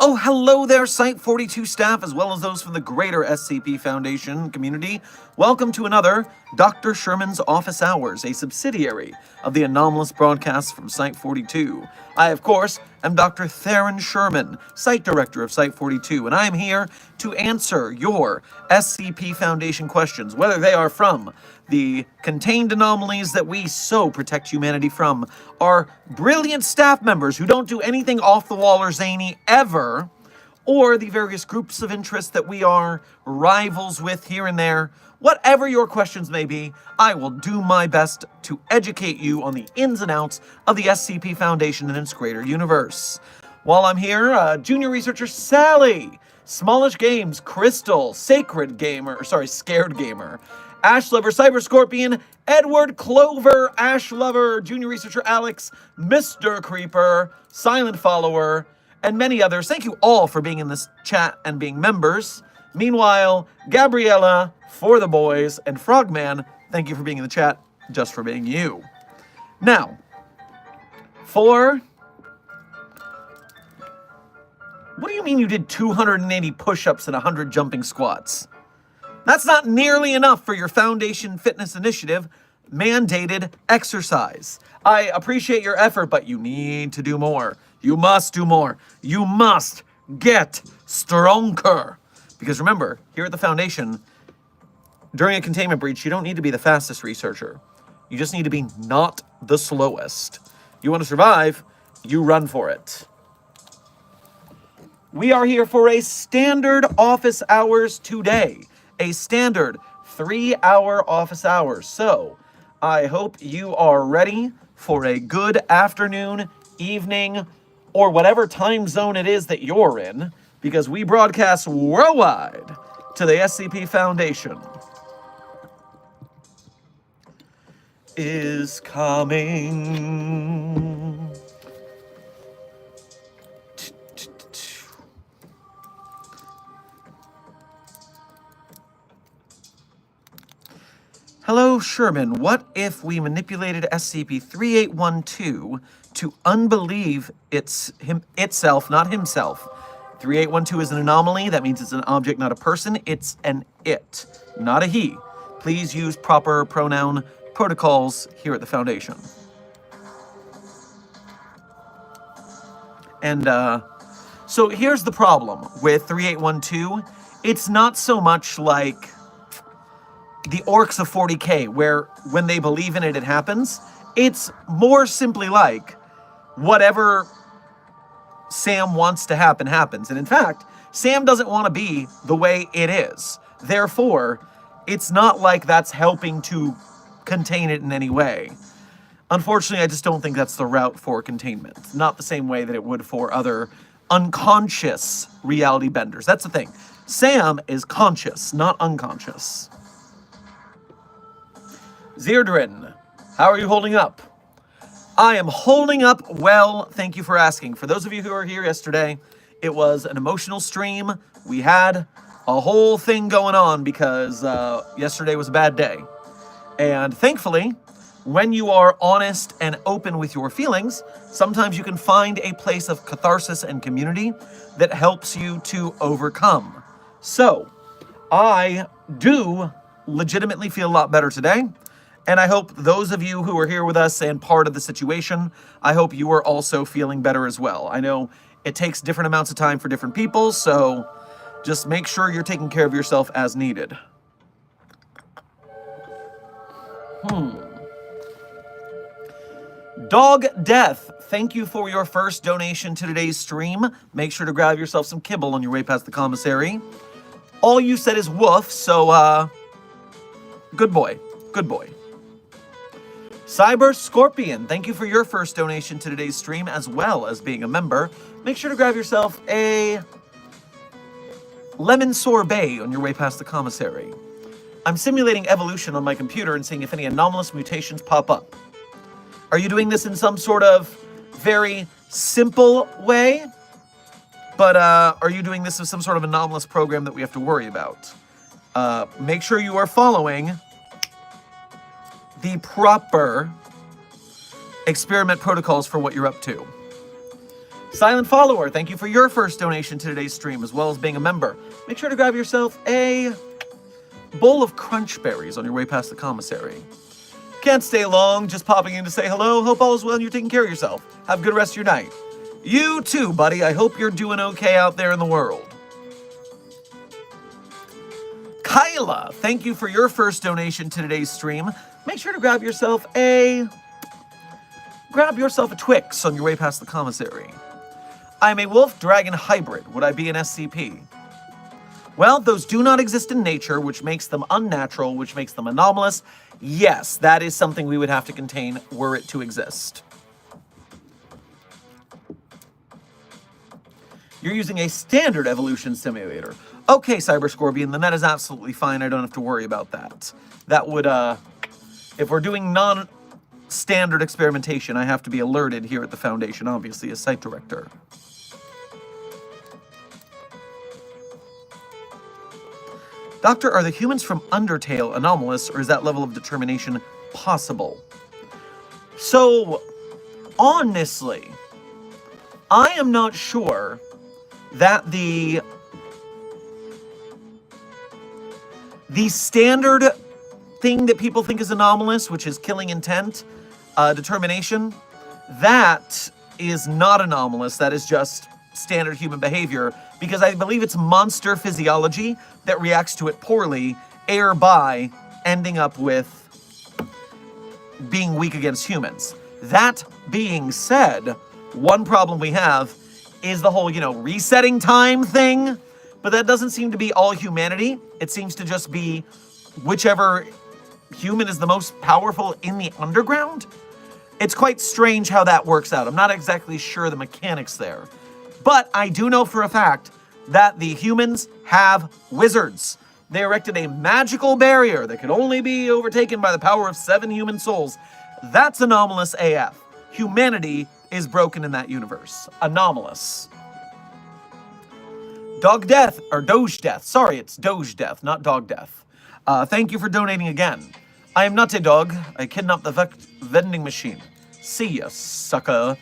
Oh, hello there, Site 42 staff, as well as those from the greater SCP Foundation community. Welcome to another Dr. Sherman's Office Hours, a subsidiary of the Anomalous broadcasts from Site 42. I, of course, am Dr. Theron Sherman, Site Director of Site 42, and I am here to answer your SCP Foundation questions, whether they are from the contained anomalies that we so protect humanity from, our brilliant staff members who don't do anything off the wall or zany ever, or the various groups of interest that we are rivals with here and there. Whatever your questions may be, I will do my best to educate you on the ins and outs of the SCP Foundation and its greater universe. While I'm here, junior researcher Sally, Smallish Games, Crystal, Scared Gamer, Ash Lover, Cyber Scorpion, Edward Clover, Ash Lover, Junior Researcher Alex, Mr. Creeper, Silent Follower, and many others. Thank you all for being in this chat and being members. Meanwhile, Gabriella, For the Boys, and Frogman, thank you for being in the chat, just for being you. Now, what do you mean you did 280 push-ups and 100 jumping squats? That's not nearly enough for your Foundation Fitness Initiative mandated exercise. I appreciate your effort, but you need to do more. You must do more. You must get stronger. Because remember, here at the Foundation, during a containment breach, you don't need to be the fastest researcher. You just need to be not the slowest. You want to survive, you run for it. We are here for a standard office hours today. A standard 3-hour office hours. So, I hope you are ready for a good afternoon, evening, or whatever time zone it is that you're in, because we broadcast worldwide to the SCP Foundation. Is coming. Hello, Sherman. What if we manipulated SCP-3812 to unbelieve itself, not himself? 3812 is an anomaly. That means it's an object, not a person. It's an it, not a he. Please use proper pronoun protocols here at the Foundation. And so here's the problem with 3812. It's not so much like the orcs of 40K, where when they believe in it, it happens. It's more simply like whatever Sam wants to happen, happens. And in fact, Sam doesn't want to be the way it is. Therefore, it's not like that's helping to contain it in any way. Unfortunately, I just don't think that's the route for containment. Not the same way that it would for other unconscious reality benders. That's the thing. Sam is conscious, not unconscious. Zerdrin, how are you holding up? I am holding up well, thank you for asking. For those of you who were here yesterday, it was an emotional stream. We had a whole thing going on because yesterday was a bad day. And thankfully, when you are honest and open with your feelings, sometimes you can find a place of catharsis and community that helps you to overcome. So, I do legitimately feel a lot better today. And I hope those of you who are here with us and part of the situation, I hope you are also feeling better as well. I know it takes different amounts of time for different people, so just make sure you're taking care of yourself as needed. Dog Death, thank you for your first donation to today's stream. Make sure to grab yourself some kibble on your way past the commissary. All you said is woof, so, good boy. Good boy. Cyber Scorpion, thank you for your first donation to today's stream, as well as being a member. Make sure to grab yourself a lemon sorbet on your way past the commissary. I'm simulating evolution on my computer and seeing if any anomalous mutations pop up. Are you doing this in some sort of very simple way? But are you doing this with some sort of anomalous program that we have to worry about? Make sure you are following the proper experiment protocols for what you're up to. Silent Follower, thank you for your first donation to today's stream, as well as being a member. Make sure to grab yourself a bowl of crunch berries on your way past the commissary. Can't stay long, just popping in to say hello. Hope all is well and you're taking care of yourself. Have a good rest of your night. You too, buddy. I hope you're doing okay out there in the world. Kyla, thank you for your first donation to today's stream. Make sure to grab yourself a Twix on your way past the commissary. I'm a wolf dragon hybrid. Would I be an SCP? Well, those do not exist in nature, which makes them unnatural, which makes them anomalous. Yes, that is something we would have to contain were it to exist. You're using a standard evolution simulator. Okay, Cyber Scorpion, then that is absolutely fine. I don't have to worry about that. That would, if we're doing non-standard experimentation, I have to be alerted here at the Foundation, obviously, as site director. Doctor, are the humans from Undertale anomalous, or is that level of determination possible? So, honestly, I am not sure that the standard thing that people think is anomalous, which is killing intent, determination, that is not anomalous. That is just standard human behavior, because I believe it's monster physiology that reacts to it poorly, thereby ending up with being weak against humans. That being said, one problem we have is the whole, resetting time thing, but that doesn't seem to be all humanity. It seems to just be whichever human is the most powerful in the underground. It's quite strange how that works out. I'm not exactly sure the mechanics there. But I do know for a fact that the humans have wizards. They erected a magical barrier that could only be overtaken by the power of 7 human souls. That's anomalous AF. Humanity is broken in that universe. Anomalous. Dog Death, or Doge Death. Sorry, it's Doge Death, not Dog Death. Thank you for donating again. I am not a dog. I kidnapped the vending machine. See ya, sucker.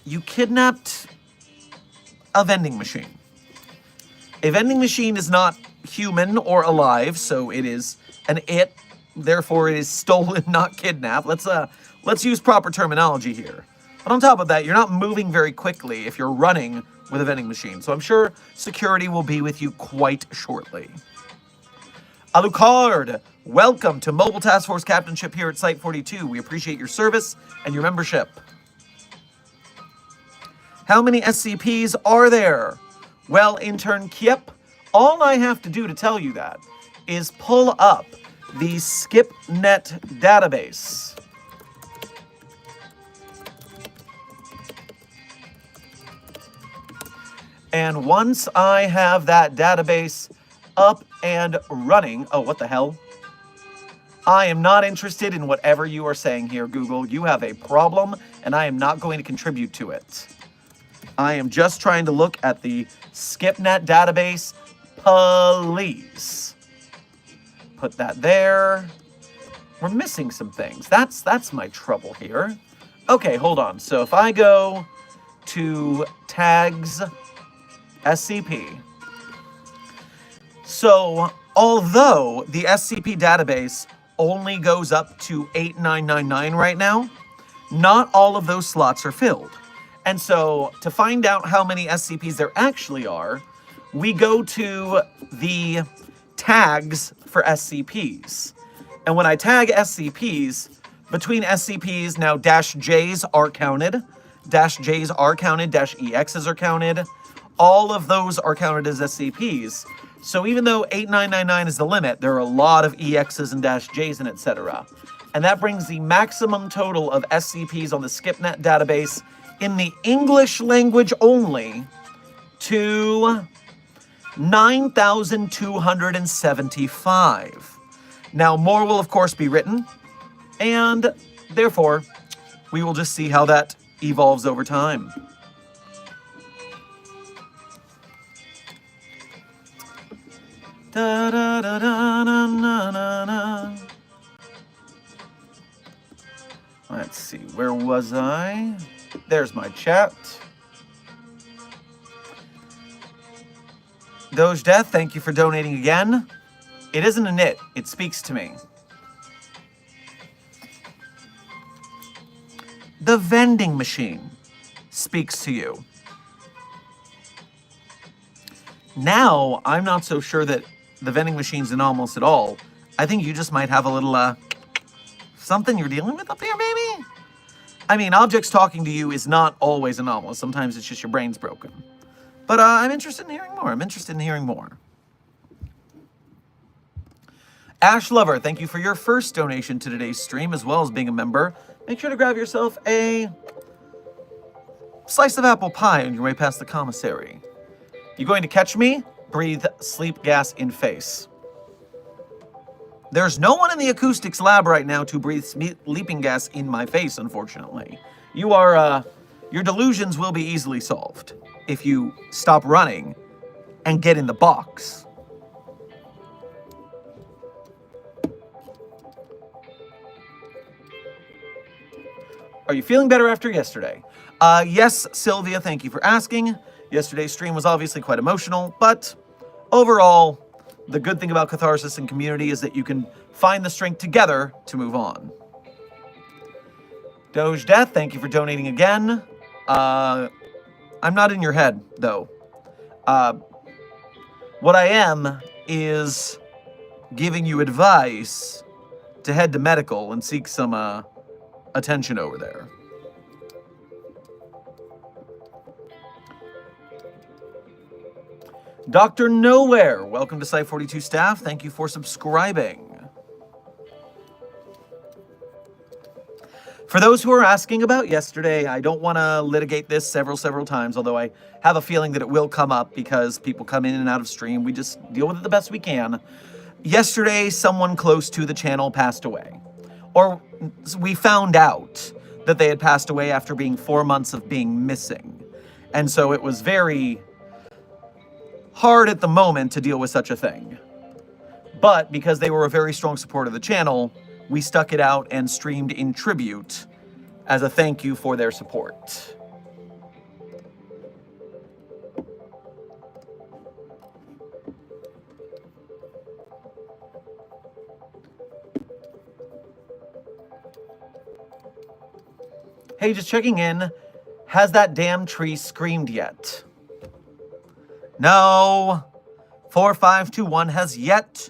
You kidnapped a vending machine. A vending machine is not human or alive, so it is an it. Therefore, it is stolen, not kidnapped. Let's use proper terminology here. But on top of that, you're not moving very quickly if you're running with a vending machine. So I'm sure security will be with you quite shortly. Alucard, welcome to Mobile Task Force Captainship here at Site 42. We appreciate your service and your membership. How many SCPs are there? Well, intern Kiep, all I have to do to tell you that is pull up the SCPnet database. And once I have that database up and running, oh, what the hell? I am not interested in whatever you are saying here, Google. You have a problem, and I am not going to contribute to it. I am just trying to look at the SCPnet database, please. Put that there. We're missing some things. That's my trouble here. Okay, hold on. So if I go to tags SCP. So although the SCP database only goes up to 8999 right now, not all of those slots are filled. And so to find out how many SCPs there actually are, we go to the tags for SCPs. And when I tag SCPs, between SCPs now -Js are counted, -Js are counted, -EXs are counted. All of those are counted as SCPs. So even though 8999 is the limit, there are a lot of EXs and -Js and etc. And that brings the maximum total of SCPs on the SkipNet database in the English language only to 9,275. Now, more will, of course, be written, and therefore, we will just see how that evolves over time. Da, da, da, da, na, na, na, na. Let's see, where was I? There's my chat. Doge Death, thank you for donating again. It isn't a nit, it speaks to me. The vending machine speaks to you. Now, I'm not so sure that the vending machine's anomalous at all. I think you just might have a little, something you're dealing with up here, maybe? I mean, objects talking to you is not always anomalous. Sometimes it's just your brain's broken. But I'm interested in hearing more. Ash Lover, thank you for your first donation to today's stream, as well as being a member. Make sure to grab yourself a slice of apple pie on your way past the commissary. You going to catch me? Breathe sleep gas in face. There's no one in the acoustics lab right now to breathe sleeping gas in my face, unfortunately. You are, your delusions will be easily solved if you stop running and get in the box. Are you feeling better after yesterday? Yes, Sylvia, thank you for asking. Yesterday's stream was obviously quite emotional, but overall, the good thing about catharsis and community is that you can find the strength together to move on. Doge Death, thank you for donating again. I'm not in your head, though. What I am is giving you advice to head to medical and seek some attention over there. Dr. Nowhere, welcome to Site 42 staff. Thank you for subscribing. For those who are asking about yesterday, I don't want to litigate this several times, although I have a feeling that it will come up because people come in and out of stream. We just deal with it the best we can. Yesterday, someone close to the channel passed away. Or we found out that they had passed away after being 4 months of being missing. And so it was very hard at the moment to deal with such a thing. But because they were a very strong supporter of the channel, we stuck it out and streamed in tribute as a thank you for their support. Hey, just checking in. Has that damn tree screamed yet? No. 4521 has yet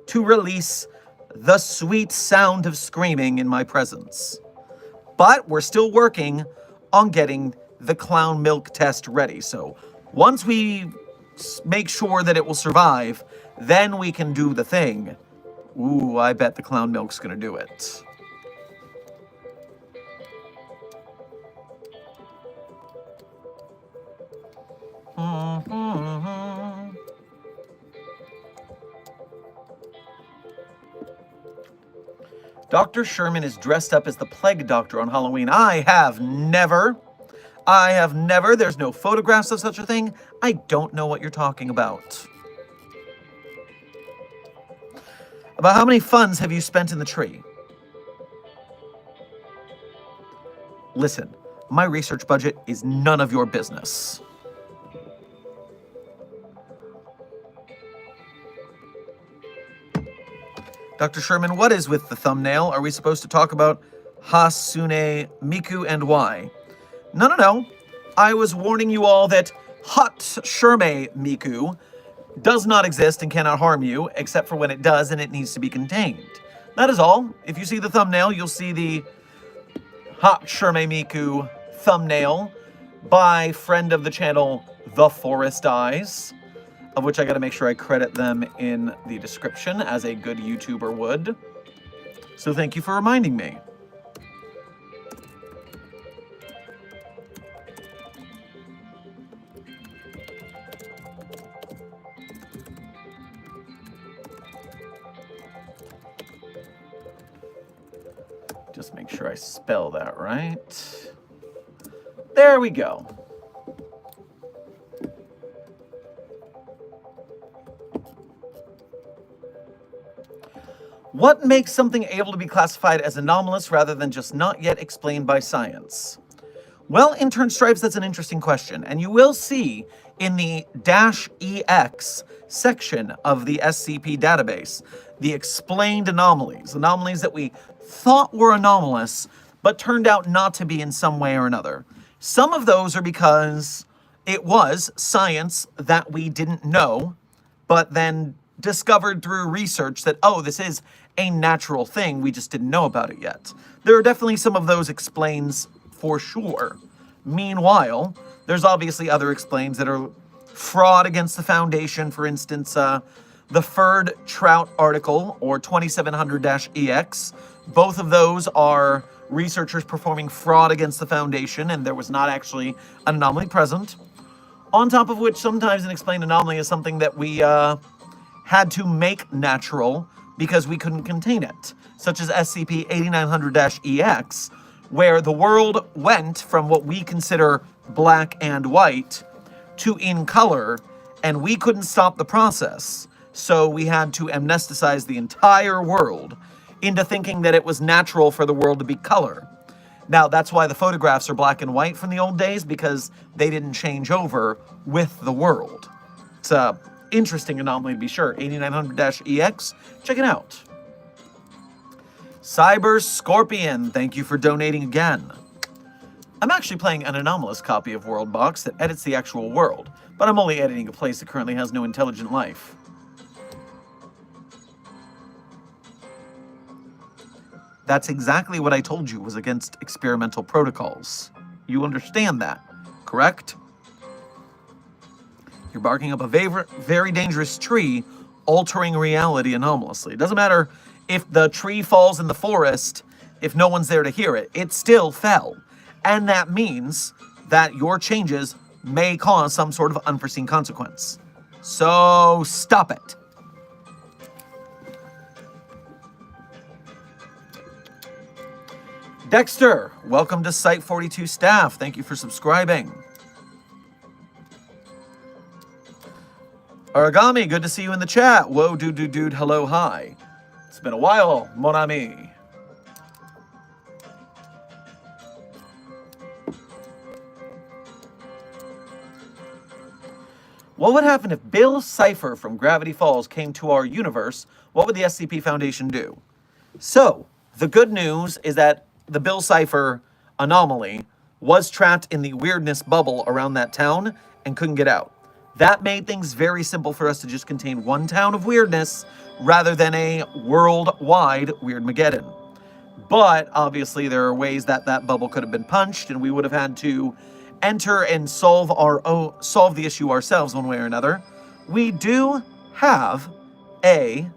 to release the sweet sound of screaming in my presence. But we're still working on getting the clown milk test ready. So once we make sure that it will survive, then we can do the thing. Ooh, I bet the clown milk's gonna do it. Dr. Sherman is dressed up as the Plague Doctor on Halloween. I have never. There's no photographs of such a thing. I don't know what you're talking about. About how many funds have you spent in the tree? Listen, my research budget is none of your business. Dr. Sherman, what is with the thumbnail? Are we supposed to talk about Hasune Miku and why? No. I was warning you all that HATSHERME Miku does not exist and cannot harm you, except for when it does and it needs to be contained. That is all. If you see the thumbnail, you'll see the HATSHERME Miku thumbnail by friend of the channel, TheForestsEyes. of which I got to make sure I credit them in the description as a good YouTuber would. So thank you for reminding me. Just make sure I spell that right. There we go. What makes something able to be classified as anomalous rather than just not yet explained by science? Well, intern Stripes, that's an interesting question. And you will see in the -EX section of the SCP database, the explained anomalies. Anomalies that we thought were anomalous, but turned out not to be in some way or another. Some of those are because it was science that we didn't know, but then discovered through research that, oh, this is a natural thing, we just didn't know about it yet. There are definitely some of those explains for sure. Meanwhile, there's obviously other explains that are fraud against the Foundation. For instance, the Furred Trout article, or 2700-EX. Both of those are researchers performing fraud against the Foundation, and there was not actually an anomaly present. On top of which, sometimes an explained anomaly is something that we had to make natural because we couldn't contain it, such as SCP-8900-EX, where the world went from what we consider black and white to in color, and we couldn't stop the process. So we had to amnesticize the entire world into thinking that it was natural for the world to be color. Now, that's why the photographs are black and white from the old days, because they didn't change over with the world. It's a interesting anomaly to be sure. 8900-EX, check it out. Cyber Scorpion, thank you for donating again. I'm actually playing an anomalous copy of Worldbox that edits the actual world, but I'm only editing a place that currently has no intelligent life. That's exactly what I told you was against experimental protocols. You understand that, correct? You're barking up a very dangerous tree, altering reality anomalously. It doesn't matter if the tree falls in the forest, if no one's there to hear it, it still fell. And that means that your changes may cause some sort of unforeseen consequence. So stop it. Dexter, welcome to Site 42 staff. Thank you for subscribing. Origami, good to see you in the chat. Whoa, dude, hello, hi. It's been a while, mon ami. What would happen if Bill Cipher from Gravity Falls came to our universe? What would the SCP Foundation do? So, the good news is that the Bill Cipher anomaly was trapped in the weirdness bubble around that town and couldn't get out. That made things very simple for us to just contain one town of weirdness rather than a worldwide Weirdmageddon. But obviously there are ways that that bubble could have been punched, and we would have had to enter and solve the issue ourselves one way or another. We do have a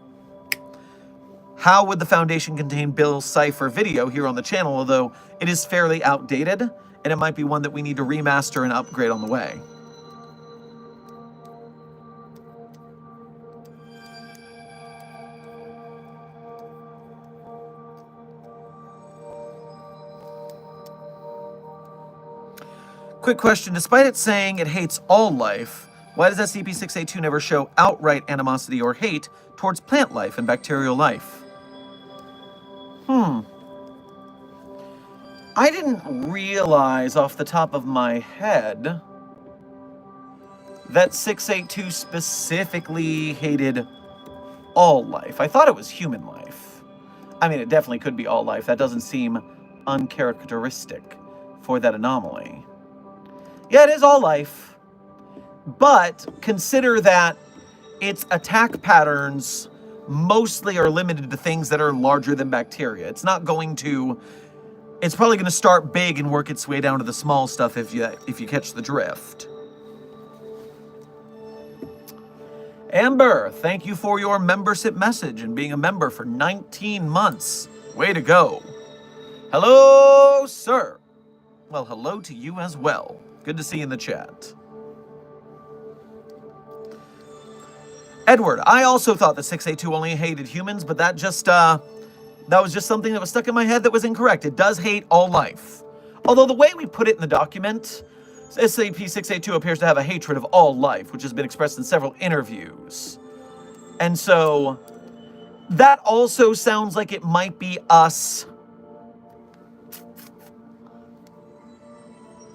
How Would the Foundation Contain Bill Cipher video here on the channel, although it is fairly outdated, and it might be one that we need to remaster and upgrade on the way. Quick question, despite it saying it hates all life, why does SCP-682 never show outright animosity or hate towards plant life and bacterial life? I didn't realize off the top of my head that 682 specifically hated all life. I thought it was human life. I mean, it definitely could be all life. That doesn't seem uncharacteristic for that anomaly. Yeah, it is all life, but consider that its attack patterns mostly are limited to things that are larger than bacteria. It's not going to, it's probably going to start big and work its way down to the small stuff if you catch the drift. Amber, thank you for your membership message and being a member for 19 months. Way to go. Hello, sir. Well, hello to you as well. Good to see you in the chat. Edward, I also thought that 682 only hated humans, but that was just something that was stuck in my head that was incorrect. It does hate all life. Although the way we put it in the document, SCP-682 appears to have a hatred of all life, which has been expressed in several interviews. And so, that also sounds like it might be us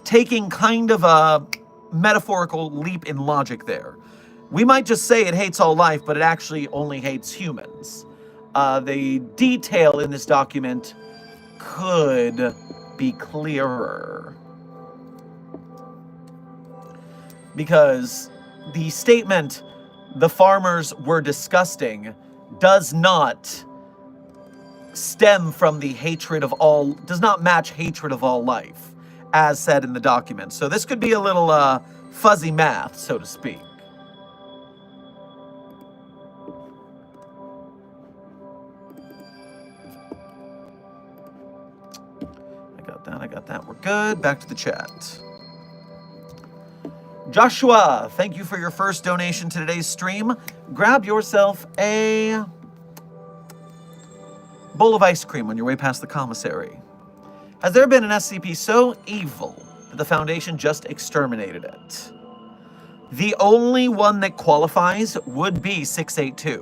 taking kind of a metaphorical leap in logic there. We might just say it hates all life, but it actually only hates humans. The detail in this document could be clearer. Because the statement, the farmers were disgusting, does not stem from the hatred of all, does not match hatred of all life, as said in the document. So this could be a little fuzzy math, so to speak. I got that. We're good. Back to the chat. Joshua, thank you for your first donation to today's stream. Grab yourself a bowl of ice cream on your way past the commissary. Has there been an SCP so evil that the Foundation just exterminated it? The only one that qualifies would be 682,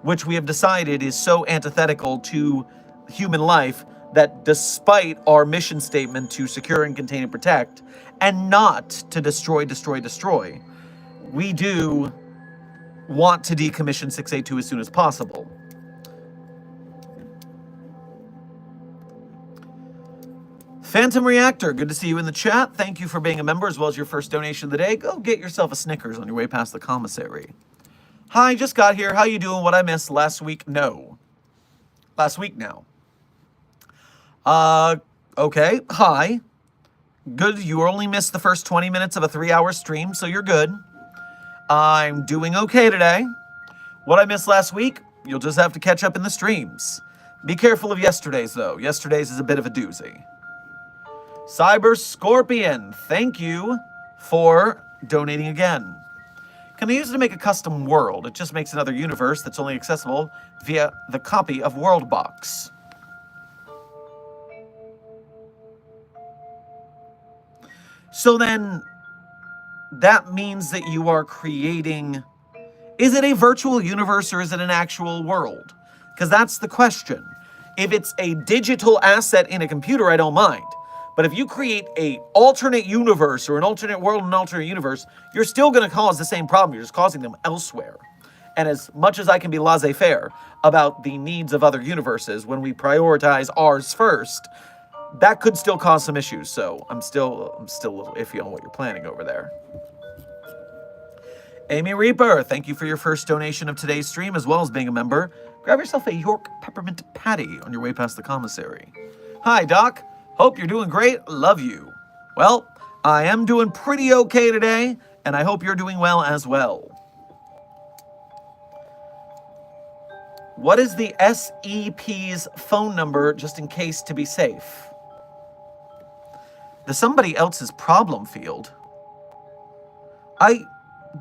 which we have decided is so antithetical to human life that despite our mission statement to secure and contain and protect, and not to destroy, we do want to decommission 682 as soon as possible. Phantom Reactor, good to see you in the chat. Thank you for being a member as well as your first donation of the day. Go get yourself a Snickers on your way past the commissary. Hi, just got here. How you doing? What I missed last week? No. Last week now. Okay. Hi. Good. You only missed the first 20 minutes of a 3-hour stream, so you're good. I'm doing okay today. What I missed last week, you'll just have to catch up in the streams. Be careful of yesterday's, though. Yesterday's is a bit of a doozy. Cyber Scorpion, thank you for donating again. Can I use it to make a custom world? It just makes another universe that's only accessible via the copy of Worldbox. So then, that means that you are creating... Is it a virtual universe or is it an actual world? Because that's the question. If it's a digital asset in a computer, I don't mind. But if you create an alternate universe or an alternate world and an alternate universe, you're still going to cause the same problem. You're just causing them elsewhere. And as much as I can be laissez-faire about the needs of other universes, when we prioritize ours first, that could still cause some issues. So I'm still a little iffy on what you're planning over there. Amy Reaper, thank you for your first donation of today's stream, as well as being a member. Grab yourself a York Peppermint Patty on your way past the commissary. Hi, Doc. Hope you're doing great. Love you. Well, I am doing pretty okay today, and I hope you're doing well as well. What is the SCP's phone number, just in case, to be safe? The somebody else's problem field.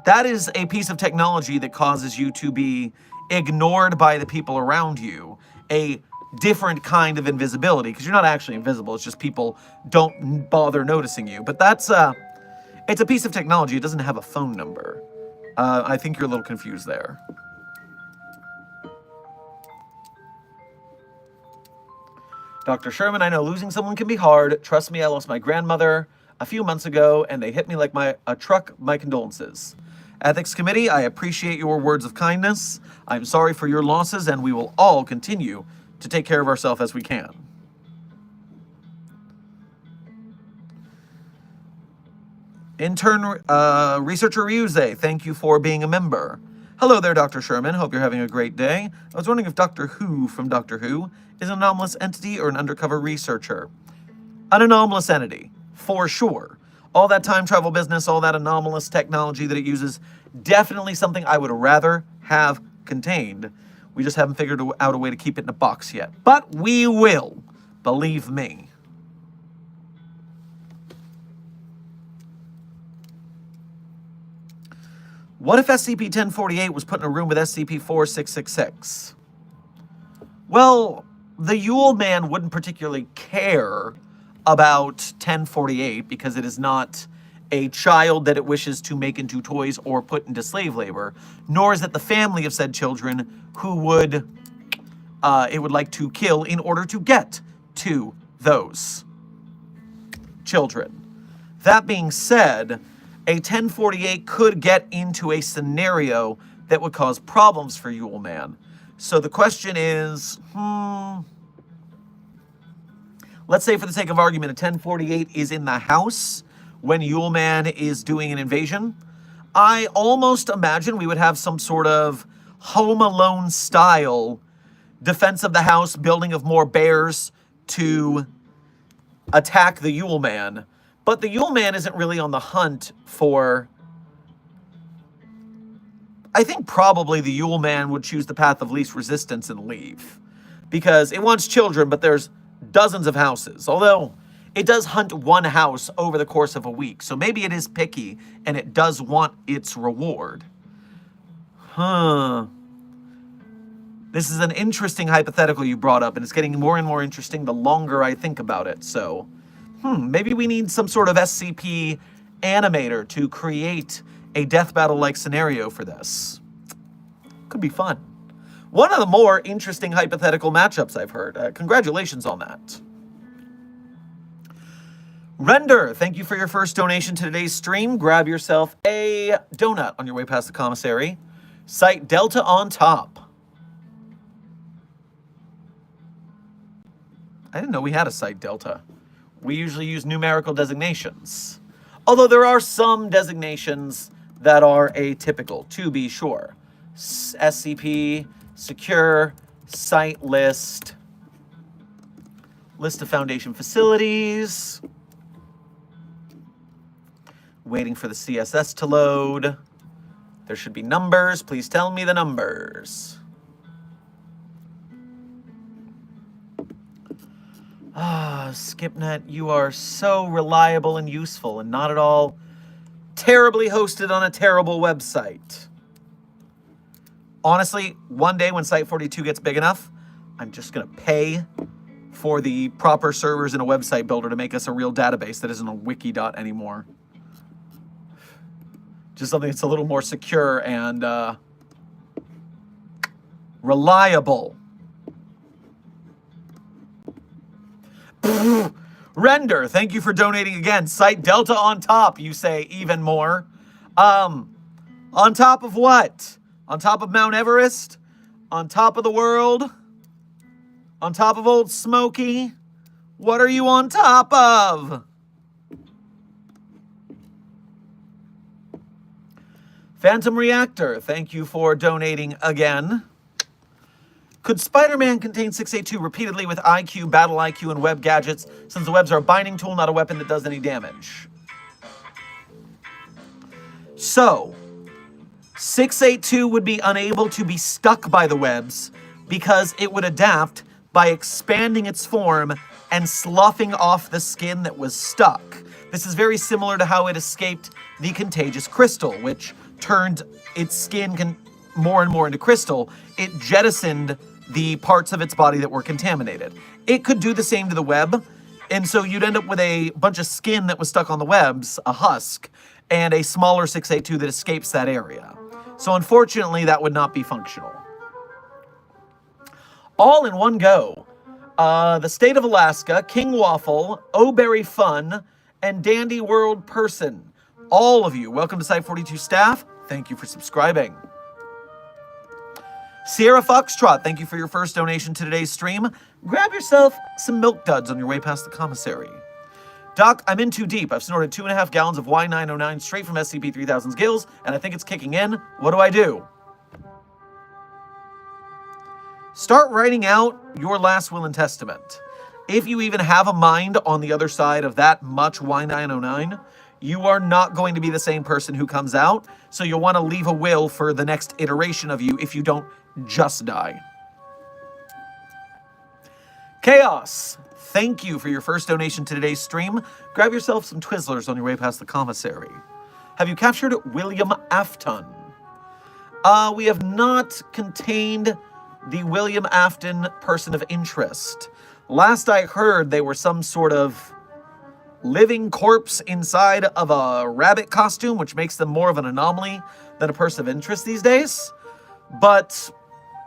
That is a piece of technology that causes you to be ignored by the people around you. A different kind of invisibility, because you're not actually invisible. It's just people don't bother noticing you. But that's it's a piece of technology. It doesn't have a phone number. I think you're a little confused there. Dr. Sherman, I know losing someone can be hard. Trust me, I lost my grandmother a few months ago, and they hit me like a truck. My condolences. Ethics Committee, I appreciate your words of kindness. I'm sorry for your losses, and we will all continue to take care of ourselves as we can. Intern Researcher Ryuze, thank you for being a member. Hello there, Dr. Sherman. Hope you're having a great day. I was wondering if Doctor Who from Doctor Who is an anomalous entity or an undercover researcher. An anomalous entity, for sure. All that time travel business, all that anomalous technology that it uses Definitely something I would rather have contained. We just haven't figured out a way to keep it in a box yet. But we will, believe me. What if SCP-1048 was put in a room with SCP-4666? Well, the Yule Man wouldn't particularly care about 1048 because it is not a child that it wishes to make into toys or put into slave labor, nor is it the family of said children who would it would like to kill in order to get to those children. That being said, a 1048 could get into a scenario that would cause problems for Yule Man. So the question is, let's say for the sake of argument, a 1048 is in the house when Yule Man is doing an invasion. I almost imagine we would have some sort of Home Alone style defense of the house, building of more bears to attack the Yule Man. But the Yule Man isn't really on the hunt for... I think probably the Yule Man would choose the path of least resistance and leave. Because it wants children, but there's dozens of houses. Although, it does hunt one house over the course of a week. So maybe it is picky, and it does want its reward. This is an interesting hypothetical you brought up, and it's getting more and more interesting the longer I think about it. So, maybe we need some sort of SCP animator to create a death battle-like scenario for this. Could be fun. One of the more interesting hypothetical matchups I've heard. Congratulations on that. Render, thank you for your first donation to today's stream. Grab yourself a donut on your way past the commissary. Site Delta on top. I didn't know we had a Site Delta. We usually use numerical designations. Although there are some designations that are atypical, to be sure. SCP, secure, site list, list of Foundation facilities. Waiting for the CSS to load. There should be numbers. Please tell me the numbers. SkipNet, you are so reliable and useful and not at all terribly hosted on a terrible website. Honestly, one day when Site42 gets big enough, I'm just going to pay for the proper servers in a website builder to make us a real database that isn't a wiki.dot anymore. Just something that's a little more secure and reliable. Render, thank you for donating again. Site Delta on top, you say even more. On top of what? On top of Mount Everest? On top of the world? On top of Old Smoky? What are you on top of? Phantom Reactor, thank you for donating again. Could Spider-Man contain 682 repeatedly with IQ, battle IQ, and web gadgets, since the webs are a binding tool, not a weapon that does any damage? So, 682 would be unable to be stuck by the webs because it would adapt by expanding its form and sloughing off the skin that was stuck. This is very similar to how it escaped the contagious crystal, which turned its skin more and more into crystal. It jettisoned the parts of its body that were contaminated. It could do the same to the web, and so you'd end up with a bunch of skin that was stuck on the webs, a husk, and a smaller 682 that escapes that area. So unfortunately, that would not be functional. All in one go. The State of Alaska, King Waffle, O'Berry Fun, and Dandy World Person. All of you, welcome to Site42 staff. Thank you for subscribing. Sierra Foxtrot, thank you for your first donation to today's stream. Grab yourself some milk duds on your way past the commissary. Doc, I'm in too deep. I've snorted 2.5 gallons of Y909 straight from SCP-3000's gills, and I think it's kicking in. What do I do? Start writing out your last will and testament. If you even have a mind on the other side of that much Y909, you are not going to be the same person who comes out, so you'll want to leave a will for the next iteration of you if you don't just die. Chaos, thank you for your first donation to today's stream. Grab yourself some Twizzlers on your way past the commissary. Have you captured William Afton? We have not contained the William Afton person of interest. Last I heard, they were some sort of living corpse inside of a rabbit costume, which makes them more of an anomaly than a person of interest these days. But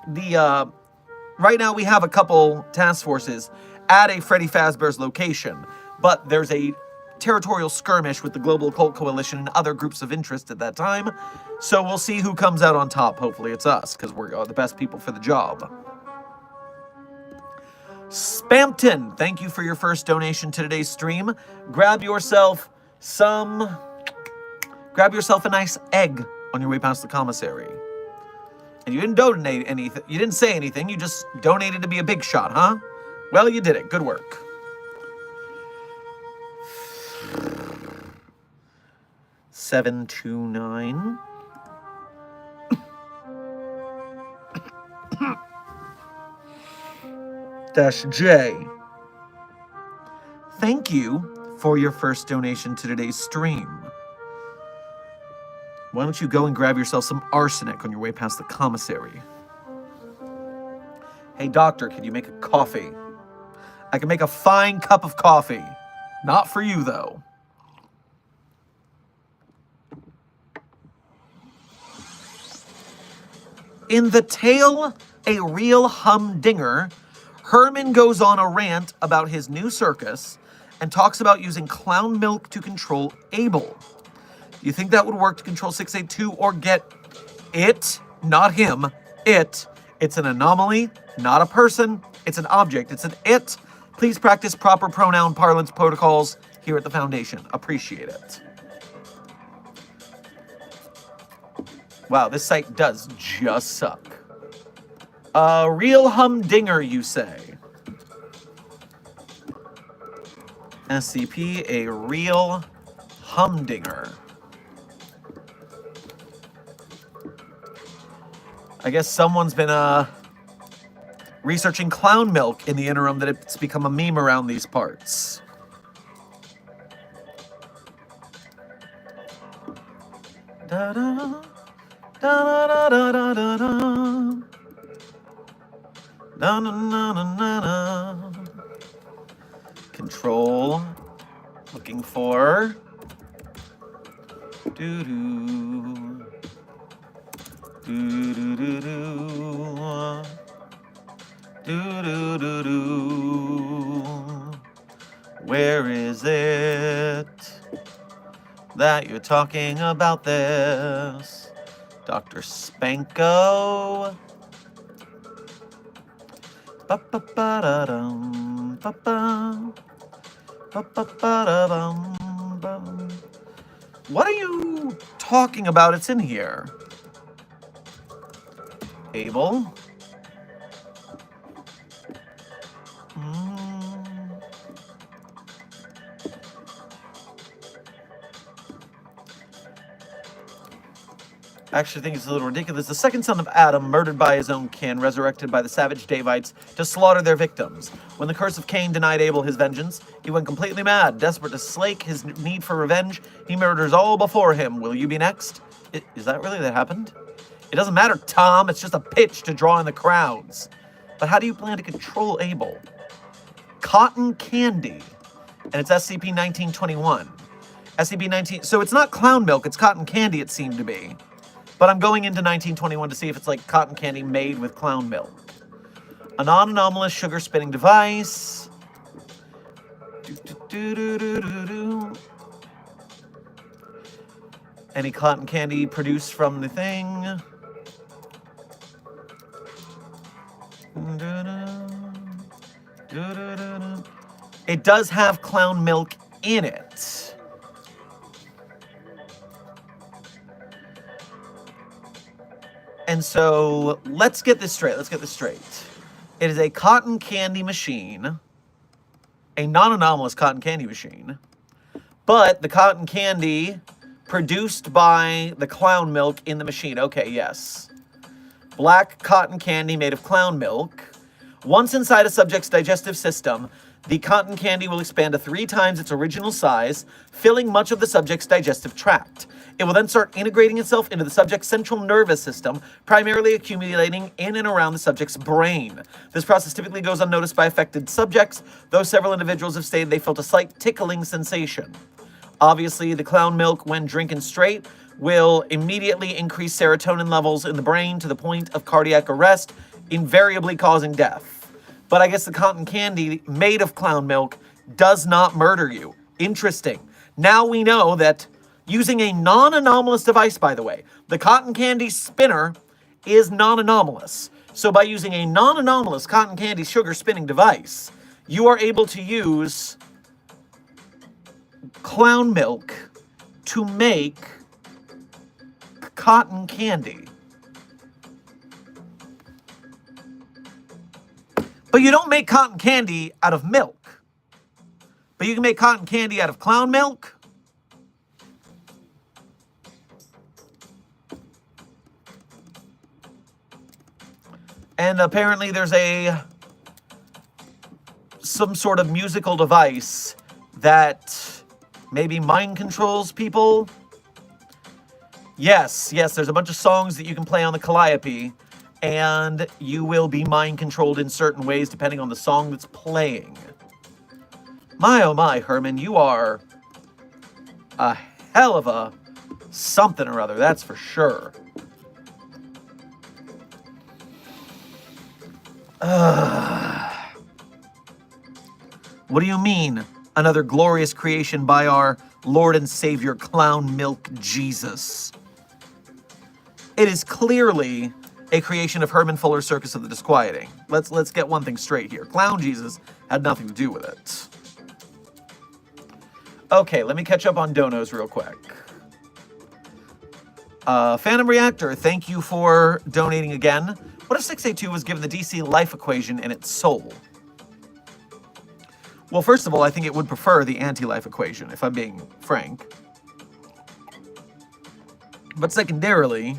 right now we have a couple task forces at a Freddy Fazbear's location, but there's a territorial skirmish with the Global Occult Coalition and other groups of interest at that time. So we'll see who comes out on top. Hopefully it's us, because we're the best people for the job. Spampton, thank you for your first donation to today's stream. Grab yourself a nice egg on your way past the commissary. And you didn't donate anything, you didn't say anything, you just donated to be a big shot, huh? Well, you did it, good work. $729. -J. Thank you for your first donation to today's stream. Why don't you go and grab yourself some arsenic on your way past the commissary? Hey doctor, can you make a coffee? I can make a fine cup of coffee. Not for you though. In the tale, A Real Humdinger, Herman goes on a rant about his new circus and talks about using clown milk to control Abel. Do you think that would work to control 682 or get it? Not him. It. It's an anomaly, not a person. It's an object. It's an it. Please practice proper pronoun parlance protocols here at the Foundation. Appreciate it. Wow, this site does just suck. A real humdinger, you say? SCP, a real humdinger. I guess someone's been researching clown milk in the interim that it's become a meme around these parts. Da-da, da-da-da-da-da-da. Na na na na na na. Control. Looking for. Doo doo. Doo doo doo doo. Doo doo doo doo. Where is it that you're talking about this, Dr. Spanko? Ba-ba-ba-da-dum, ba-ba. Ba-ba-ba-da-bum, bum. What are you talking about? It's in here. Abel. I actually think it's a little ridiculous. The second son of Adam, murdered by his own kin, resurrected by the savage Davites to slaughter their victims. When the curse of Cain denied Abel his vengeance, he went completely mad. Desperate to slake his need for revenge, he murders all before him. Will you be next? Is that really that happened? It doesn't matter, Tom. It's just a pitch to draw in the crowds. But how do you plan to control Abel? Cotton candy. And it's SCP-1921. SCP-19... So it's not clown milk, it's cotton candy, it seemed to be. But I'm going into 1921 to see if it's like cotton candy made with clown milk. A non-anomalous sugar spinning device. Any cotton candy produced from the thing. It does have clown milk in it. And so, let's get this straight. It is a cotton candy machine, a non-anomalous cotton candy machine, But the cotton candy produced by the clown milk in the machine. Okay, yes. Black cotton candy made of clown milk. Once inside a subject's digestive system, the cotton candy will expand to 3 times its original size, filling much of the subject's digestive tract. It will then start integrating itself into the subject's central nervous system, primarily accumulating in and around the subject's brain. This process typically goes unnoticed by affected subjects, though several individuals have stated they felt a slight tickling sensation. Obviously, the clown milk, when drinking straight, will immediately increase serotonin levels in the brain to the point of cardiac arrest, invariably causing death. But I guess the cotton candy made of clown milk does not murder you. Interesting. Now we know that using a non-anomalous device, by the way, the cotton candy spinner is non-anomalous. So by using a non-anomalous cotton candy sugar spinning device, you are able to use clown milk to make cotton candy. But you don't make cotton candy out of milk. But you can make cotton candy out of clown milk. And apparently there's some sort of musical device that maybe mind controls people. Yes, there's a bunch of songs that you can play on the Calliope, and you will be mind controlled in certain ways depending on the song that's playing. My oh my, Herman, you are a hell of a something or other, that's for sure. What do you mean? Another glorious creation by our Lord and Savior Clown Milk Jesus. It is clearly a creation of Herman Fuller's Circus of the Disquieting. Let's get one thing straight here. Clown Jesus had nothing to do with it. Okay, let me catch up on donos real quick. Phantom Reactor, thank you for donating again. What if 682 was given the DC life equation in its soul? Well, first of all, I think it would prefer the anti-life equation, if I'm being frank. But secondarily,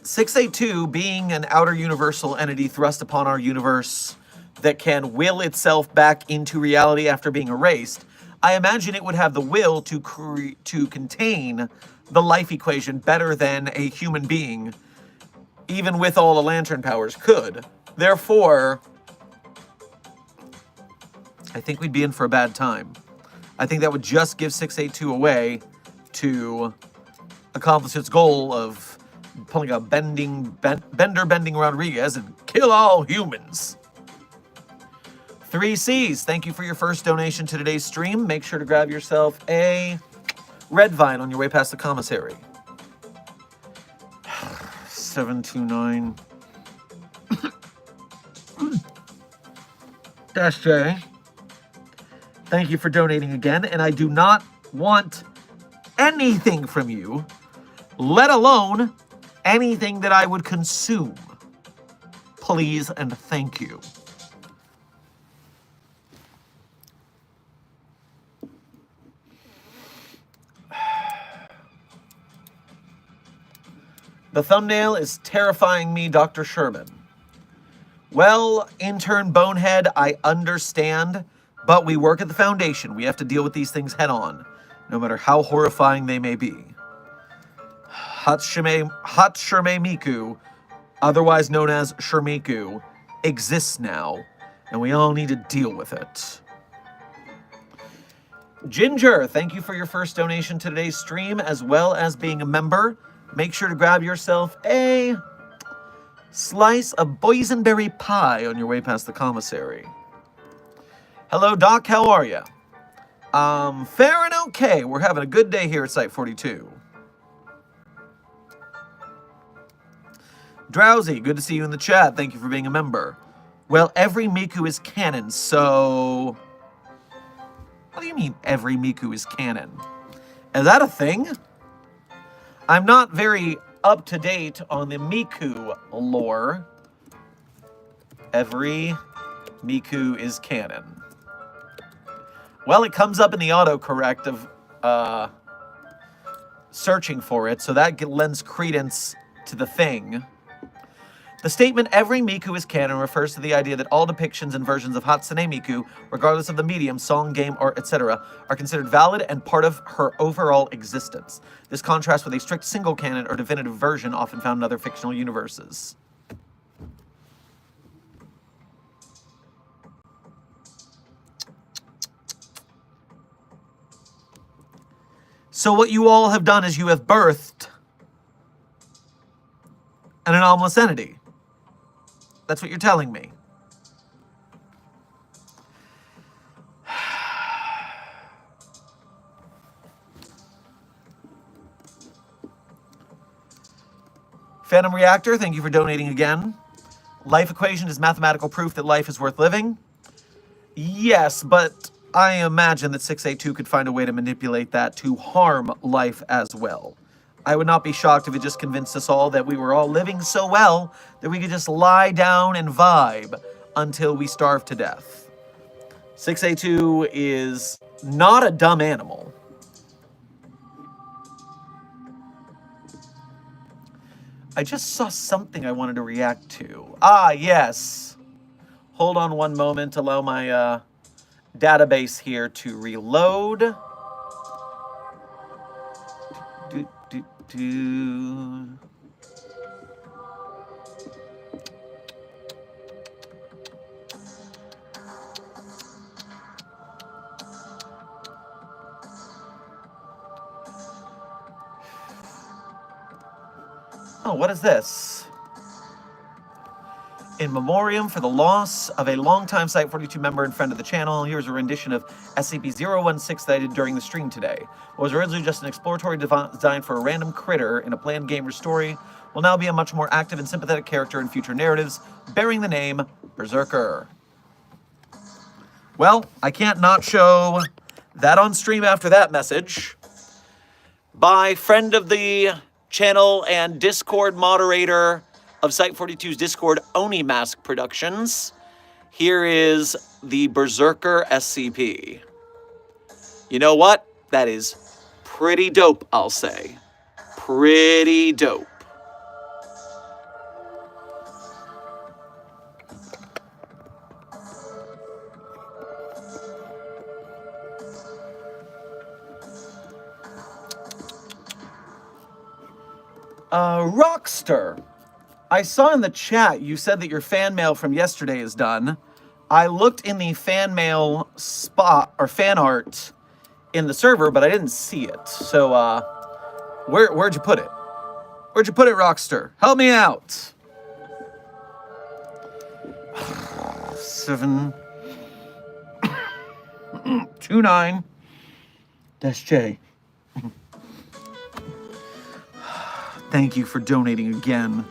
(682) being an outer universal entity thrust upon our universe that can will itself back into reality after being erased, I imagine it would have the will to contain the life equation better than a human being, even with all the lantern powers, could. Therefore, I think we'd be in for a bad time. I think that would just give 682 away to accomplish its goal of pulling a Bender bending Rodriguez and kill all humans. 3Cs, thank you for your first donation to today's stream. Make sure to grab yourself a red vine on your way past the commissary. 729 Dash J, thank you for donating again, and I do not want anything from you, let alone anything that I would consume. Please and thank you. The thumbnail is terrifying me, Dr. Sherman. Well, intern Bonehead, I understand, but we work at the Foundation. We have to deal with these things head on, no matter how horrifying they may be. HATSHERME MIKU, otherwise known as Shermiku, exists now, and we all need to deal with it. Ginger, thank you for your first donation to today's stream, as well as being a member. Make sure to grab yourself a slice of boysenberry pie on your way past the commissary. Hello, Doc. How are you? Fair and okay. We're having a good day here at Site 42. Drowsy, good to see you in the chat. Thank you for being a member. Well, every Miku is canon, so... What do you mean every Miku is canon? Is that a thing? I'm not very up-to-date on the Miku lore. Every Miku is canon. Well, it comes up in the autocorrect of searching for it, so that lends credence to the thing. The statement, every Miku is canon, refers to the idea that all depictions and versions of Hatsune Miku, regardless of the medium, song, game, or etc., are considered valid and part of her overall existence. This contrasts with a strict single canon or definitive version often found in other fictional universes. So what you all have done is you have birthed an anomalous entity. That's what you're telling me. Phantom Reactor, thank you for donating again. Life equation is mathematical proof that life is worth living. Yes, but I imagine that 682 could find a way to manipulate that to harm life as well. I would not be shocked if it just convinced us all that we were all living so well that we could just lie down and vibe until we starve to death. 682 is not a dumb animal. I just saw something I wanted to react to. Ah, yes. Hold on one moment. Allow my database here to reload. Oh, what is this? In memoriam for the loss of a longtime Site 42 member and friend of the channel, here's a rendition of SCP-016 that I did during the stream today. What was originally just an exploratory design for a random critter in a planned gamer story will now be a much more active and sympathetic character in future narratives, bearing the name Berserker. Well, I can't not show that on stream after that message. By friend of the channel and Discord moderator of Site 42's Discord, Oni Mask Productions. Here is the Berserker SCP. You know what? That is pretty dope, I'll say. Pretty dope. Rockster. I saw in the chat you said that your fan mail from yesterday is done. I looked in the fan mail spot or fan art in the server, but I didn't see it. So, where'd you put it? Where'd you put it, Rockster? Help me out. 729-J. Thank you for donating again.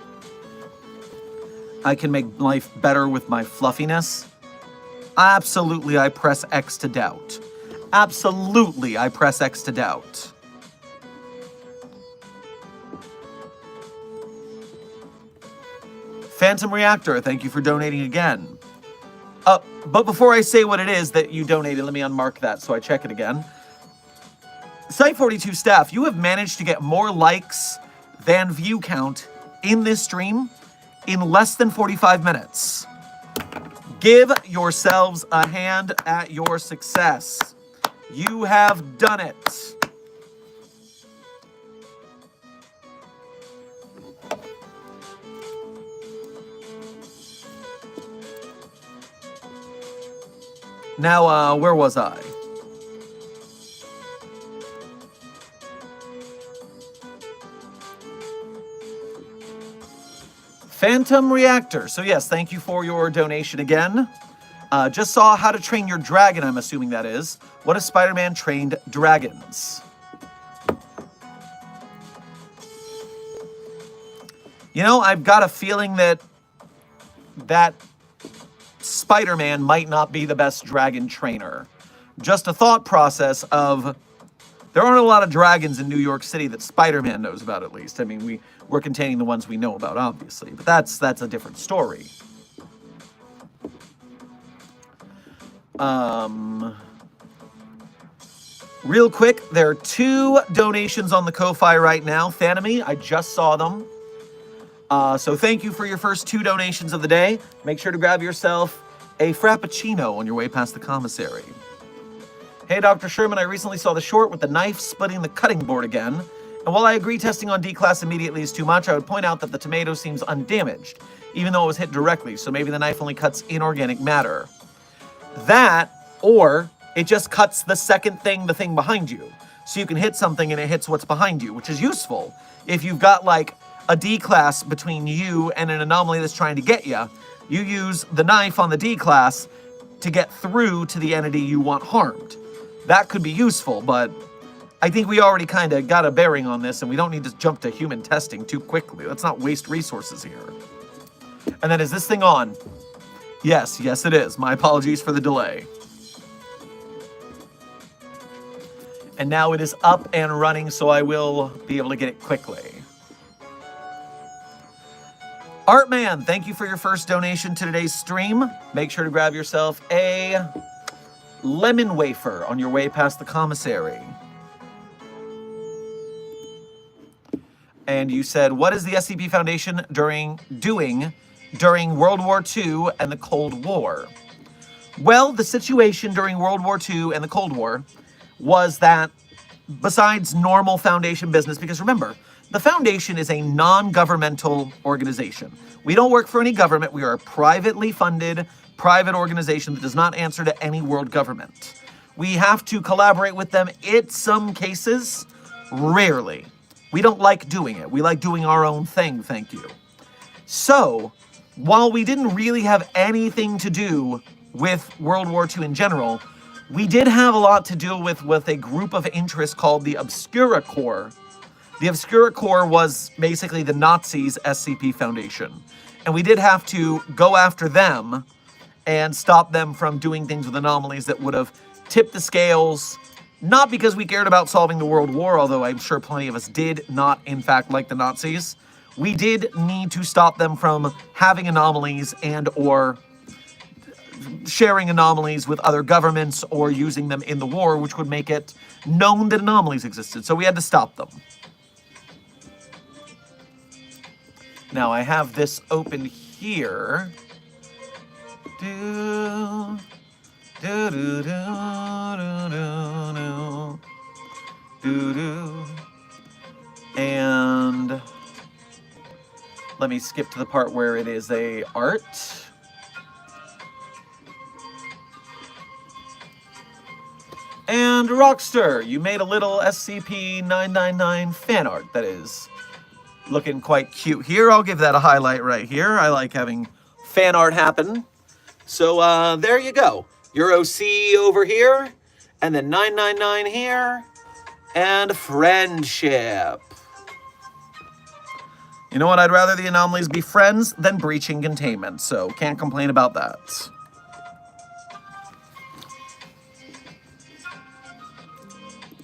I can make life better with my fluffiness. Absolutely, I press X to doubt. Absolutely, I press X to doubt. Phantom Reactor, thank you for donating again. But before I say what it is that you donated, let me unmark that so I check it again. Site 42 staff, you have managed to get more likes than view count in this stream in less than 45 minutes. Give yourselves a hand at your success. You have done it. Now, where was I? Phantom Reactor. So yes, thank you for your donation again. Just saw How to Train Your Dragon, I'm assuming that is. What if Spider-Man trained dragons? You know, I've got a feeling that Spider-Man might not be the best dragon trainer. Just a thought process of, there aren't a lot of dragons in New York City that Spider-Man knows about, at least. I mean, we're containing the ones we know about, obviously, but that's a different story. Real quick, there are 2 donations on the Ko-Fi right now. Thanamy, I just saw them. So thank you for your first 2 donations of the day. Make sure to grab yourself a Frappuccino on your way past the commissary. Hey, Dr. Sherman, I recently saw the short with the knife splitting the cutting board again. And while I agree testing on D-Class immediately is too much, I would point out that the tomato seems undamaged, even though it was hit directly, so maybe the knife only cuts inorganic matter. That, or it just cuts the second thing, the thing behind you. So you can hit something and it hits what's behind you, which is useful. If you've got like a D-Class between you and an anomaly that's trying to get you, you use the knife on the D-Class to get through to the entity you want harmed. That could be useful, but I think we already kind of got a bearing on this and we don't need to jump to human testing too quickly. Let's not waste resources here. And then is this thing on? Yes, it is. My apologies for the delay. And now it is up and running, so I will be able to get it quickly. Artman, thank you for your first donation to today's stream. Make sure to grab yourself a lemon wafer on your way past the commissary. And you said, what is the SCP Foundation doing during World War II and the Cold War? Well, the situation during World War II and the Cold War was that besides normal Foundation business, because remember, the Foundation is a non-governmental organization. We don't work for any government. We are a privately funded, private organization that does not answer to any world government. We have to collaborate with them in some cases, rarely. We don't like doing it. We like doing our own thing, thank you. So, while we didn't really have anything to do with World War II in general, we did have a lot to deal with a group of interest called the Obscura Corps. The Obscura Corps was basically the Nazis' SCP Foundation. And we did have to go after them and stop them from doing things with anomalies that would have tipped the scales, not because we cared about solving the World War, although I'm sure plenty of us did not, in fact, like the Nazis. We did need to stop them from having anomalies and or sharing anomalies with other governments or using them in the war, which would make it known that anomalies existed. So we had to stop them. Now I have this open here. And let me skip to the part where it is a art. And Rockster, you made a little SCP-999 fan art that is looking quite cute here. I'll give that a highlight right here. I like having fan art happen. So there you go. Your OC over here, and then 999 here, and friendship. You know what? I'd rather the anomalies be friends than breaching containment, so can't complain about that.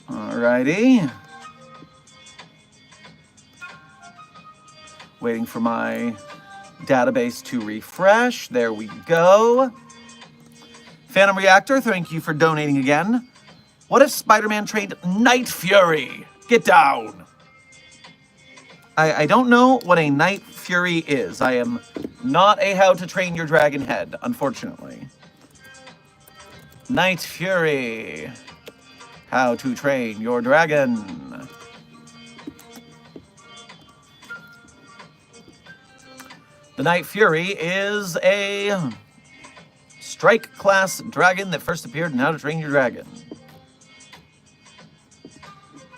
Alrighty. Waiting for my database to refresh. There we go. Phantom Reactor, thank you for donating again. What if Spider-Man trained Night Fury? Get down. I don't know what a Night Fury is. I am not a How to Train Your Dragon head, unfortunately. Night Fury. How to Train Your Dragon. The Night Fury is a strike class dragon that first appeared in How to Train Your Dragon.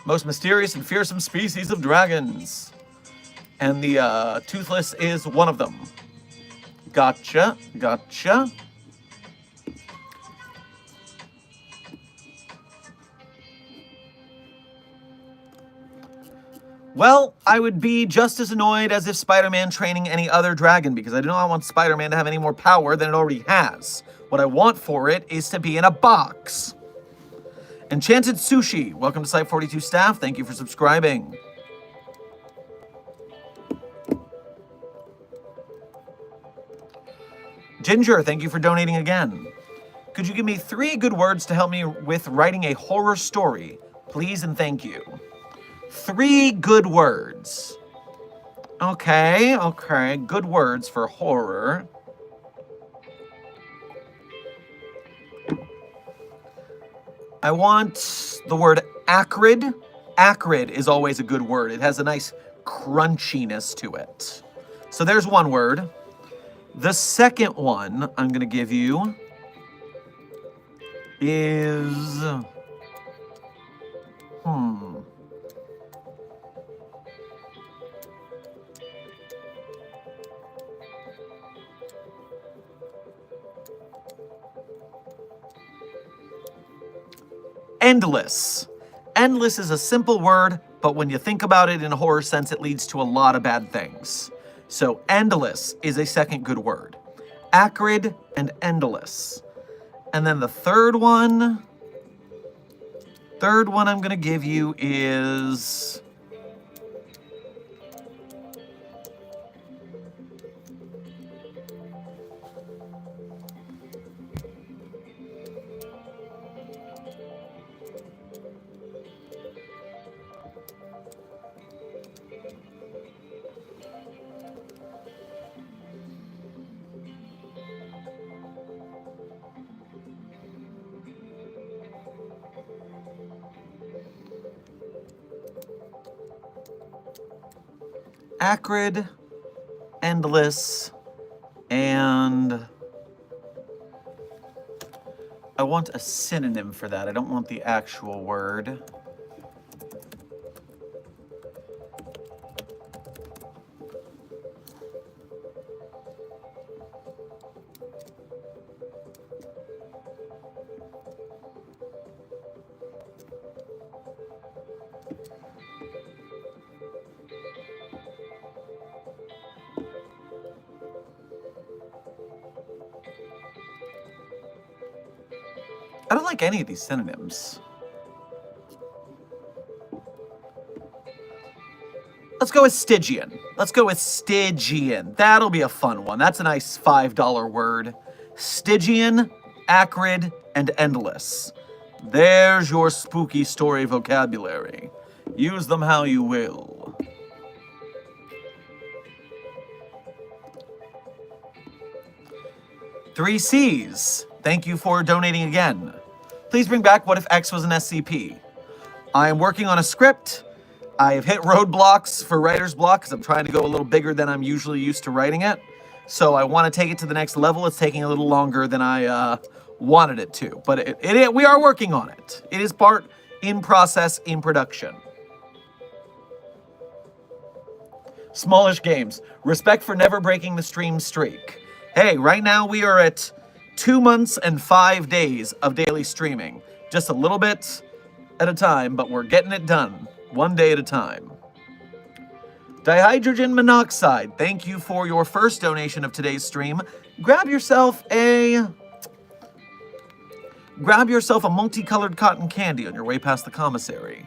Most mysterious and fearsome species of dragons. And the Toothless is one of them. Gotcha, gotcha. Well, I would be just as annoyed as if Spider-Man training any other dragon, because I do not want Spider-Man to have any more power than it already has. What I want for it is to be in a box. Enchanted Sushi, welcome to Site 42 staff. Thank you for subscribing. Ginger, thank you for donating again. Could you give me 3 good words to help me with writing a horror story? Please and thank you. 3 good words. Okay, okay. Good words for horror. I want the word acrid. Acrid is always a good word. It has a nice crunchiness to it. So there's one word. The second one I'm going to give you is... Endless. Endless is a simple word, but when you think about it in a horror sense, it leads to a lot of bad things. So endless is a second good word. Acrid and endless. And then the third one I'm going to give you is... acrid, endless, and I want a synonym for that. I don't want the actual word. I don't like any of these synonyms. Let's go with Stygian. Let's go with Stygian. That'll be a fun one. That's a nice $5 word. Stygian, acrid, and endless. There's your spooky story vocabulary. Use them how you will. Three C's. Thank you for donating again. Please bring back What If X was an SCP? I am working on a script. I have hit roadblocks for writer's block because I'm trying to go a little bigger than I'm usually used to writing it. So I want to take it to the next level. It's taking a little longer than I wanted it to. But we are working on it. It is part in process, in production. Smallish Games. Respect for never breaking the stream streak. Hey, right now we are at 2 months and 5 days of daily streaming. Just a little bit at a time, but we're getting it done. One day at a time. Dihydrogen monoxide. Thank you for your first donation of today's stream. Grab yourself a multicolored cotton candy on your way past the commissary.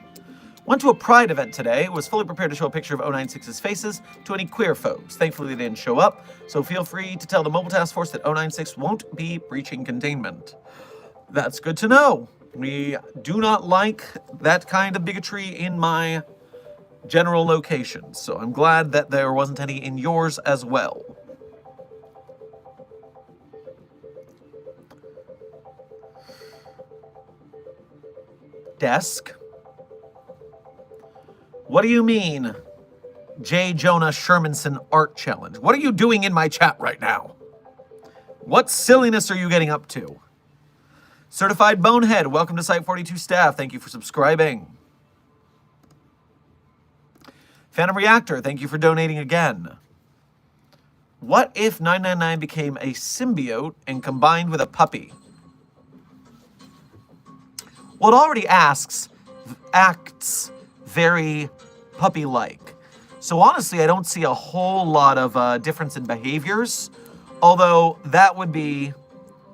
Went to a Pride event today, was fully prepared to show a picture of 096's faces to any queer folks. Thankfully, they didn't show up, so feel free to tell the mobile task force that 096 won't be breaching containment. That's good to know. We do not like that kind of bigotry in my general location, so I'm glad that there wasn't any in yours as well. Desk. What do you mean, J. Jonah Shermanson Art Challenge? What are you doing in my chat right now? What silliness are you getting up to? Certified Bonehead, welcome to Site 42 staff. Thank you for subscribing. Phantom Reactor, thank you for donating again. What if 999 became a symbiote and combined with a puppy? Well, it already acts very puppy-like. So honestly, I don't see a whole lot of difference in behaviors, although that would be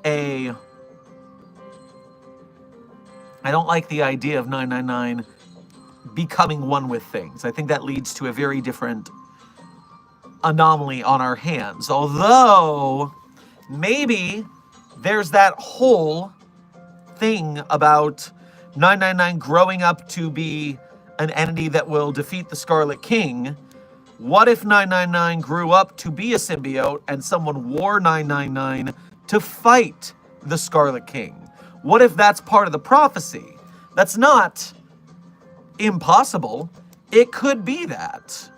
I don't like the idea of 999 becoming one with things. I think that leads to a very different anomaly on our hands. Although, maybe there's that whole thing about 999 growing up to be an entity that will defeat the Scarlet King. What if 999 grew up to be a symbiote and someone wore 999 to fight the Scarlet King? What if that's part of the prophecy? That's not impossible. It could be that.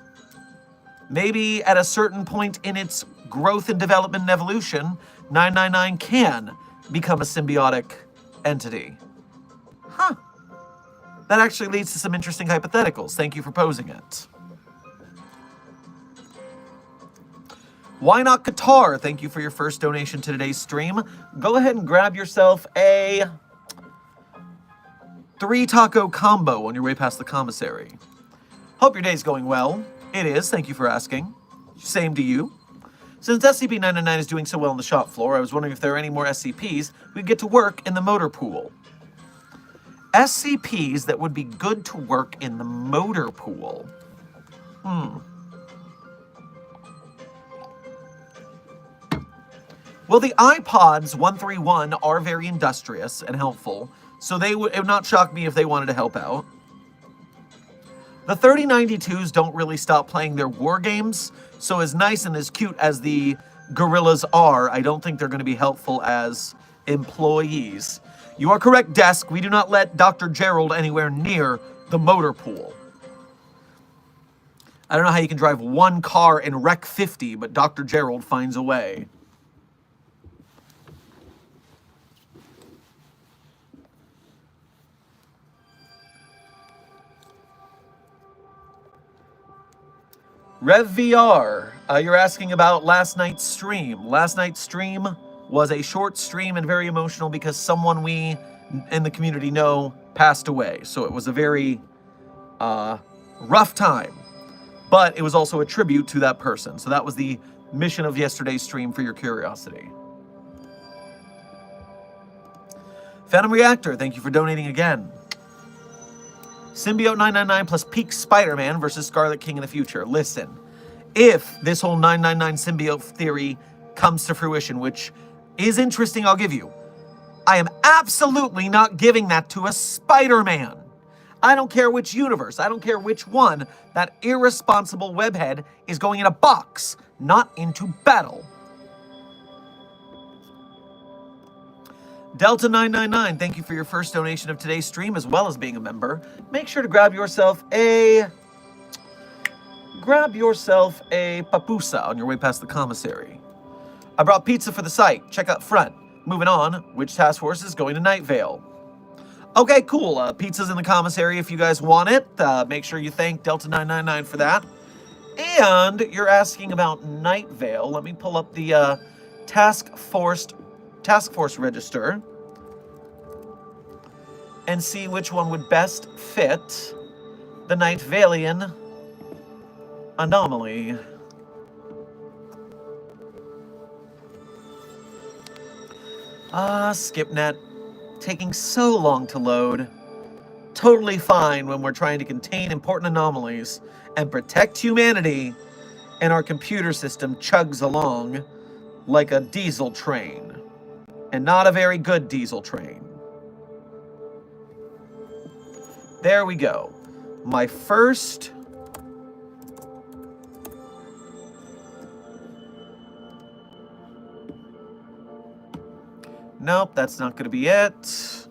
Maybe at a certain point in its growth and development and evolution, 999 can become a symbiotic entity. Huh. That actually leads to some interesting hypotheticals. Thank you for posing it. Why Not Qatar? Thank you for your first donation to today's stream. Go ahead and grab yourself a 3-taco combo on your way past the commissary. Hope your day's going well. It is, thank you for asking. Same to you. Since SCP-999 is doing so well on the shop floor, I was wondering if there are any more SCPs we could get to work in the motor pool. SCPs that would be good to work in the motor pool. Well, the iPods 131 are very industrious and helpful, so it would not shock me if they wanted to help out. The 3092s don't really stop playing their war games, so as nice and as cute as the gorillas are, I don't think they're going to be helpful as employees. You are correct, Desk. We do not let Dr. Gerald anywhere near the motor pool. I don't know how you can drive one car and wreck 50, but Dr. Gerald finds a way. RevVR, you're asking about last night's stream. Last night's stream was a short stream and very emotional because someone we in the community know passed away. So it was a very rough time, but it was also a tribute to that person. So that was the mission of yesterday's stream for your curiosity. Phantom Reactor, thank you for donating again. Symbiote 999 plus Peak Spider-Man versus Scarlet King in the future. Listen, if this whole 999 symbiote theory comes to fruition, which is interesting, I'll give you, I am absolutely not giving that to a Spider-Man. I don't care which universe, I don't care which one, that irresponsible webhead is going in a box, not into battle. Delta 999, thank you for your first donation of today's stream, as well as being a member. Make sure to grab yourself a papusa on your way past the commissary. I brought pizza for the site. Check out front. Moving on, which task force is going to Night Vale? Okay, cool. Pizza's in the commissary if you guys want it. Make sure you thank Delta 999 for that. And you're asking about Night Vale. Let me pull up the task force register and see which one would best fit the Night Valian anomaly. SkipNet, taking so long to load. Totally fine when we're trying to contain important anomalies and protect humanity, and our computer system chugs along like a diesel train. And not a very good diesel train. There we go. My first... Nope, that's not going to be it.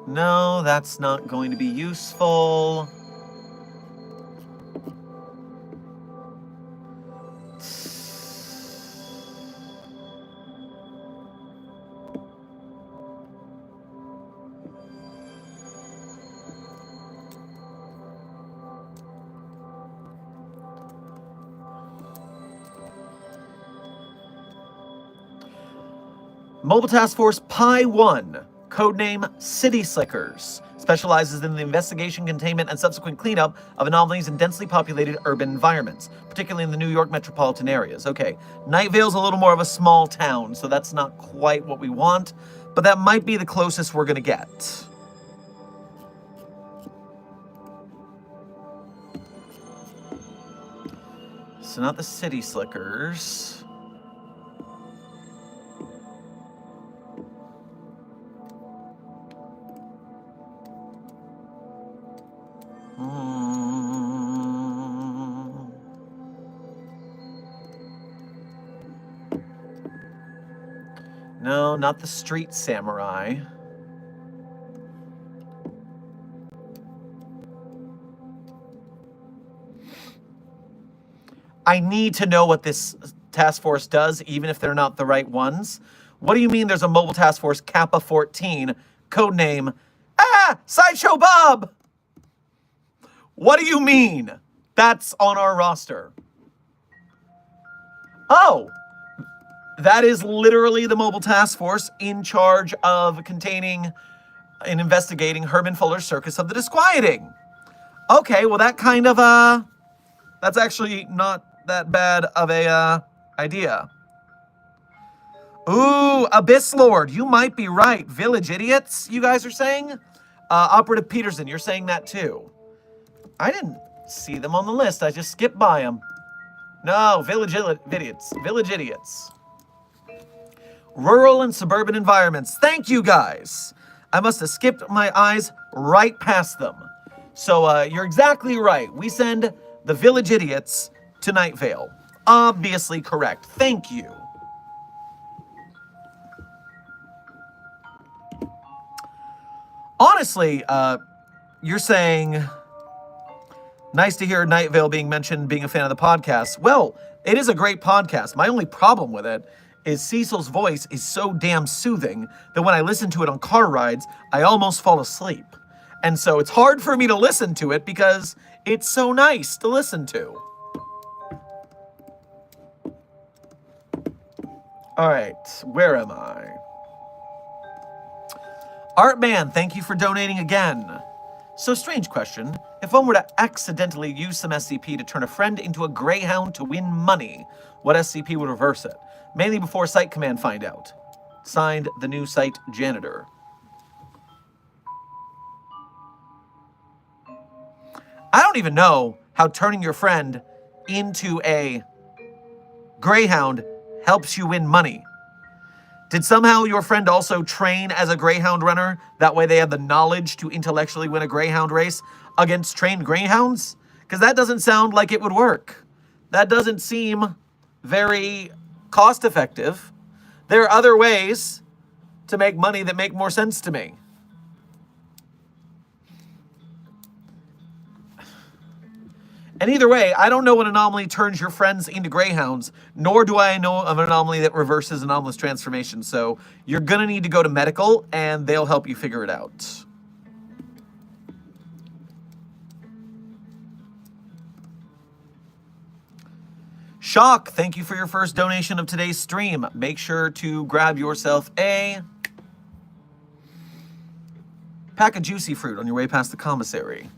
No, that's not going to be useful. Mobile Task Force Pi 1. Codename City Slickers, specializes in the investigation, containment, and subsequent cleanup of anomalies in densely populated urban environments, particularly in the New York metropolitan areas. Okay, Night Vale's a little more of a small town, so that's not quite what we want, but that might be the closest we're going to get. So not the city slickers. No, not the street samurai. I need to know what this task force does, even if they're not the right ones. What do you mean there's a mobile task force Kappa 14, codename, Sideshow Bob? What do you mean? That's on our roster. Oh, that is literally the mobile task force in charge of containing and investigating Herman Fuller's Circus of the Disquieting. Okay, well that kind of, that's actually not that bad of a, idea. Ooh, Abyss Lord, you might be right. Village Idiots, you guys are saying? Operative Peterson, you're saying that too. I didn't see them on the list. I just skipped by them. No, Village Idiots. Village Idiots. Rural and suburban environments. Thank you, guys. I must have skipped my eyes right past them. So you're exactly right. We send the Village Idiots to Night Vale. Obviously correct. Thank you. Honestly, you're saying, nice to hear Night Vale being mentioned, being a fan of the podcast. Well, it is a great podcast. My only problem with it is Cecil's voice is so damn soothing that when I listen to it on car rides, I almost fall asleep. And so it's hard for me to listen to it because it's so nice to listen to. All right, where am I? Artman, thank you for donating again. So, strange question. If one were to accidentally use some SCP to turn a friend into a greyhound to win money, what SCP would reverse it? Mainly before Site Command find out. Signed, the new site janitor. I don't even know how turning your friend into a greyhound helps you win money. Did somehow your friend also train as a greyhound runner? That way they have the knowledge to intellectually win a greyhound race against trained greyhounds? Because that doesn't sound like it would work. That doesn't seem very cost effective. There are other ways to make money that make more sense to me. And either way, I don't know what anomaly turns your friends into greyhounds, nor do I know of an anomaly that reverses anomalous transformation. So you're going to need to go to medical, and they'll help you figure it out. Shock, thank you for your first donation of today's stream. Make sure to grab yourself a pack of juicy fruit on your way past the commissary.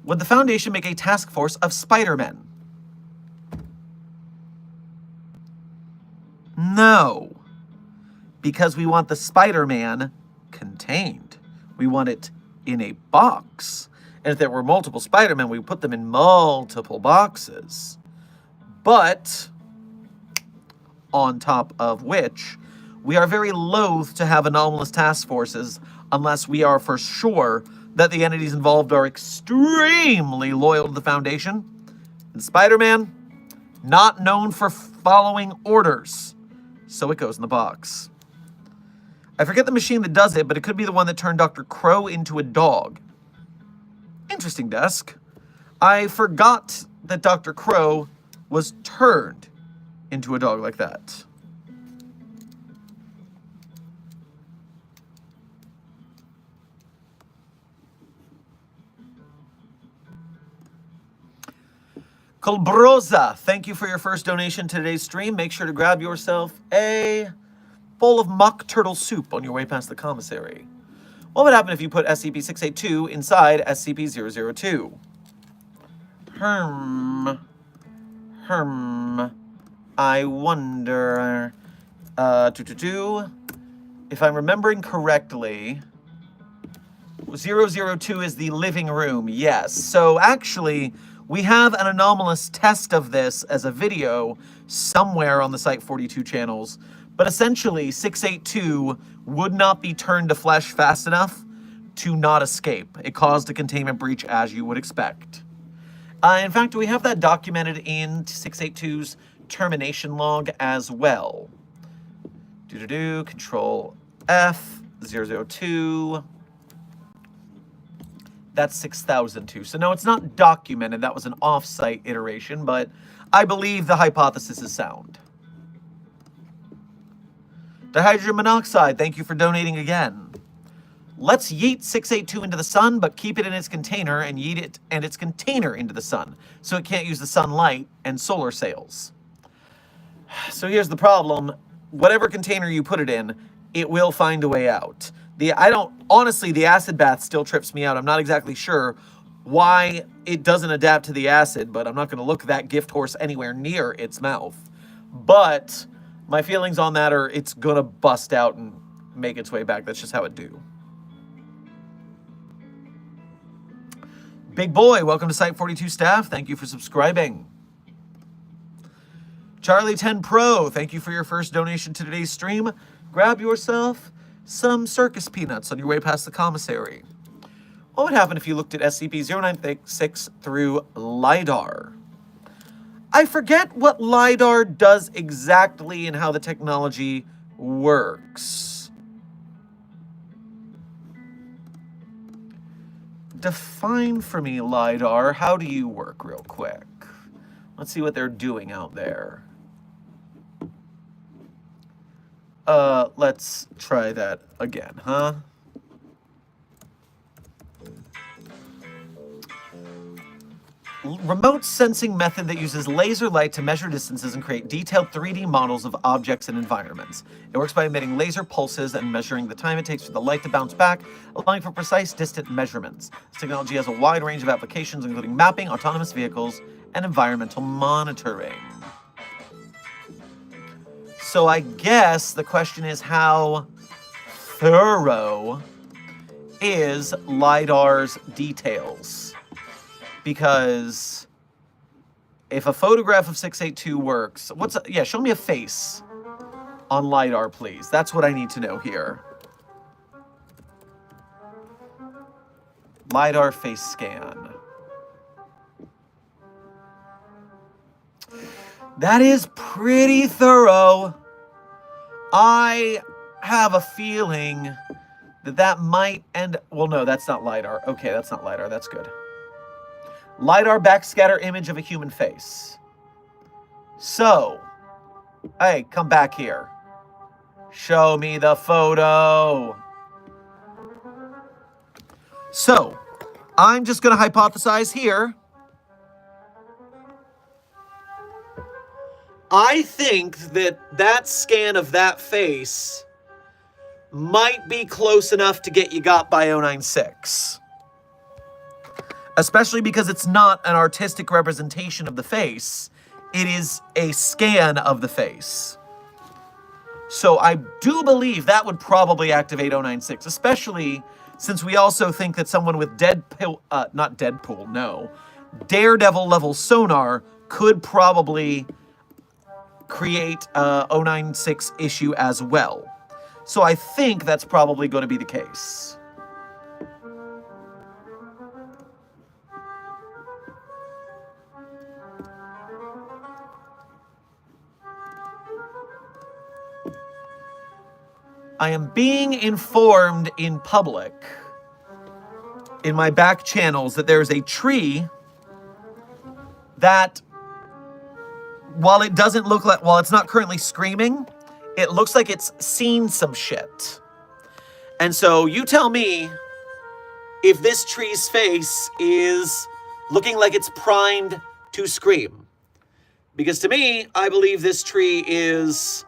Would the Foundation make a task force of Spider-Men? No. Because we want the Spider-Man contained. We want it in a box. And if there were multiple Spider-Men, we would put them in multiple boxes. But, on top of which, we are very loath to have anomalous task forces unless we are for sure that the entities involved are extremely loyal to the Foundation. And Spider-Man, not known for following orders. So it goes in the box. I forget the machine that does it, but it could be the one that turned Dr. Crow into a dog. Interesting, Desk. I forgot that Dr. Crow was turned into a dog like that. Colbroza, thank you for your first donation to today's stream. Make sure to grab yourself a bowl of mock turtle soup on your way past the commissary. What would happen if you put SCP-682 inside SCP-002? I wonder... If I'm remembering correctly, 002 is the living room, yes. So actually, We have an anomalous test of this as a video somewhere on the Site 42 channels, but essentially 682 would not be turned to flesh fast enough to not escape. It caused a containment breach, as you would expect. In fact, we have that documented in 682's termination log as well. Control F, 002. That's 6002. So no, it's not documented. That was an off-site iteration, but I believe the hypothesis is sound. Dihydrogen monoxide, thank you for donating again. Let's yeet 682 into the sun, but keep it in its container and yeet it and its container into the sun, so it can't use the sunlight and solar sails. So here's the problem. Whatever container you put it in, it will find a way out. Honestly, the acid bath still trips me out. I'm not exactly sure why it doesn't adapt to the acid, but I'm not going to look that gift horse anywhere near its mouth. But my feelings on that are it's going to bust out and make its way back. That's just how it do. Big boy, welcome to Site 42 staff. Thank you for subscribing. Charlie 10 Pro, thank you for your first donation to today's stream. Grab yourself some circus peanuts on your way past the commissary. What would happen if you looked at SCP-096 through LiDAR? I forget what LiDAR does exactly and how the technology works. Define for me, LiDAR. How do you work real quick? Let's see what they're doing out there. Let's try that again, huh? Remote sensing method that uses laser light to measure distances and create detailed 3D models of objects and environments. It works by emitting laser pulses and measuring the time it takes for the light to bounce back, allowing for precise distant measurements. This technology has a wide range of applications, including mapping, autonomous vehicles, and environmental monitoring. So I guess the question is, how thorough is LiDAR's details? Because if a photograph of 682 works, show me a face on LiDAR, please. That's what I need to know here. LiDAR face scan. That is pretty thorough. I have a feeling that might end... Well, no, that's not LiDAR. Okay, that's not LiDAR. That's good. LiDAR backscatter image of a human face. So, hey, come back here. Show me the photo. So, I'm just going to hypothesize here. I think that scan of that face might be close enough to get you got by 096. Especially because it's not an artistic representation of the face. It is a scan of the face. So I do believe that would probably activate 096, especially since we also think that someone with Daredevil level sonar could probably create a 096 issue as well. So I think that's probably going to be the case. I am being informed in public, in my back channels, that there's a tree that, while it's not currently screaming, it looks like it's seen some shit. And so you tell me if this tree's face is looking like it's primed to scream. Because to me, I believe this tree is,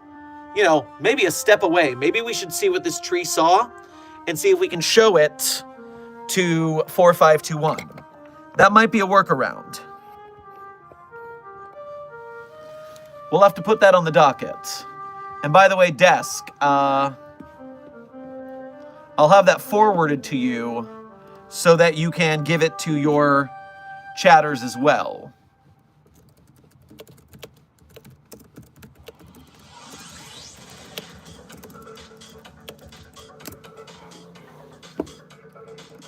maybe a step away. Maybe we should see what this tree saw and see if we can show it to 4521. That might be a workaround. We'll have to put that on the docket. And by the way, Desk, I'll have that forwarded to you so that you can give it to your chatters as well.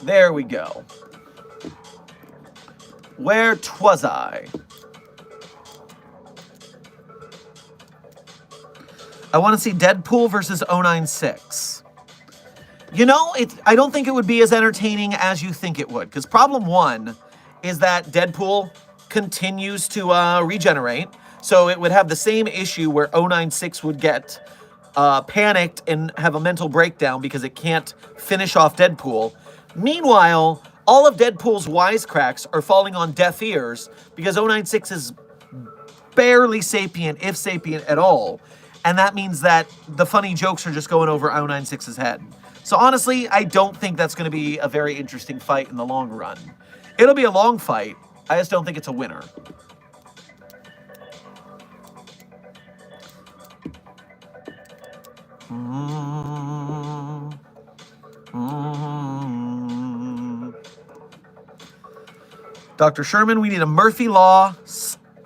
There we go. Where 'twas I? I want to see Deadpool versus 096. You know, I don't think it would be as entertaining as you think it would, because problem one is that Deadpool continues to regenerate, so it would have the same issue where 096 would get panicked and have a mental breakdown because it can't finish off Deadpool. Meanwhile, all of Deadpool's wisecracks are falling on deaf ears because 096 is barely sapient, if sapient at all. And that means that the funny jokes are just going over 096's head. So honestly, I don't think that's going to be a very interesting fight in the long run. It'll be a long fight. I just don't think it's a winner. Dr. Sherman, we need a Murphy Law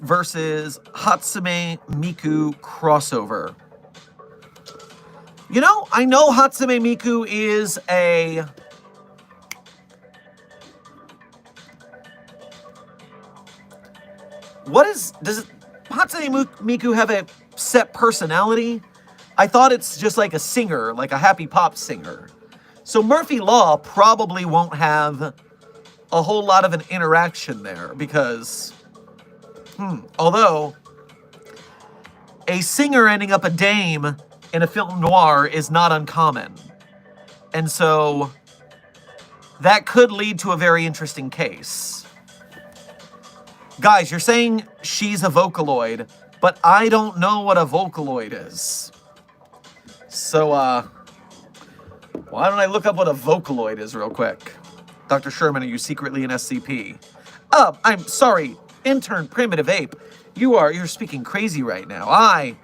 versus HATSHERME MIKU crossover. You know, I know HATSHERME MIKU is a... Does HATSHERME MIKU have a set personality? I thought it's just like a singer, like a happy pop singer. So Murphy Law probably won't have a whole lot of an interaction there because... although a singer ending up a dame in a film noir is not uncommon. And so that could lead to a very interesting case. Guys, you're saying she's a Vocaloid, but I don't know what a Vocaloid is. So, why don't I look up what a Vocaloid is real quick? Dr. Sherman, are you secretly an SCP? I'm sorry. Intern Primitive Ape, you're speaking crazy right now. I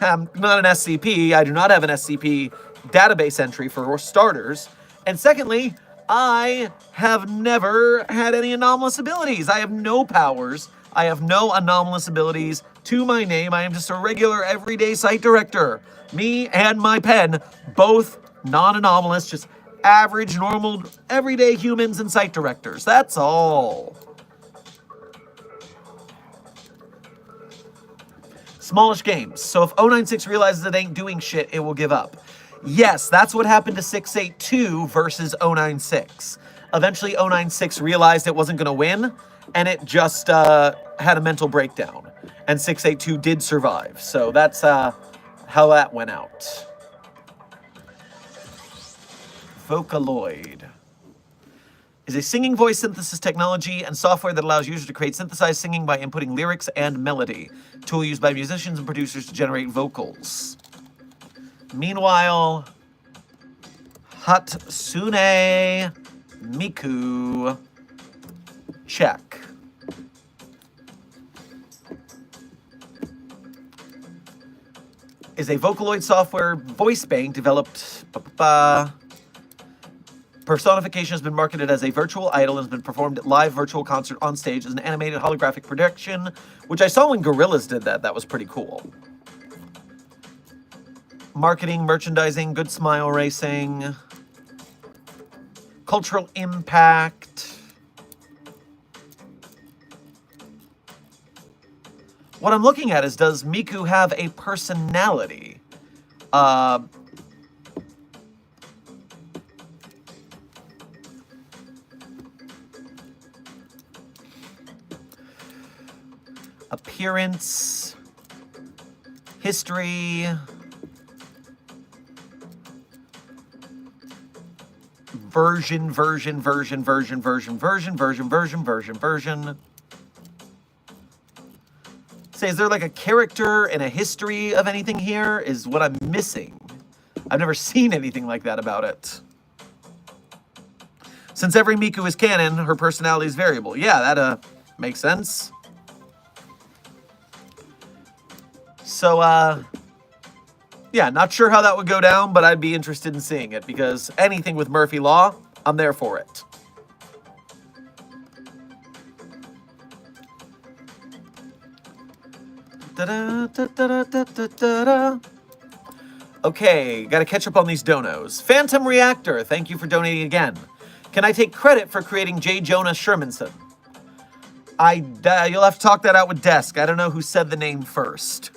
am not an SCP. I do not have an SCP database entry for starters. And secondly, I have never had any anomalous abilities. I have no powers. I have no anomalous abilities to my name. I am just a regular everyday site director. Me and my pen, both non-anomalous, just average, normal, everyday humans and site directors. That's all. Smallish games. So if 096 realizes it ain't doing shit, it will give up. Yes, that's what happened to 682 versus 096. Eventually 096 realized it wasn't going to win, and it just had a mental breakdown. And 682 did survive. So that's how that went out. Vocaloid is a singing voice synthesis technology and software that allows users to create synthesized singing by inputting lyrics and melody. Tool used by musicians and producers to generate vocals. Meanwhile, HATSHERME MIKU, check. Is a Vocaloid software voice bank developed... Personification has been marketed as a virtual idol and has been performed at live virtual concert on stage as an animated holographic production, which I saw when Gorillaz did that. That was pretty cool. Marketing, merchandising, good smile racing, cultural impact. What I'm looking at is, does Miku have a personality? Appearance, history, version. Say, is there like a character and a history of anything here? Is what I'm missing. I've never seen anything like that about it. Since every Miku is canon, her personality is variable. Yeah, that makes sense. So, yeah, not sure how that would go down, but I'd be interested in seeing it, because anything with Murphy Law, I'm there for it. Okay, gotta catch up on these donos. Phantom Reactor, thank you for donating again. Can I take credit for creating J. Jonah Shermanson? You'll have to talk that out with Desk. I don't know who said the name first.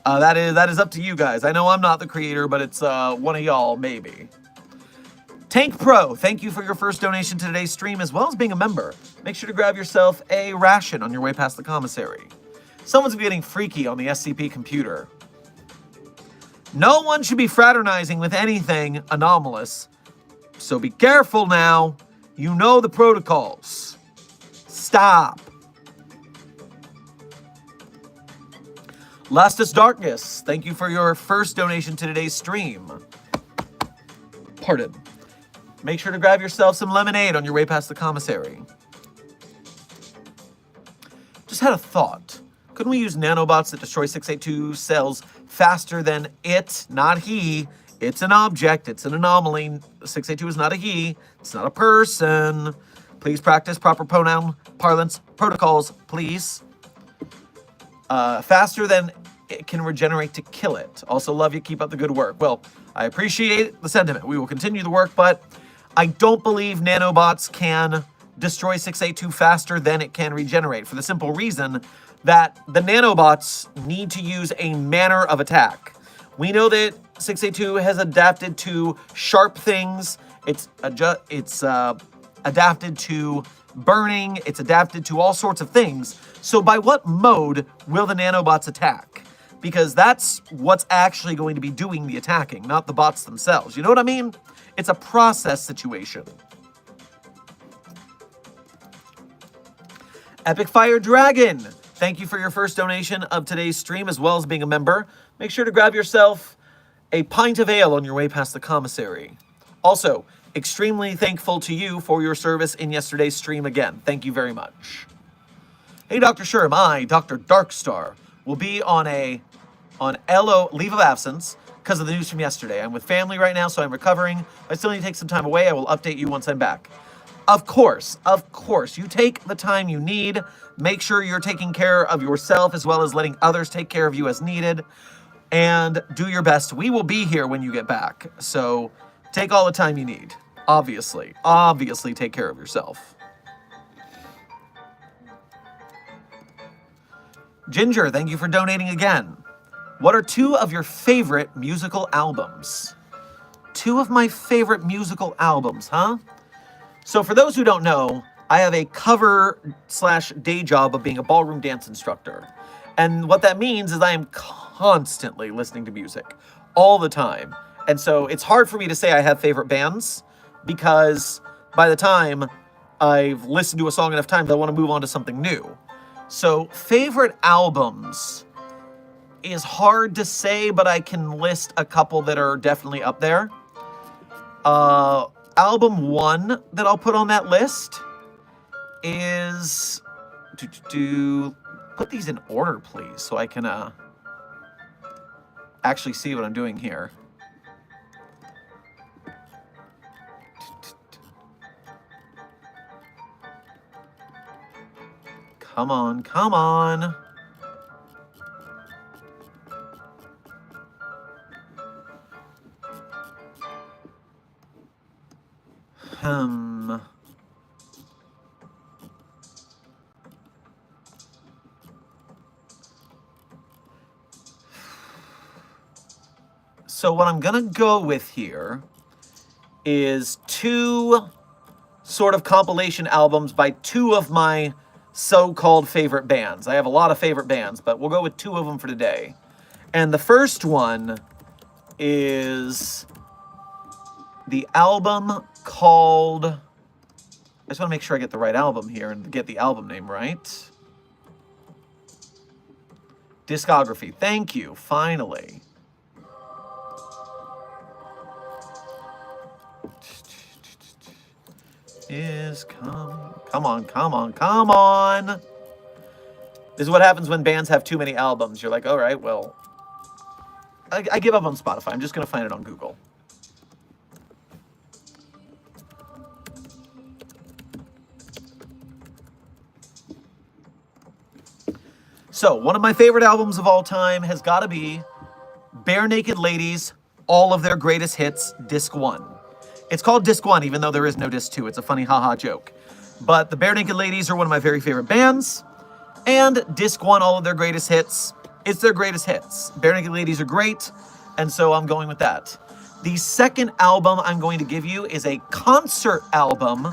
That is up to you guys. I know I'm not the creator, but it's one of y'all, maybe. Tank Pro, thank you for your first donation to today's stream, as well as being a member. Make sure to grab yourself a ration on your way past the commissary. Someone's getting freaky on the SCP computer. No one should be fraternizing with anything anomalous, so be careful now. You know the protocols. Stop. Lastus Darkness, thank you for your first donation to today's stream. Pardon. Make sure to grab yourself some lemonade on your way past the commissary. Just had a thought. Couldn't we use nanobots that destroy 682 cells faster than it, not he? It's an object, it's an anomaly. 682 is not a he, it's not a person. Please practice proper pronoun parlance protocols, please. Faster than it can regenerate to kill it. Also love you, keep up the good work. Well, I appreciate the sentiment. We will continue the work, but I don't believe nanobots can destroy 682 faster than it can regenerate, for the simple reason that the nanobots need to use a manner of attack. We know that 682 has adapted to sharp things. It's adapted to burning. It's adapted to all sorts of things. So by what mode will the nanobots attack? Because that's what's actually going to be doing the attacking, not the bots themselves. You know what I mean? It's a process situation. Epic Fire Dragon, thank you for your first donation of today's stream, as well as being a member. Make sure to grab yourself a pint of ale on your way past the commissary. Also, extremely thankful to you for your service in yesterday's stream again. Thank you very much. Hey, Dr. Sherm, I, Dr. Darkstar, will be on LO, leave of absence, because of the news from yesterday. I'm with family right now, so I'm recovering. I still need to take some time away. I will update you once I'm back. Of course, you take the time you need. Make sure you're taking care of yourself as well as letting others take care of you as needed. And do your best. We will be here when you get back. So take all the time you need. Obviously take care of yourself. Ginger, thank you for donating again. What are two of your favorite musical albums? Two of my favorite musical albums, huh? So for those who don't know, I have a cover/day job of being a ballroom dance instructor. And what that means is I am constantly listening to music all the time. And so it's hard for me to say I have favorite bands, because by the time I've listened to a song enough times, I want to move on to something new. So favorite albums is hard to say, but I can list a couple that are definitely up there. Album one that I'll put on that list is... Put these in order, please, so I can actually see what I'm doing here. Come on, come on. So what I'm gonna go with here is two sort of compilation albums by two of my so-called favorite bands. I have a lot of favorite bands, but we'll go with two of them for today. And the first one is the album called... I just want to make sure I get the right album here and get the album name right. Discography. Thank you. Finally. Is coming. Come on, come on, come on. This is what happens when bands have too many albums. You're like, all right, well, I give up on Spotify. I'm just going to find it on Google. So, one of my favorite albums of all time has got to be Bare Naked Ladies, All of Their Greatest Hits, Disc 1. It's called Disc 1, even though there is no Disc 2. It's a funny haha joke. But the Bare Naked Ladies are one of my very favorite bands. And Disc 1, All of Their Greatest Hits, it's their greatest hits. Bare Naked Ladies are great, and so I'm going with that. The second album I'm going to give you is a concert album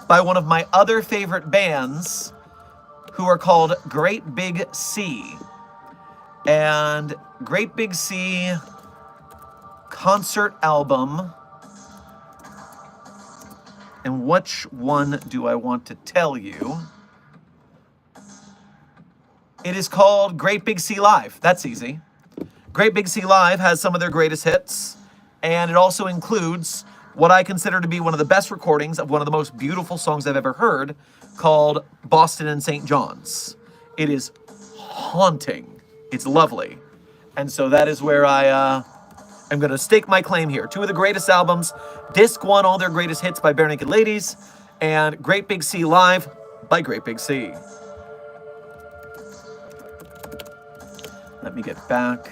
by one of my other favorite bands, who are called Great Big Sea. And Great Big Sea concert album. And which one do I want to tell you? It is called Great Big Sea Live. That's easy. Great Big Sea Live has some of their greatest hits, and it also includes what I consider to be one of the best recordings of one of the most beautiful songs I've ever heard, called Boston and St. John's. It is haunting. It's lovely. And so that is where I'm going to stake my claim here. Two of the greatest albums, Disc 1, All Their Greatest Hits by Bare Naked Ladies, and Great Big Sea Live by Great Big Sea. Let me get back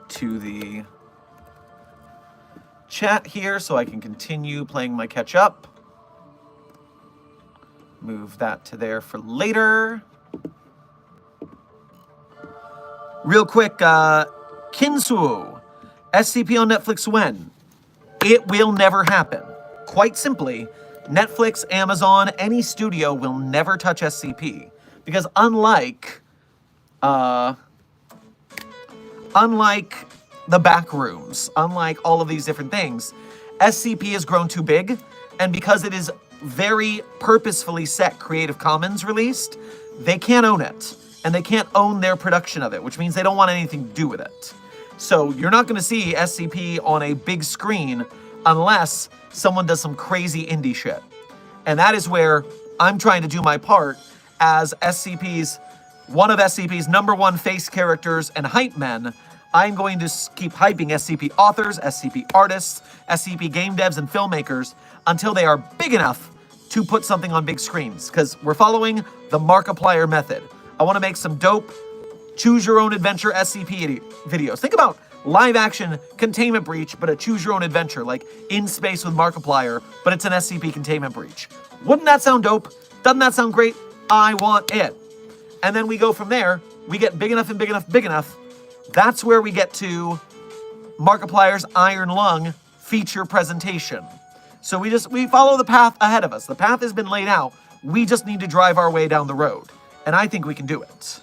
to the chat here so I can continue playing my catch up. Move that to there for later. Real quick, Kinsuo, SCP on Netflix when? It will never happen. Quite simply, Netflix, Amazon, any studio will never touch SCP. Because unlike the back rooms, unlike all of these different things, SCP has grown too big, and because it is very purposefully set Creative Commons released, they can't own it, and they can't own their production of it, which means they don't want anything to do with it. So you're not going to see SCP on a big screen unless someone does some crazy indie shit. And that is where I'm trying to do my part as one of SCP's #1 face characters and hype men. I'm going to keep hyping SCP authors, SCP artists, SCP game devs, and filmmakers until they are big enough to put something on big screens, because we're following the Markiplier method. I want to make some dope choose-your-own-adventure SCP videos. Think about live-action Containment Breach, but a choose-your-own-adventure, like In Space with Markiplier, but it's an SCP Containment Breach. Wouldn't that sound dope? Doesn't that sound great? I want it. And then we go from there. We get big enough and big enough, big enough. That's where we get to Markiplier's Iron Lung feature presentation. So we follow the path ahead of us. The path has been laid out. We just need to drive our way down the road. And I think we can do it.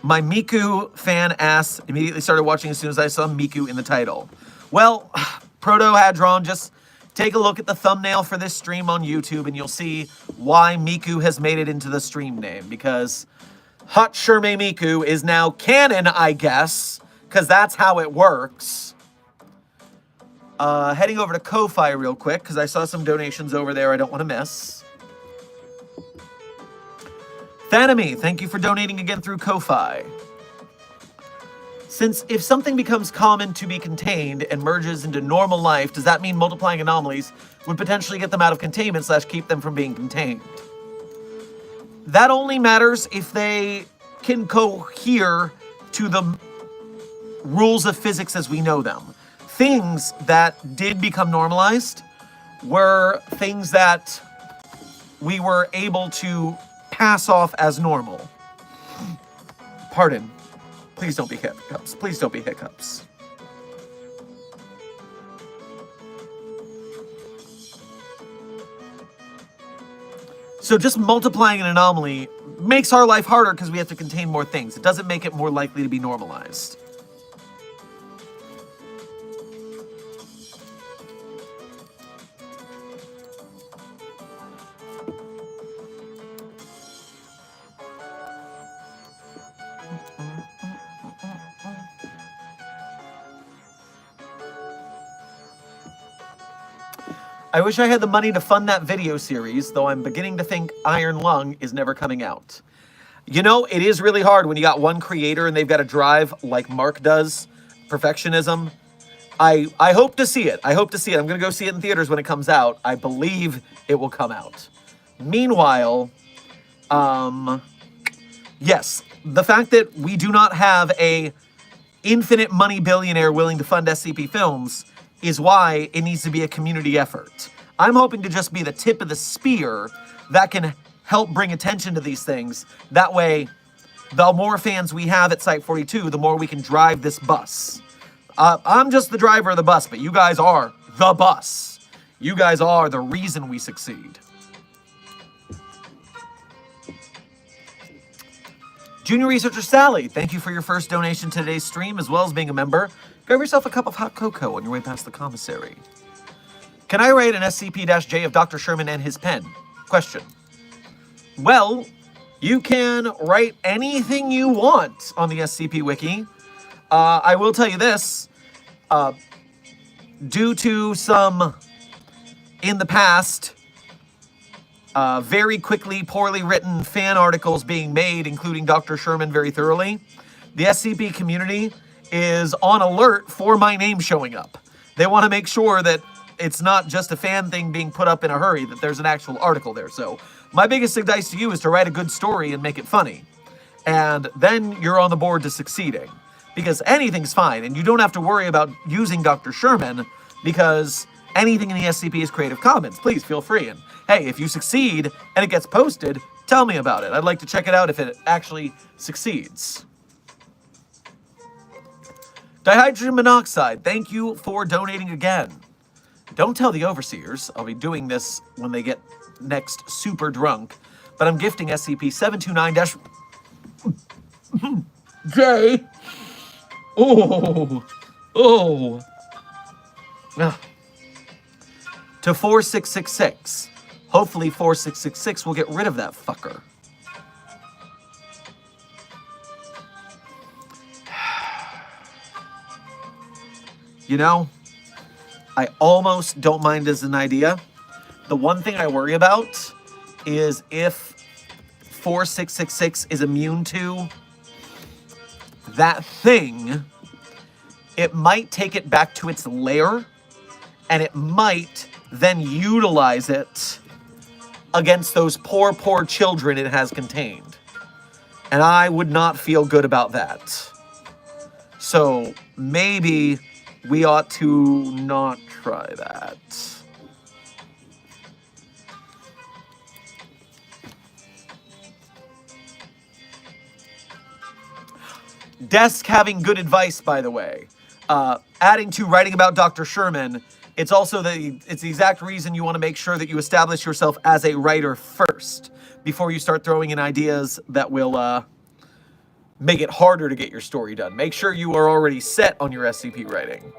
My Miku fan ass immediately started watching as soon as I saw Miku in the title. Well, Proto-Hadron, just take a look at the thumbnail for this stream on YouTube and you'll see why Miku has made it into the stream name. Because HATSHERME Miku is now canon, I guess, because that's how it works. Heading over to Ko-Fi real quick, because I saw some donations over there I don't want to miss. Thanami, thank you for donating again through Ko-Fi. Since if something becomes common to be contained and merges into normal life, does that mean multiplying anomalies would potentially get them out of containment / keep them from being contained? That only matters if they can cohere to the rules of physics as we know them. Things that did become normalized were things that we were able to pass off as normal. Pardon. Please don't be hiccups. Please don't be hiccups. So just multiplying an anomaly makes our life harder because we have to contain more things. It doesn't make it more likely to be normalized. I wish I had the money to fund that video series, though I'm beginning to think Iron Lung is never coming out. You know, it is really hard when you got one creator and they've got to drive, like Mark does, perfectionism. I hope to see it. I hope to see it. I'm going to go see it in theaters when it comes out. I believe it will come out. Meanwhile, yes, the fact that we do not have a infinite money billionaire willing to fund SCP films is why it needs to be a community effort. I'm hoping to just be the tip of the spear that can help bring attention to these things. That way, the more fans we have at Site 42, the more we can drive this bus. I'm just the driver of the bus, but you guys are the bus. You guys are the reason we succeed. Junior Researcher Sally, thank you for your first donation to today's stream, as well as being a member. Grab yourself a cup of hot cocoa on your way past the commissary. Can I write an SCP-J of Dr. Sherman and his pen? Question. Well, you can write anything you want on the SCP Wiki. I will tell you this. Due to some, in the past, very quickly, poorly written fan articles being made, including Dr. Sherman very thoroughly, the SCP community is on alert for my name showing up. They want to make sure that it's not just a fan thing being put up in a hurry, that there's an actual article there. So my biggest advice to you is to write a good story and make it funny. And then you're on the board to succeeding. Because anything's fine, and you don't have to worry about using Dr. Sherman, because anything in the SCP is Creative Commons. Please feel free. And hey, if you succeed and it gets posted, tell me about it. I'd like to check it out if it actually succeeds. Dihydrogen monoxide, thank you for donating again. Don't tell the overseers. I'll be doing this when they get next super drunk. But I'm gifting SCP-729-J. Oh. To 4666. Hopefully 4666 will get rid of that fucker. You know, I almost don't mind as an idea. The one thing I worry about is if 4666 is immune to that thing, it might take it back to its lair, and it might then utilize it against those poor, poor children it has contained. And I would not feel good about that. So maybe we ought to not try that. Desk having good advice, by the way. Adding to writing about Dr. Sherman, it's also the exact reason you want to make sure that you establish yourself as a writer first before you start throwing in ideas that will make it harder to get your story done. Make sure you are already set on your SCP writing.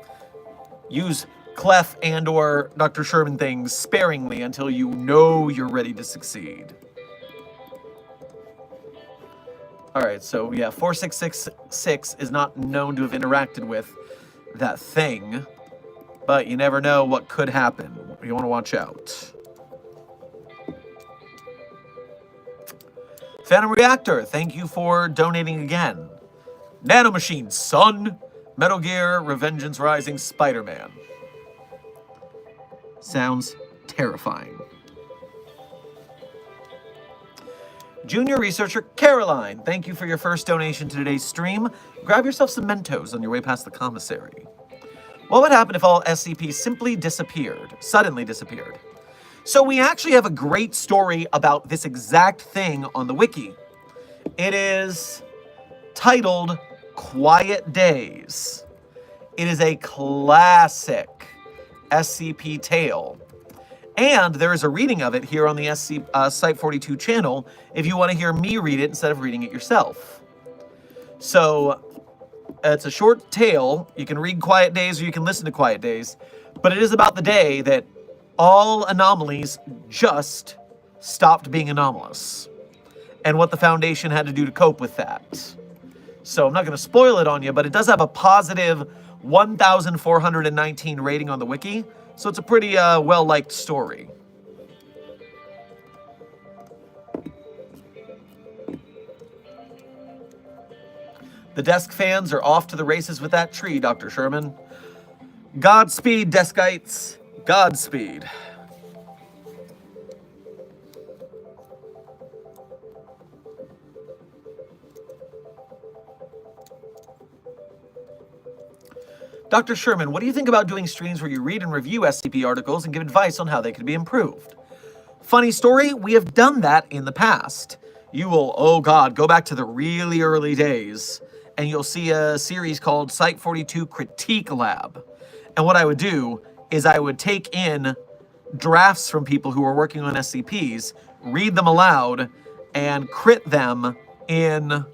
Use Clef and or Dr. Sherman things sparingly until you know you're ready to succeed. Alright, so yeah, 4666 is not known to have interacted with that thing, but you never know what could happen. You want to watch out. Phantom Reactor, thank you for donating again. Nanomachine, son. Metal Gear, Revengeance Rising, Spider-Man. Sounds terrifying. Junior Researcher Caroline, thank you for your first donation to today's stream. Grab yourself some Mentos on your way past the commissary. What would happen if all SCPs simply disappeared, suddenly disappeared? So we actually have a great story about this exact thing on the wiki. It is titled Quiet Days. It is a classic SCP tale. And there is a reading of it here on the Site 42 channel if you want to hear me read it instead of reading it yourself. So it's a short tale. You can read Quiet Days or you can listen to Quiet Days. But it is about the day that all anomalies just stopped being anomalous. And what the Foundation had to do to cope with that. So I'm not going to spoil it on you, but it does have a positive 1,419 rating on the wiki. So it's a pretty well-liked story. The desk fans are off to the races with that tree, Dr. Sherman. Godspeed, Deskites. Godspeed. Dr. Sherman, what do you think about doing streams where you read and review SCP articles and give advice on how they can be improved? Funny story, we have done that in the past. You will, oh God, go back to the really early days, and you'll see a series called Site 42 Critique Lab. And what I would do is I would take in drafts from people who were working on SCPs, read them aloud, and crit them in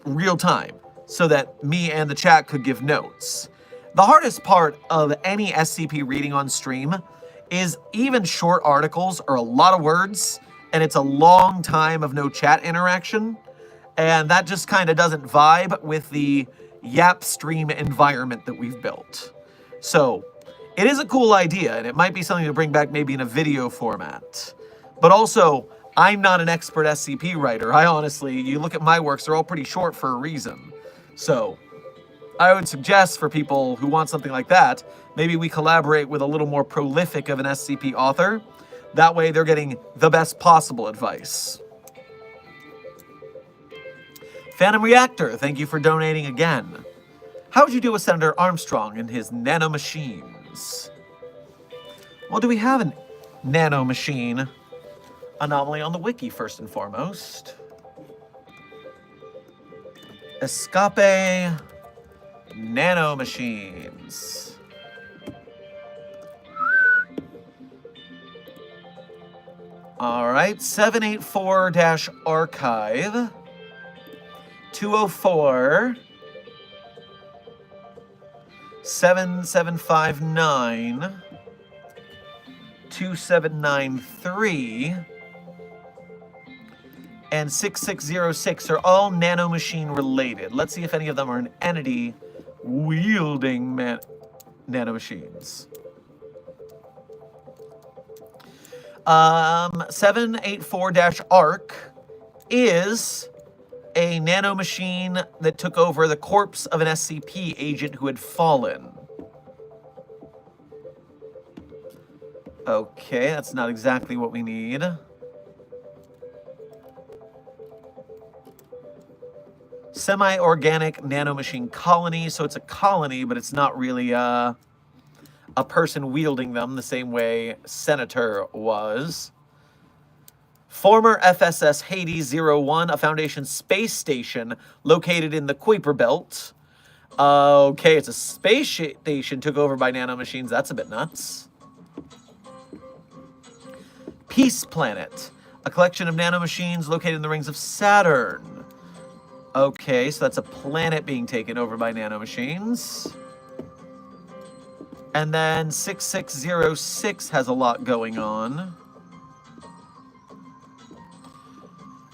real time so that me and the chat could give notes. The hardest part of any SCP reading on stream is even short articles are a lot of words, and it's a long time of no chat interaction, and that just kind of doesn't vibe with the Yap stream environment that we've built. So it is a cool idea, and it might be something to bring back maybe in a video format. But also, I'm not an expert SCP writer. I honestly, you look at my works, they're all pretty short for a reason. So I would suggest for people who want something like that, maybe we collaborate with a little more prolific of an SCP author. That way they're getting the best possible advice. Phantom Reactor, thank you for donating again. How would you do with Senator Armstrong and his nanomachines? Well, do we have a nanomachine anomaly on the wiki first and foremost? Escape nanomachines. All right, 784-archive 204 7759 2793 and 6606 are all nanomachine related. Let's see if any of them are an entity wielding nanomachines. 784-ARC is a nanomachine that took over the corpse of an SCP agent who had fallen. Okay, that's not exactly what we need. Semi-organic nanomachine colony, so it's a colony, but it's not really a person wielding them the same way Senator was. Former FSS Hades 01, a Foundation space station located in the Kuiper Belt. Okay, it's a space station took over by nanomachines. That's a bit nuts. Peace Planet, a collection of nanomachines located in the rings of Saturn. Okay, so that's a planet being taken over by nanomachines. And then 6606 has a lot going on.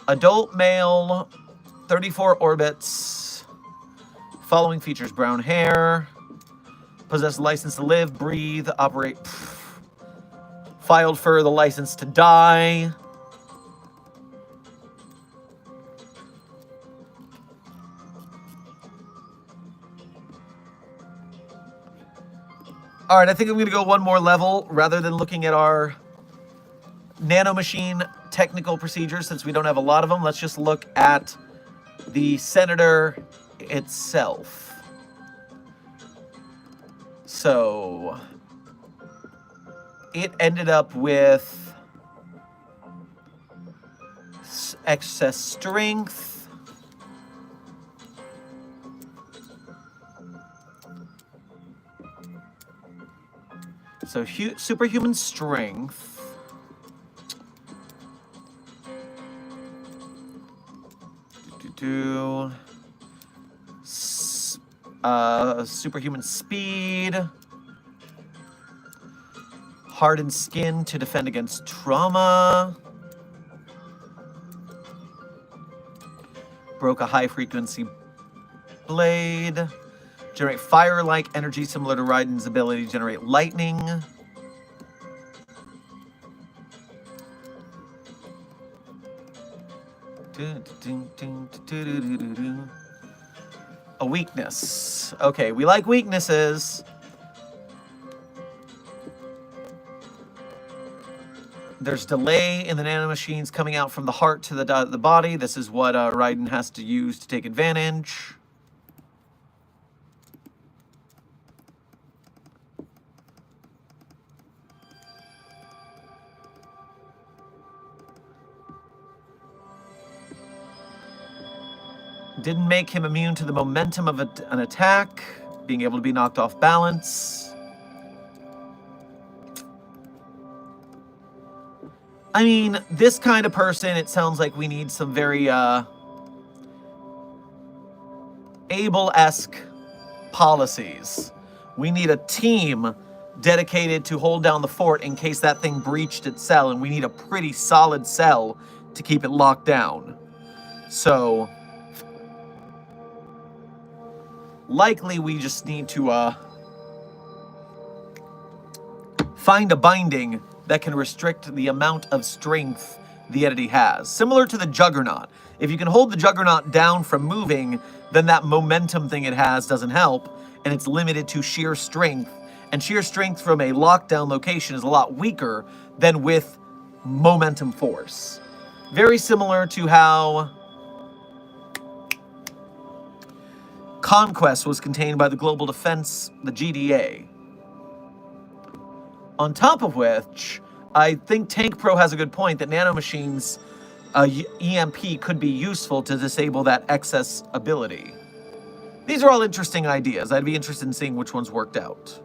Adult male, 34 orbits. Following features: brown hair, possess license to live, breathe, operate. Filed for the license to die. All right, I think I'm going to go one more level. Rather than looking at our nanomachine technical procedures, since we don't have a lot of them, let's just look at the Senator itself. So it ended up with excess strength. So superhuman strength. Superhuman speed. Hardened skin to defend against trauma. Broke a high-frequency blade. Generate fire-like energy similar to Raiden's ability to generate lightning. A weakness. Okay, we like weaknesses. There's delay in the nanomachines coming out from the heart to the body. This is what Raiden has to use to take advantage. Didn't make him immune to the momentum of an attack, being able to be knocked off balance. I mean, this kind of person, it sounds like we need some very Able-esque policies. We need a team dedicated to hold down the fort in case that thing breached its cell, and we need a pretty solid cell to keep it locked down. So likely we just need to find a binding that can restrict the amount of strength the entity has. Similar to the Juggernaut. If you can hold the Juggernaut down from moving, then that momentum thing it has doesn't help, and it's limited to sheer strength. And sheer strength from a lockdown location is a lot weaker than with momentum force. Very similar to how Conquest was contained by the Global Defense, the GDA. On top of which, I think Tank Pro has a good point that nanomachines EMP could be useful to disable that excess ability. These are all interesting ideas. I'd be interested in seeing which ones worked out.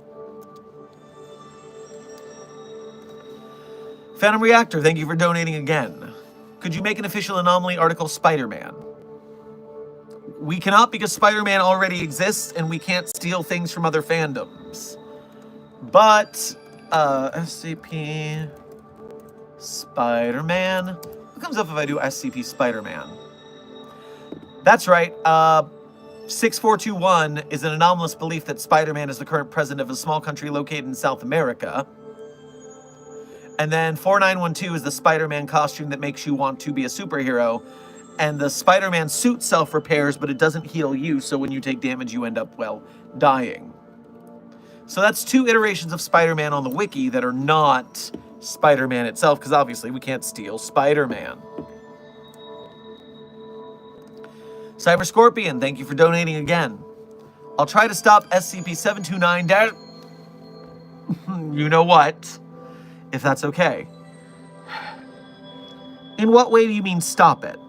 Phantom Reactor, thank you for donating again. Could you make an official anomaly article Spider-Man? We cannot because Spider-Man already exists and we can't steal things from other fandoms. But, SCP Spider-Man. What comes up if I do SCP Spider-Man? That's right. 6421 is an anomalous belief that Spider-Man is the current president of a small country located in South America. And then 4912 is the Spider-Man costume that makes you want to be a superhero. And the Spider-Man suit self-repairs, but it doesn't heal you, so when you take damage, you end up, well, dying. So that's two iterations of Spider-Man on the wiki that are not Spider-Man itself, because obviously we can't steal Spider-Man. Cyber Scorpion, thank you for donating again. I'll try to stop SCP-729 you know what, if that's okay. In what way do you mean stop it?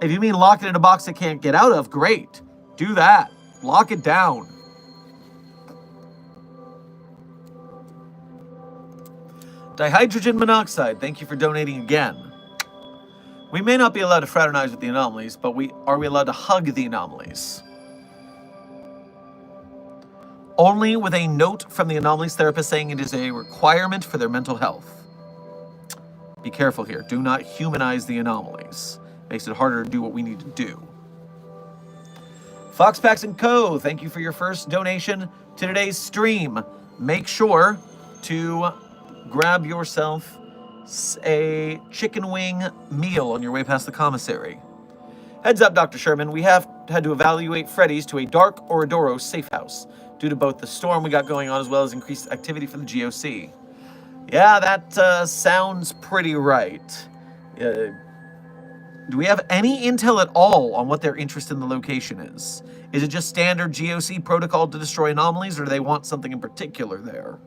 If you mean lock it in a box it can't get out of, great. Do that. Lock it down. Dihydrogen monoxide, thank you for donating again. We may not be allowed to fraternize with the anomalies, but are we allowed to hug the anomalies? Only with a note from the anomalies therapist saying it is a requirement for their mental health. Be careful here. Do not humanize the anomalies. Makes it harder to do what we need to do. Foxpax & Co., thank you for your first donation to today's stream. Make sure to grab yourself a chicken wing meal on your way past the commissary. Heads up, Dr. Sherman, we have had to evaluate Freddy's to a dark Ouroboros safe house due to both the storm we got going on as well as increased activity from the GOC. Yeah, that sounds pretty right. Do we have any intel at all on what their interest in the location is? Is it just standard GOC protocol to destroy anomalies, or do they want something in particular there?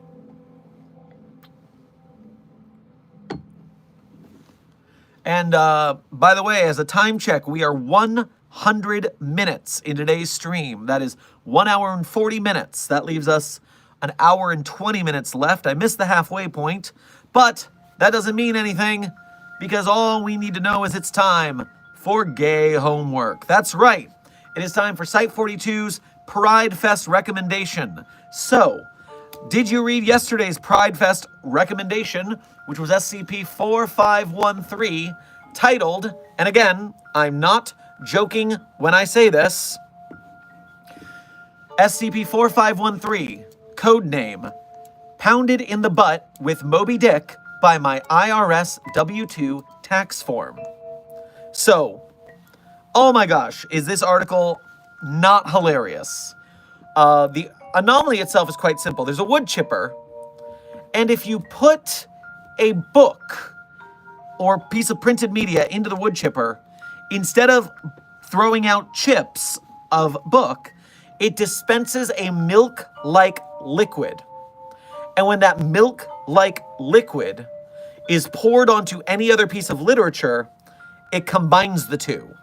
And by the way, as a time check, we are 100 minutes in today's stream. That is 1 hour and 40 minutes. That leaves us an hour and 20 minutes left. I missed the halfway point, but that doesn't mean anything because all we need to know is it's time for gay homework. That's right. It is time for Site 42's PrideFest recommendation. So, did you read yesterday's PrideFest recommendation, which was SCP-4513, titled, and again, I'm not joking when I say this, SCP-4513, codename, Pounded in the Butt with Moby Dick by my IRS W-2 tax form. So, oh my gosh, is this article not hilarious. The anomaly itself is quite simple. There's a wood chipper, and if you put a book or piece of printed media into the wood chipper, instead of throwing out chips of book, it dispenses a milk-like liquid. And when that milk-like liquid is poured onto any other piece of literature, it combines the two.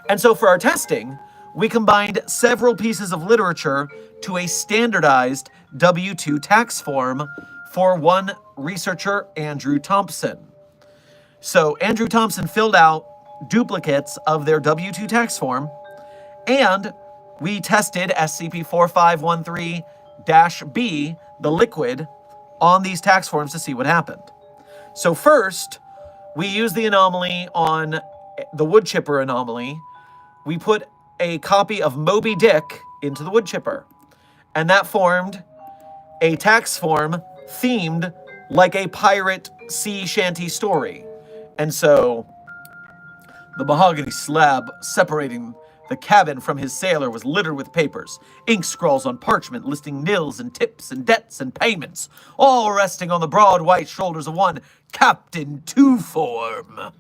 And so for our testing, we combined several pieces of literature to a standardized W2 tax form for one researcher, Andrew Thompson. So Andrew Thompson filled out duplicates of their W2 tax form, and we tested SCP-4513-B, the liquid, on these tax forms to see what happened. So first, we used the anomaly on the wood chipper anomaly. We put a copy of Moby Dick into the wood chipper, and that formed a tax form themed like a pirate sea shanty story. And so the mahogany slab separating the cabin from his sailor was littered with papers, ink scrawls on parchment listing nils and tips and debts and payments, all resting on the broad white shoulders of one Captain Two-Form.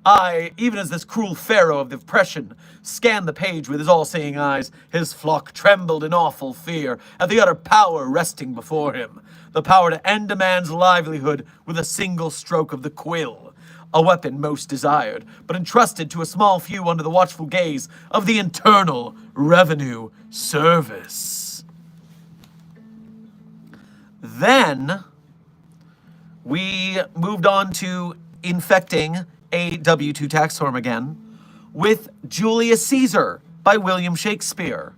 I, even as this cruel pharaoh of the oppression, scanned the page with his all-seeing eyes, his flock trembled in awful fear at the utter power resting before him, the power to end a man's livelihood with a single stroke of the quill, a weapon most desired, but entrusted to a small few under the watchful gaze of the Internal Revenue Service. Then we moved on to infecting a W2 tax form again with Julius Caesar by William Shakespeare.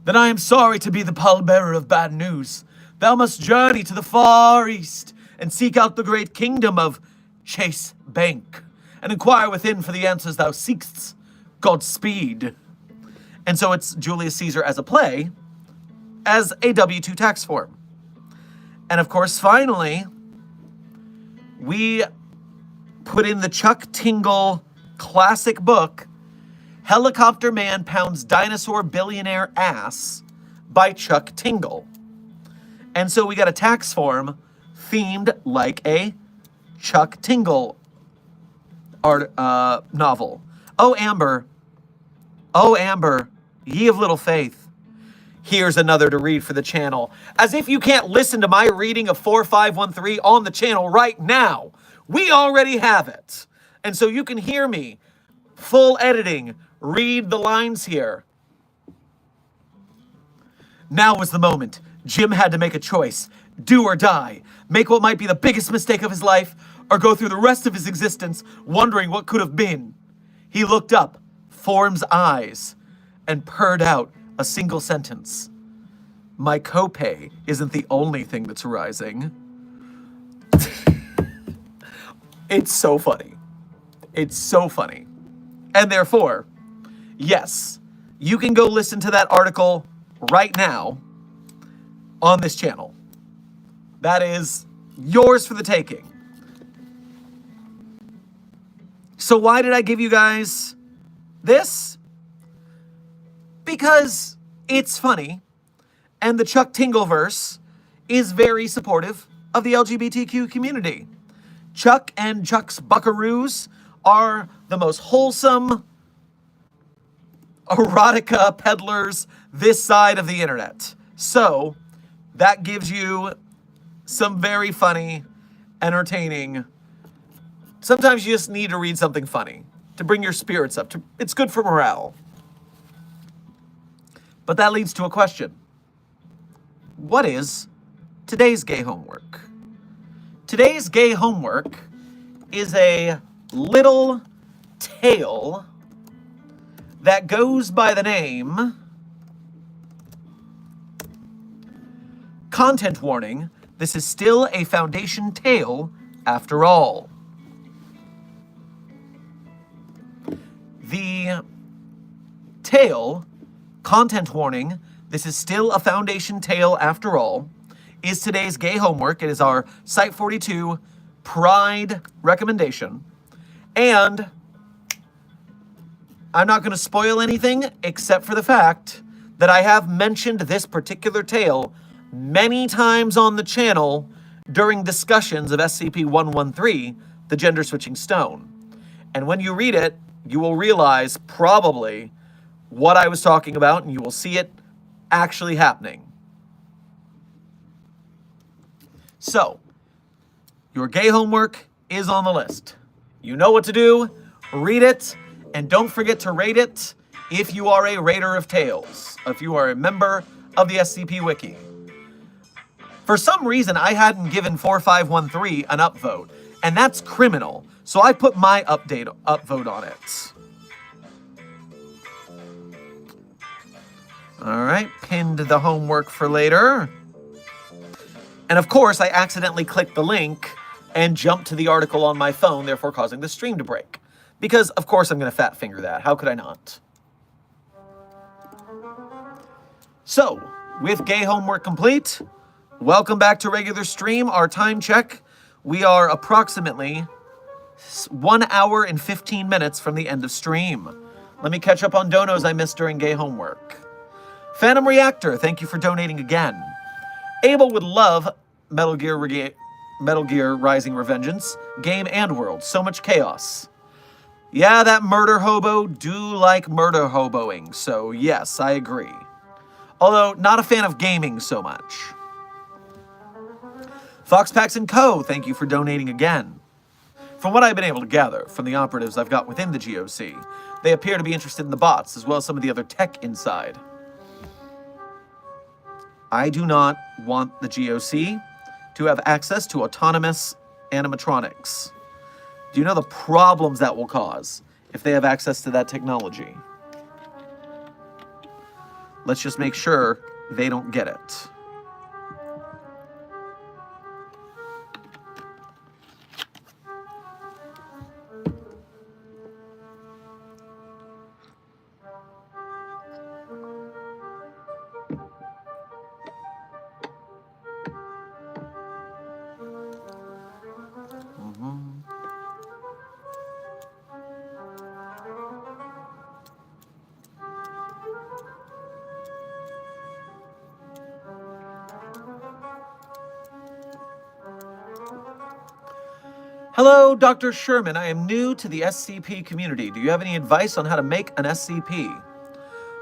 Then I am sorry to be the pallbearer of bad news. Thou must journey to the far east and seek out the great kingdom of Chase Bank and inquire within for the answers thou seekst. Godspeed. And so it's Julius Caesar as a play, as a W2 tax form. And of course, finally, we put in the Chuck Tingle classic book, Helicopter Man Pounds Dinosaur Billionaire Ass by Chuck Tingle. And so we got a tax form themed like a Chuck Tingle novel. Oh, Amber, ye of little faith. Here's another to read for the channel. As if you can't listen to my reading of 4513 on the channel right now. We already have it. And so you can hear me, full editing, read the lines here. Now was the moment. Jim had to make a choice. Do or die. Make what might be the biggest mistake of his life, or go through the rest of his existence wondering what could have been. He looked up, Form's eyes, and purred out a single sentence. My copay isn't the only thing that's rising. It's so funny. It's so funny. And therefore, yes, you can go listen to that article right now on this channel. That is yours for the taking. So why did I give you guys this? Because it's funny, and the Chuck Tingleverse is very supportive of the LGBTQ community. Chuck and Chuck's Buckaroos are the most wholesome erotica peddlers this side of the internet. So that gives you some very funny, entertaining. Sometimes you just need to read something funny to bring your spirits up. It's good for morale. But that leads to a question. What is today's gay homework? Today's gay homework is a little tale that goes by the name Content warning, this is still a Foundation tale after all. The tale, content warning, this is still a Foundation tale after all, is today's gay homework. It is our Site 42 Pride recommendation. And I'm not going to spoil anything except for the fact that I have mentioned this particular tale many times on the channel during discussions of SCP-113, the Gender-Switching Stone. And when you read it, you will realize probably what I was talking about, and you will see it actually happening. So, your gay homework is on the list. You know what to do. Read it, and don't forget to rate it if you are a rater of tales, if you are a member of the SCP Wiki. For some reason, I hadn't given 4513 an upvote, and that's criminal, so I put my upvote on it. Alright, pinned the homework for later. And of course, I accidentally clicked the link and jumped to the article on my phone, therefore causing the stream to break. Because, of course, I'm going to fat finger that. How could I not? So, with gay homework complete, welcome back to regular stream. Our time check, we are approximately 1 hour and 15 minutes from the end of stream. Let me catch up on donos I missed during gay homework. Phantom Reactor, thank you for donating again. Abel would love Metal Gear Rising Revengeance, game and world. So much chaos. Yeah, that murder hobo do like murder hoboing, so yes, I agree. Although, not a fan of gaming so much. Foxpacks & Co., thank you for donating again. From what I've been able to gather from the operatives I've got within the GOC, they appear to be interested in the bots, as well as some of the other tech inside. I do not want the GOC to have access to autonomous animatronics. Do you know the problems that will cause if they have access to that technology? Let's just make sure they don't get it. Hello, Dr. Sherman. I am new to the SCP community. Do you have any advice on how to make an SCP?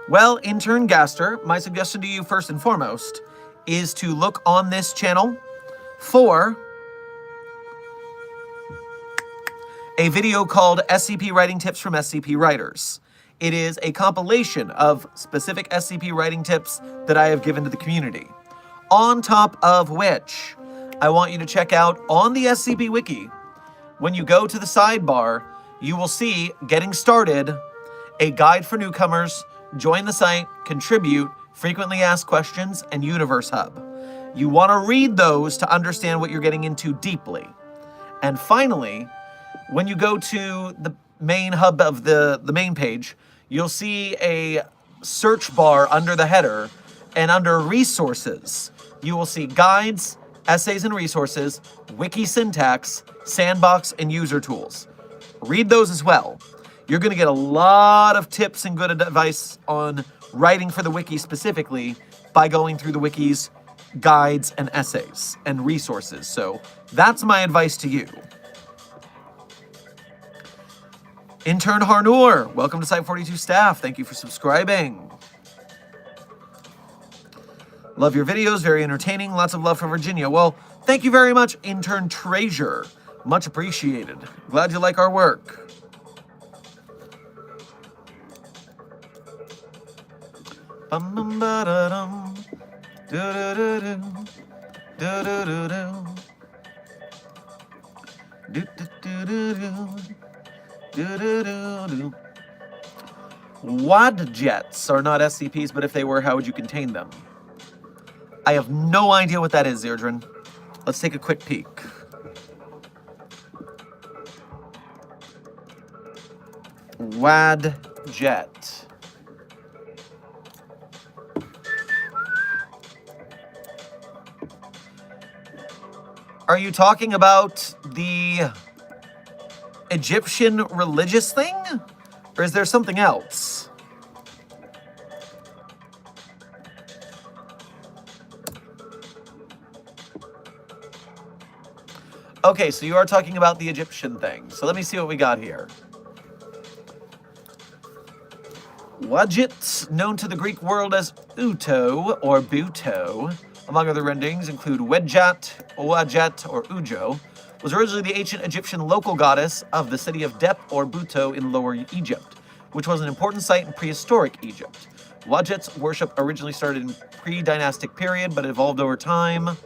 Well, Intern Gaster, my suggestion to you first and foremost is to look on this channel for a video called SCP Writing Tips from SCP Writers. It is a compilation of specific SCP writing tips that I have given to the community. On top of which, I want you to check out on the SCP Wiki. When you go to the sidebar, you will see Getting Started, a guide for newcomers, join the site, contribute, frequently asked questions, and Universe Hub. You want to read those to understand what you're getting into deeply. And finally, when you go to the main hub of the main page, you'll see a search bar under the header, and under resources, you will see guides, essays and resources, wiki syntax, sandbox, and user tools. Read those as well. You're going to get a lot of tips and good advice on writing for the wiki specifically by going through the wiki's guides and essays and resources. So that's my advice to you. Intern Harnoor, welcome to Site 42 staff. Thank you for subscribing. Love your videos, very entertaining. Lots of love for Virginia. Well, thank you very much, Intern Treasure. Much appreciated. Glad you like our work. WAD jets are not SCPs, but if they were, how would you contain them? I have no idea what that is, Zerdrin. Let's take a quick peek. WAD jet. Are you talking about the Egyptian religious thing? Or is there something else? Okay, so you are talking about the Egyptian thing. So let me see what we got here. Wadjet, known to the Greek world as Uto or Buto, among other renderings include Wedjat, Owajet, or Ujo, was originally the ancient Egyptian local goddess of the city of Dep or Buto in Lower Egypt, which was an important site in prehistoric Egypt. Wadjet's worship originally started in pre-dynastic period, but evolved over time.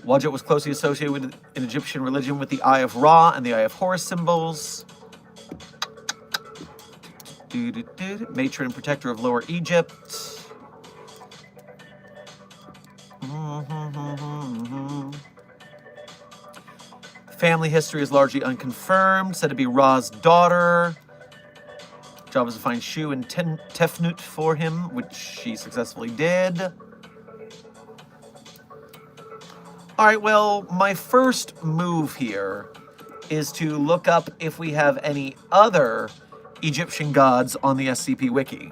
Wadjet was closely associated with in Egyptian religion with the Eye of Ra and the Eye of Horus symbols. Matron and protector of Lower Egypt. Family history is largely unconfirmed, said to be Ra's daughter. Job was to find Shu and Tefnut for him, which she successfully did. All right, well, my first move here is to look up if we have any other Egyptian gods on the SCP Wiki.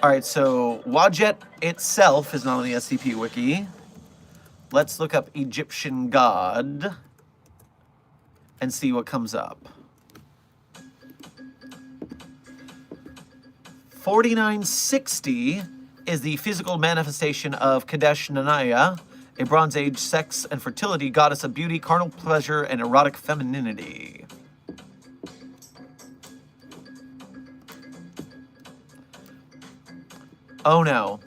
All right, so Wadjet itself is not on the SCP Wiki. Let's look up Egyptian god and see what comes up. 4960 is the physical manifestation of Kadesh Nanaya, a Bronze Age sex and fertility goddess of beauty, carnal pleasure, and erotic femininity. Oh no.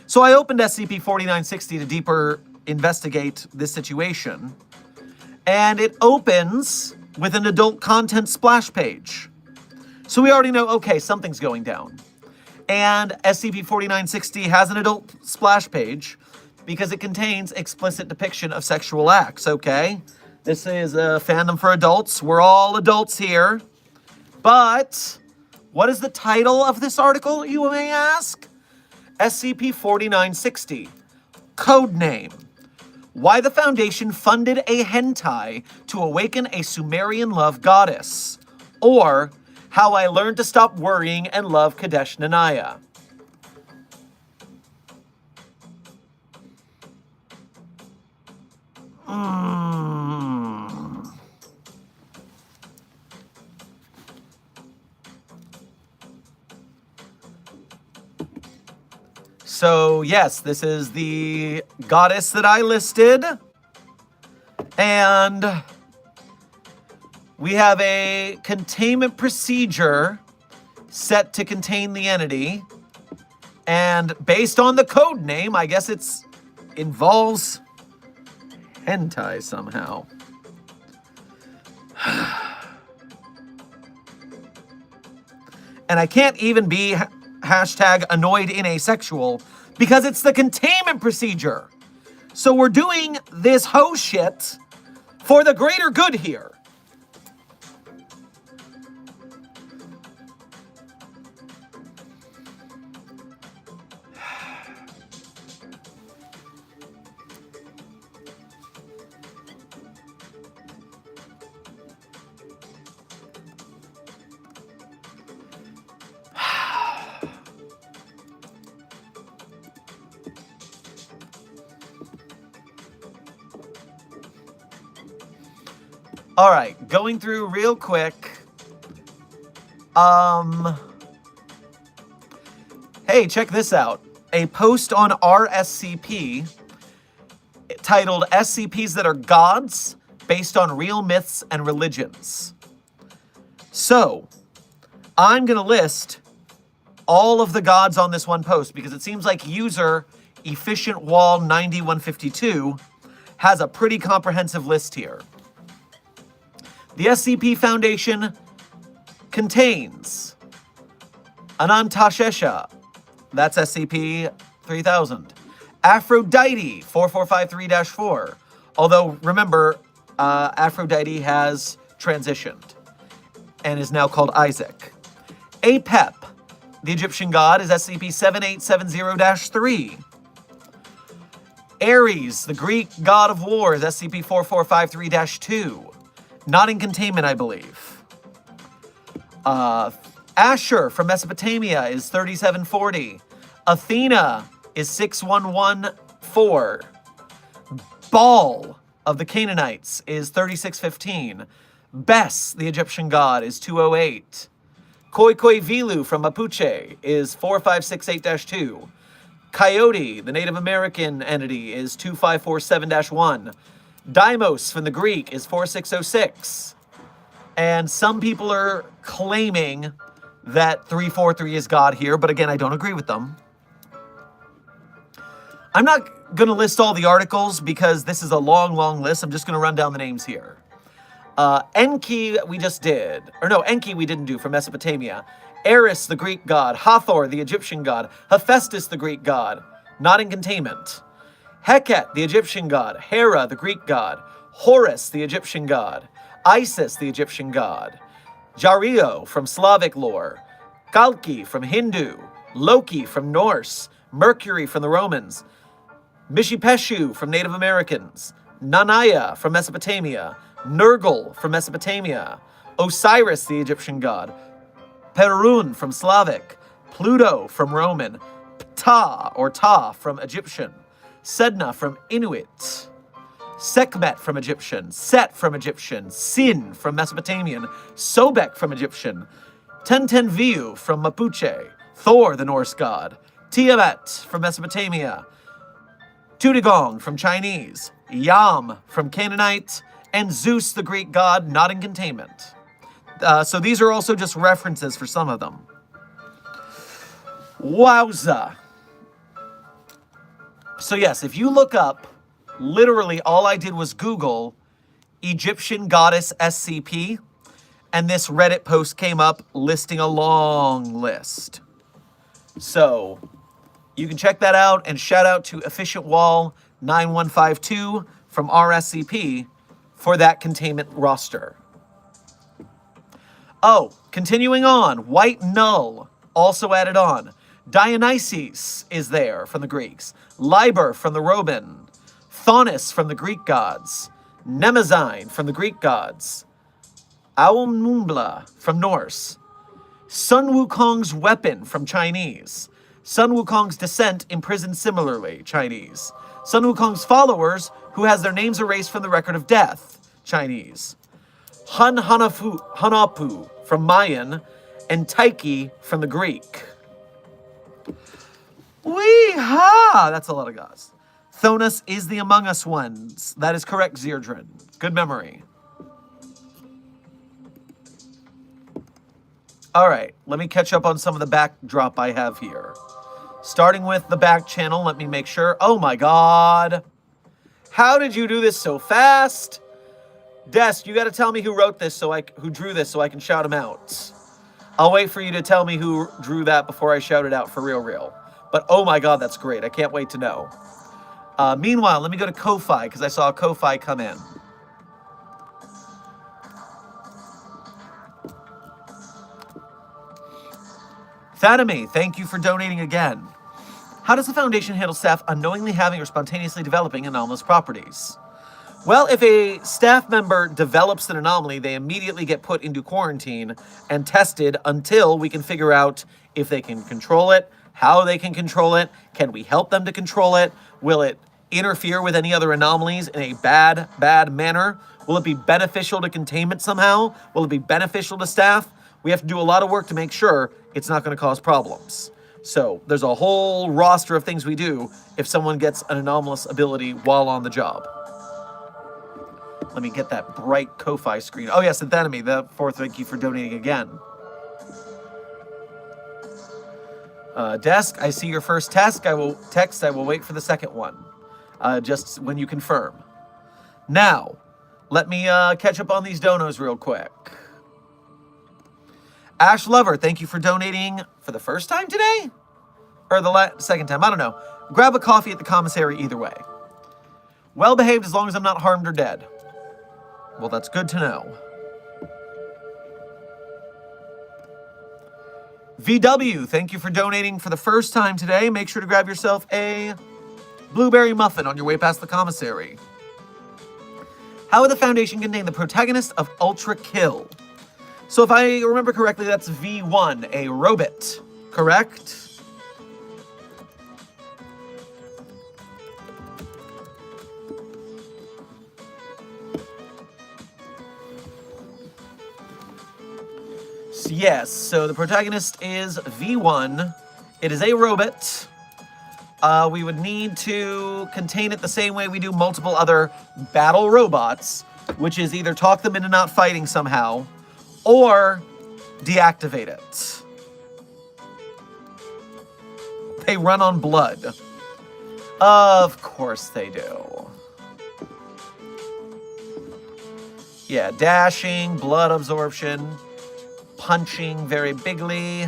So I opened SCP-4960 to deeper investigate this situation, and it opens with an adult content splash page. So we already know, okay, something's going down. And SCP-4960 has an adult splash page because it contains explicit depiction of sexual acts, okay? This is a fandom for adults. We're all adults here. But what is the title of this article, you may ask? SCP-4960. Codename. Why the Foundation funded a hentai to awaken a Sumerian love goddess. Or, how I learned to stop worrying and love Kadesh Nanaya. So, yes, this is the goddess that I listed. And we have a containment procedure set to contain the entity. And based on the code name, I guess it involves hentai somehow. And I can't even be hashtag annoyed in asexual because it's the containment procedure. So we're doing this ho shit for the greater good here. All right, going through real quick. Hey, check this out. A post on RSCP titled SCPs that are gods based on real myths and religions. So, I'm going to list all of the gods on this one post because it seems like user Efficient Wall 9152 has a pretty comprehensive list here. The SCP Foundation contains Anantashesha, that's SCP 3,000. Aphrodite, 4453-4. Although, remember, Aphrodite has transitioned and is now called Isaac. Apep, the Egyptian god, is SCP-7870-3. Ares, the Greek god of war, is SCP-4453-2. Not in containment, I believe. Asher from Mesopotamia is 3740. Athena is 6114. Baal of the Canaanites is 3615. Bes, the Egyptian god, is 208. Khoikhoi Vilu from Mapuche is 4568-2. Coyote, the Native American entity, is 2547-1. Deimos from the Greek is 4606. And some people are claiming that 343 is God here, but again, I don't agree with them. I'm not going to list all the articles because this is a long, long list. I'm just going to run down the names here. Enki we just did. Or no, Enki we didn't do from Mesopotamia. Eris, the Greek god. Hathor, the Egyptian god. Hephaestus, the Greek god. Not in containment. Heket, the Egyptian god. Hera, the Greek god. Horus, the Egyptian god. Isis, the Egyptian god. Jario from Slavic lore. Kalki from Hindu. Loki from Norse. Mercury from the Romans. Mishipeshu from Native Americans. Nanaya from Mesopotamia. Nergal from Mesopotamia. Osiris, the Egyptian god. Perun from Slavic. Pluto from Roman. Ptah or Ta from Egyptian. Sedna from Inuit. Sekhmet from Egyptian. Set from Egyptian. Sin from Mesopotamian. Sobek from Egyptian. Tentenviu from Mapuche. Thor, the Norse god. Tiamat from Mesopotamia. Tudegong from Chinese. Yam from Canaanite. And Zeus, the Greek god, not in containment. So these are also just references for some of them. Wowza. So yes, if you look up, literally all I did was Google Egyptian goddess SCP, and this Reddit post came up listing a long list. So you can check that out, and shout out to Efficient Wall 9152 from RSCP for that containment roster. Oh, continuing on, White Null also added on. Dionysus is there from the Greeks. Liber from the Roman. Thonis from the Greek gods. Mnemosyne from the Greek gods. Aomumbla from Norse. Sun Wukong's weapon from Chinese. Sun Wukong's descent imprisoned similarly, Chinese. Sun Wukong's followers, who has their names erased from the record of death, Chinese. Hanapu from Mayan, and Taiki from the Greek. Wee-ha! That's a lot of gods. Thonis is the Among Us ones. That is correct, Zerdrin. Good memory. All right, let me catch up on some of the backdrop I have here. Starting with the back channel, let me make sure. Oh my god. How did you do this so fast? Desk, you got to tell me who wrote this, who drew this, so I can shout him out. I'll wait for you to tell me who drew that before I shout it out for real. But oh my god, that's great. I can't wait to know. Meanwhile, let me go to Ko-Fi, because I saw a Ko-Fi come in. Fatima, thank you for donating again. How does the Foundation handle staff unknowingly having or spontaneously developing anomalous properties? Well, if a staff member develops an anomaly, they immediately get put into quarantine and tested until we can figure out if they can control it, how they can control it, can we help them to control it, will it interfere with any other anomalies in a bad manner, will it be beneficial to containment somehow, will it be beneficial to staff? We have to do a lot of work to make sure it's not going to cause problems. So there's a whole roster of things we do if someone gets an anomalous ability while on the job. Let me get that bright Ko-Fi screen. Oh yes, Anthony, thank you for donating again. Desk, I see your first task. I will wait for the second one. Just when you confirm. Now, let me catch up on these donos real quick. Ash Lover, thank you for donating for the first time today? Or the second time, I don't know. Grab a coffee at the commissary either way. Well behaved as long as I'm not harmed or dead. Well, that's good to know. VW, thank you for donating for the first time today. Make sure to grab yourself a blueberry muffin on your way past the commissary. How would the Foundation contain the protagonist of Ultra Kill? So if I remember correctly, that's V1, a robot, correct? Yes, so the protagonist is V1. It is a robot. We would need to contain it the same way we do multiple other battle robots, which is either talk them into not fighting somehow, or deactivate it. They run on blood. Of course they do. Yeah, dashing, blood absorption, punching very bigly,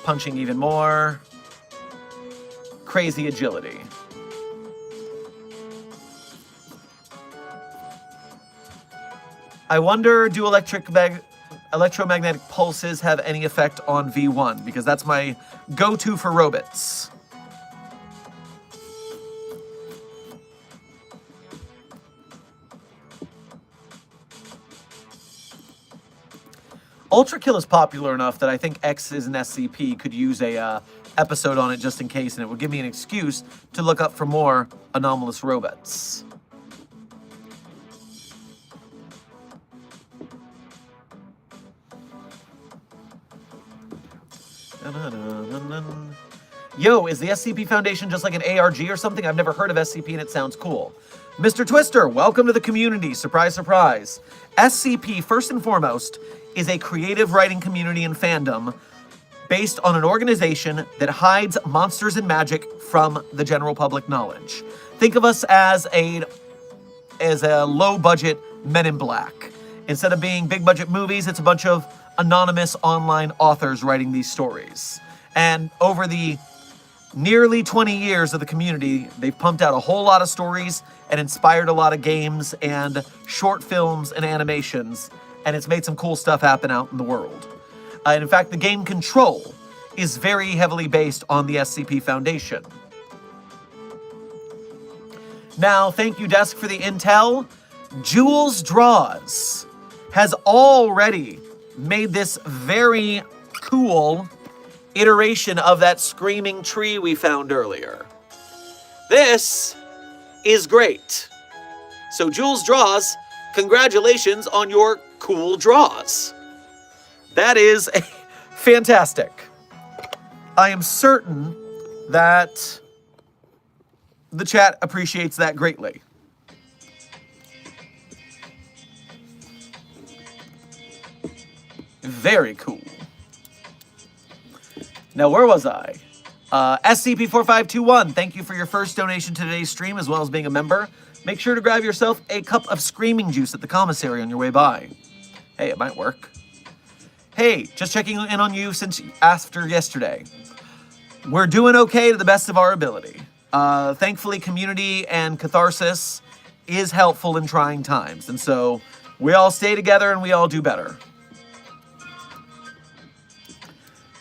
punching even more, crazy agility. I wonder, do electromagnetic pulses have any effect on V1? Because that's my go-to for robots. Ultra Kill is popular enough that I think X is an SCP could use a episode on it just in case, and it would give me an excuse to look up for more anomalous robots. Yo, is the SCP Foundation just like an ARG or something? I've never heard of SCP and it sounds cool. Mr. Twister, welcome to the community. Surprise, surprise. SCP, first and foremost, is a creative writing community and fandom based on an organization that hides monsters and magic from the general public knowledge. Think of us as a low-budget Men in Black. Instead of being big-budget movies, it's a bunch of anonymous online authors writing these stories. And over the nearly 20 years of the community, they've pumped out a whole lot of stories and inspired a lot of games and short films and animations, and it's made some cool stuff happen out in the world. And in fact, the game Control is very heavily based on the SCP Foundation. Now, thank you, Desk, for the intel. Jules Draws has already made this very cool iteration of that screaming tree we found earlier. This is great. So Jules Draws, congratulations on your cool draws. That is fantastic. I am certain that the chat appreciates that greatly. Very cool. Now, where was I? SCP-4521, thank you for your first donation to today's stream, as well as being a member. Make sure to grab yourself a cup of screaming juice at the commissary on your way by. Hey, it might work. Hey, just checking in on you since after yesterday. We're doing okay to the best of our ability. Thankfully, community and catharsis is helpful in trying times. And so we all stay together and we all do better.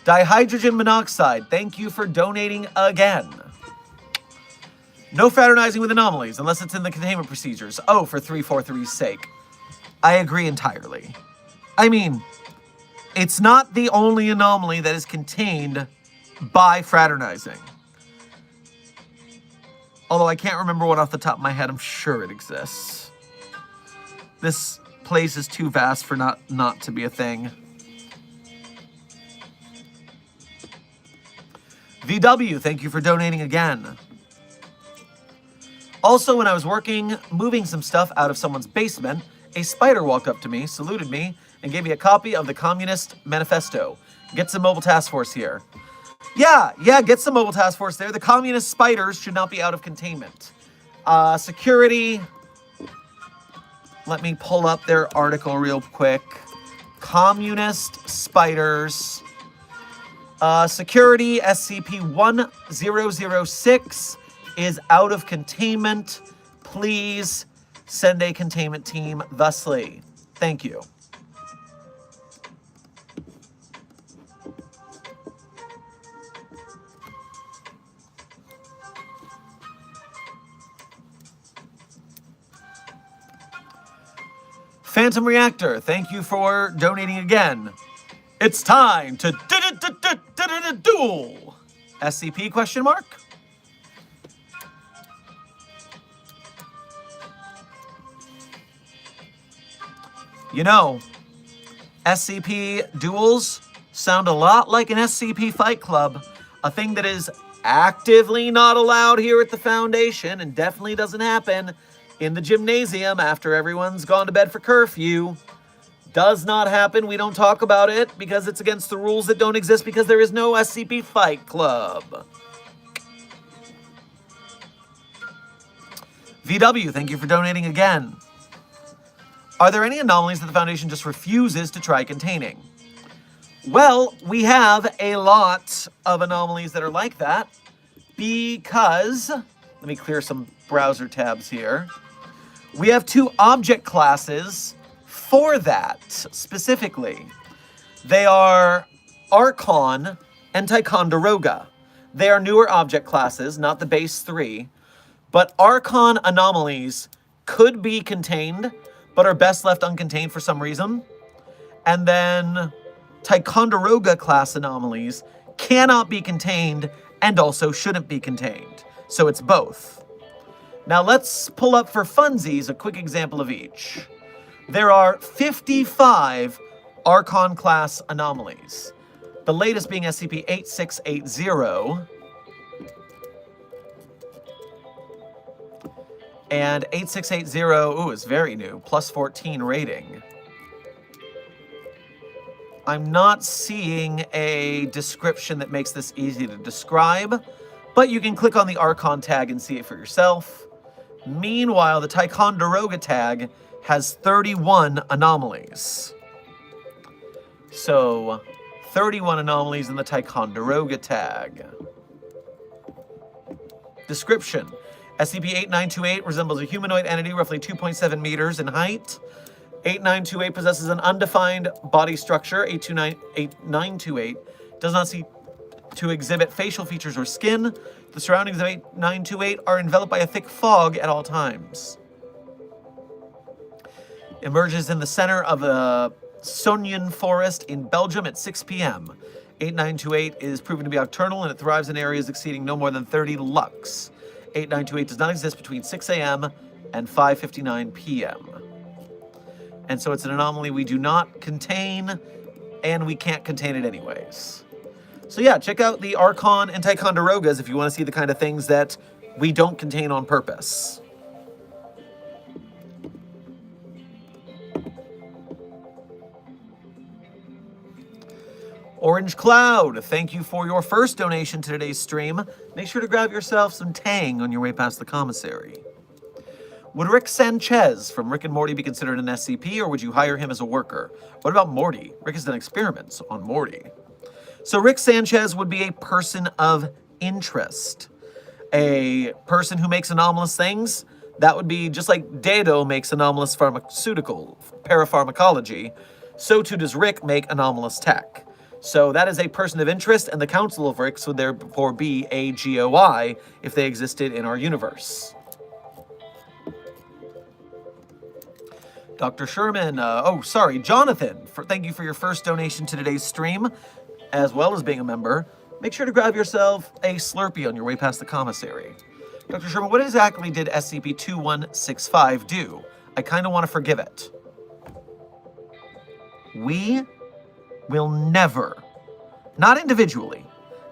Dihydrogen monoxide, thank you for donating again. No fraternizing with anomalies unless it's in the containment procedures. Oh, for 343's sake. I agree entirely. I mean, it's not the only anomaly that is contained by fraternizing. Although I can't remember one off the top of my head, I'm sure it exists. This place is too vast for not to be a thing. VW, thank you for donating again. Also, when I was moving some stuff out of someone's basement, a spider walked up to me, saluted me, and gave me a copy of the Communist Manifesto. Get some mobile task force here. Yeah, get some mobile task force there. The communist spiders should not be out of containment. Security. Let me pull up their article real quick. Communist spiders Security SCP-1006 is out of containment. Please send a containment team thusly. Thank you. Phantom Reactor, thank you for donating again. It's time to duel. SCP question mark? You know, SCP duels sound a lot like an SCP Fight Club, a thing that is actively not allowed here at the Foundation and definitely doesn't happen in the gymnasium after everyone's gone to bed for curfew. Does not happen. We don't talk about it because it's against the rules that don't exist because there is no SCP Fight Club. VW, thank you for donating again. Are there any anomalies that the Foundation just refuses to try containing? Well, we have a lot of anomalies that are like that because, let me clear some browser tabs here. We have 2 object classes for that, specifically. They are Archon and Ticonderoga. They are newer object classes, not the base 3, but Archon anomalies could be contained, but are best left uncontained for some reason. And then Ticonderoga class anomalies cannot be contained and also shouldn't be contained. So it's both. Now let's pull up for funsies a quick example of each. There are 55 Archon class anomalies. The latest being SCP-8680. And 8680, ooh, is very new, plus 14 rating. I'm not seeing a description that makes this easy to describe, but you can click on the Archon tag and see it for yourself. Meanwhile, the Ticonderoga tag has 31 anomalies. So, 31 anomalies in the Ticonderoga tag. Description. SCP-8928 resembles a humanoid entity roughly 2.7 meters in height. 8928 possesses an undefined body structure. 8928 does not seem to exhibit facial features or skin. The surroundings of 8928 are enveloped by a thick fog at all times. Emerges in the center of the Sognon forest in Belgium at 6 p.m. 8928 is proven to be nocturnal and it thrives in areas exceeding no more than 30 lux. 8928 does not exist between 6 a.m. and 5:59 p.m. And so it's an anomaly we do not contain, and we can't contain it anyways. So yeah, check out the Archon and Ticonderogas if you want to see the kind of things that we don't contain on purpose. Orange Cloud, thank you for your first donation to today's stream. Make sure to grab yourself some Tang on your way past the commissary. Would Rick Sanchez from Rick and Morty be considered an SCP, or would you hire him as a worker? What about Morty? Rick has done experiments on Morty. So Rick Sanchez would be a person of interest. A person who makes anomalous things. That would be just like Dado makes anomalous pharmaceutical, parapharmacology. So too does Rick make anomalous tech. So that is a person of interest, and the Council of Ricks would therefore be a GOI if they existed in our universe. Dr. Sherman, Jonathan, thank you for your first donation to today's stream, as well as being a member. Make sure to grab yourself a Slurpee on your way past the commissary. Dr. Sherman, what exactly did SCP-2165 do? I kind of want to forgive it. We will never, not individually,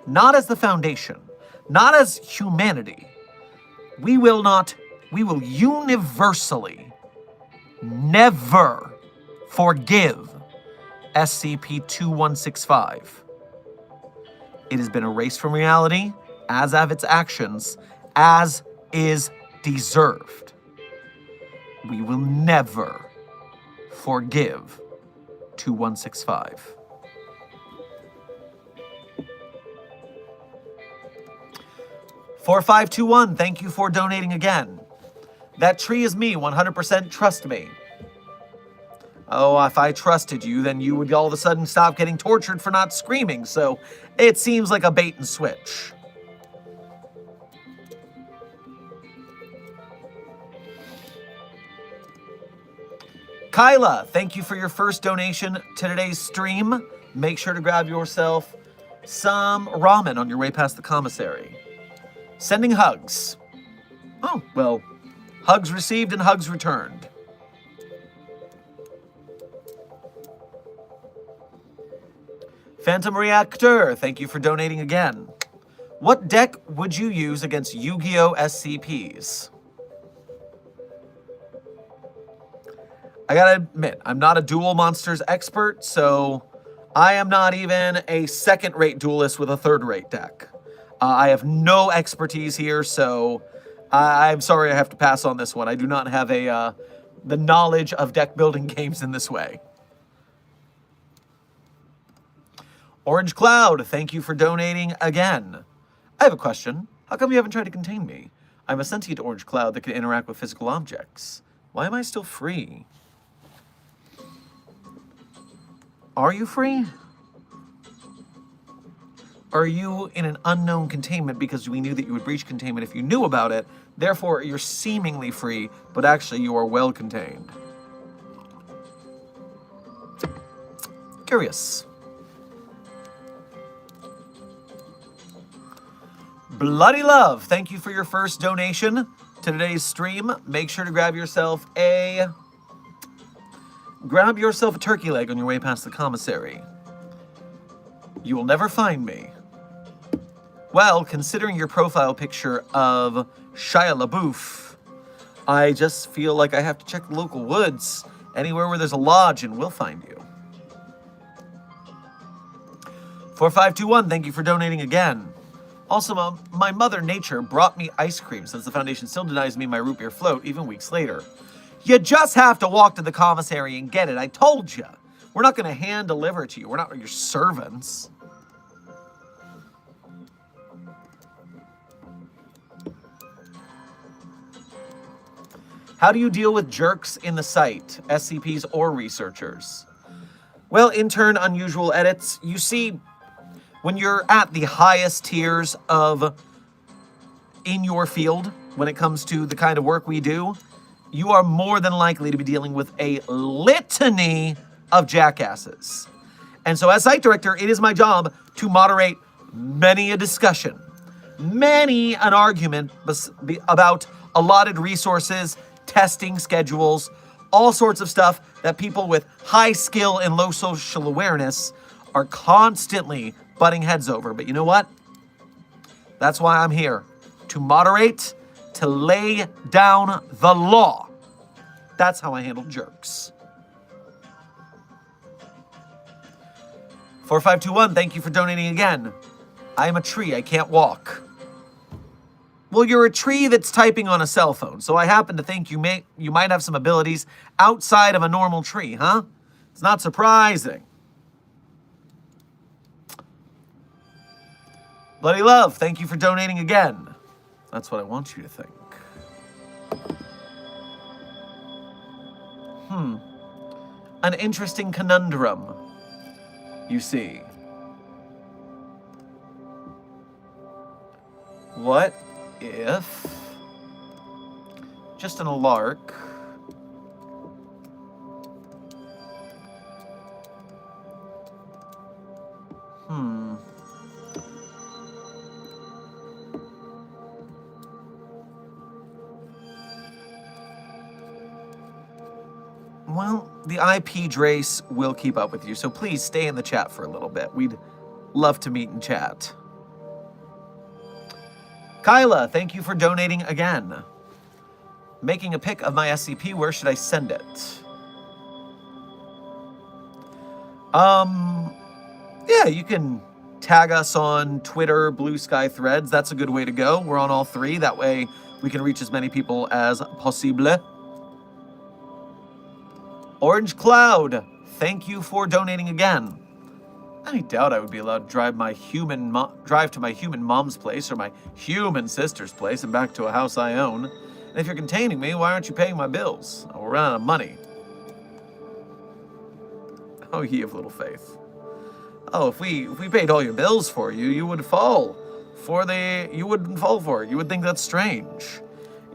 not as the Foundation, not as humanity, we will universally never forgive SCP-2165. It has been erased from reality, as have its actions, as is deserved. We will never forgive 2165. 4521, thank you for donating again. That tree is me, 100% trust me. Oh, if I trusted you, then you would all of a sudden stop getting tortured for not screaming, so it seems like a bait and switch. Kyla, thank you for your first donation to today's stream. Make sure to grab yourself some ramen on your way past the commissary. Sending hugs. Oh, well, hugs received and hugs returned. Phantom Reactor, thank you for donating again. What deck would you use against Yu-Gi-Oh! SCPs? I gotta admit, I'm not a duel monsters expert, so I am not even a second-rate duelist with a third-rate deck. I have no expertise here, so I'm sorry I have to pass on this one. I do not have the knowledge of deck-building games in this way. Orange Cloud, thank you for donating again. I have a question. How come you haven't tried to contain me? I'm a sentient orange cloud that can interact with physical objects. Why am I still free? Are you free? Are you in an unknown containment because we knew that you would breach containment if you knew about it, therefore you're seemingly free, but actually you are well contained? Curious. Bloody Love, thank you for your first donation to today's stream. Make sure to grab yourself a turkey leg on your way past the commissary. You will never find me. Well, considering your profile picture of Shia LaBeouf, I just feel like I have to check the local woods. Anywhere where there's a lodge and we'll find you. 4521, thank you for donating again. Also, my mother nature brought me ice cream since the Foundation still denies me my root beer float even weeks later. You just have to walk to the commissary and get it. I told you. We're not going to hand deliver it to you. We're not your servants. How do you deal with jerks in the site, SCPs or researchers? Well, intern unusual edits. You see, when you're at the highest tiers of in your field, when it comes to the kind of work we do, you are more than likely to be dealing with a litany of jackasses. And so as site director, it is my job to moderate many a discussion, many an argument about allotted resources, testing schedules, all sorts of stuff that people with high skill and low social awareness are constantly butting heads over. But you know what? That's why I'm here, to moderate, to lay down the law. That's how I handle jerks. 4521, thank you for donating again. I am a tree, I can't walk. Well, you're a tree that's typing on a cell phone, so I happen to think you might have some abilities outside of a normal tree, huh? It's not surprising. Bloody Love, thank you for donating again. That's what I want you to think. An interesting conundrum, you see. What if, just in a lark, Well, the IP Drace will keep up with you, so please stay in the chat for a little bit. We'd love to meet and chat. Kyla, thank you for donating again. Making a pic of my SCP, where should I send it? Yeah, you can tag us on Twitter, Blue Sky Threads. That's a good way to go. We're on all three. That way we can reach as many people as possible. Orange Cloud, thank you for donating again. I doubt I would be allowed to drive to my human mom's place or my human sister's place and back to a house I own. And if you're containing me, why aren't you paying my bills? We're running out of money. Oh, ye of little faith. Oh, if we paid all your bills for you, you would fall you wouldn't fall for it. You would think that's strange.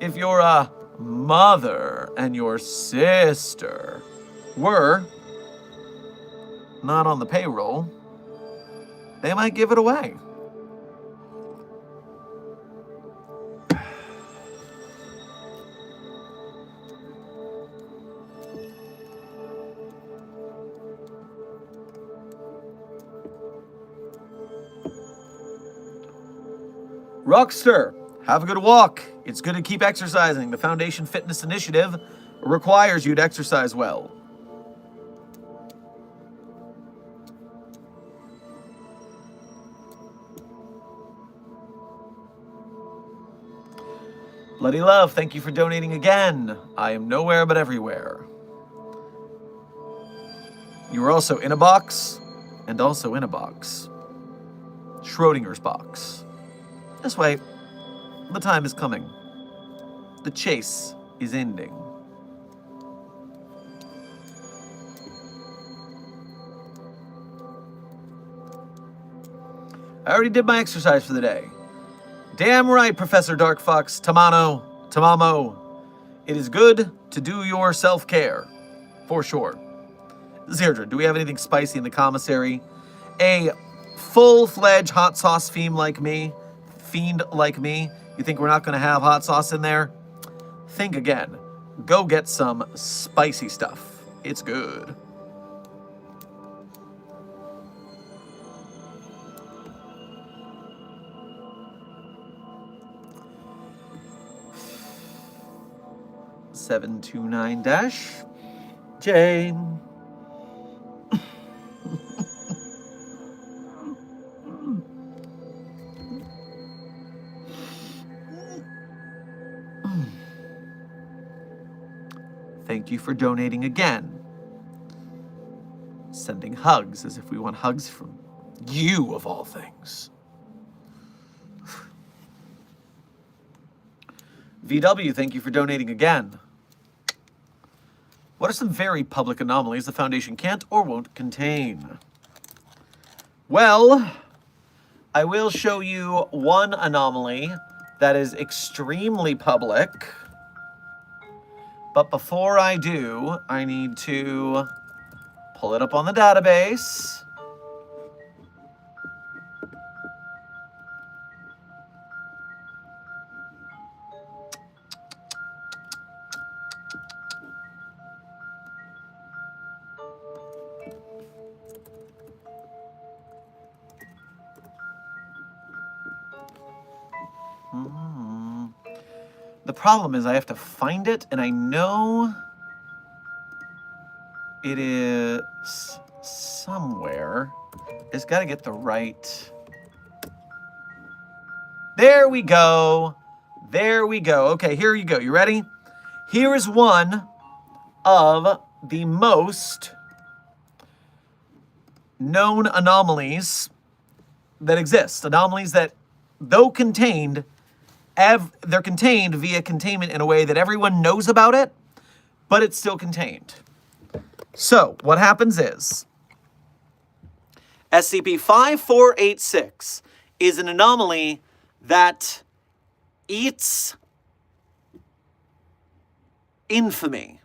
If your mother and your sister were not on the payroll, they might give it away. Rockster, have a good walk. It's good to keep exercising. The Foundation Fitness Initiative requires you to exercise well. Bloody Love, thank you for donating again. I am nowhere but everywhere. You are also in a box, and also in a box. Schrodinger's box. Just wait. The time is coming. The chase is ending. I already did my exercise for the day. Damn right, Professor Dark Fox Tamamo. It is good to do your self-care. For sure. Zerdra, do we have anything spicy in the commissary? A full-fledged hot sauce fiend like me? You think we're not going to have hot sauce in there? Think again. Go get some spicy stuff. It's good. (729-J) Thank you for donating again. Sending hugs as if we want hugs from you, of all things. VW, thank you for donating again. What are some very public anomalies the Foundation can't or won't contain? Well, I will show you one anomaly that is extremely public. But before I do, I need to pull it up on the database. The problem is I have to find it, and I know it is somewhere. It's got to get the right... There we go. There we go. Okay, here you go. You ready? Here is one of the most known anomalies that exist. Anomalies that, though contained, they're contained via containment in a way that everyone knows about it, but it's still contained. So, what happens is, SCP-5486 is an anomaly that eats infamy.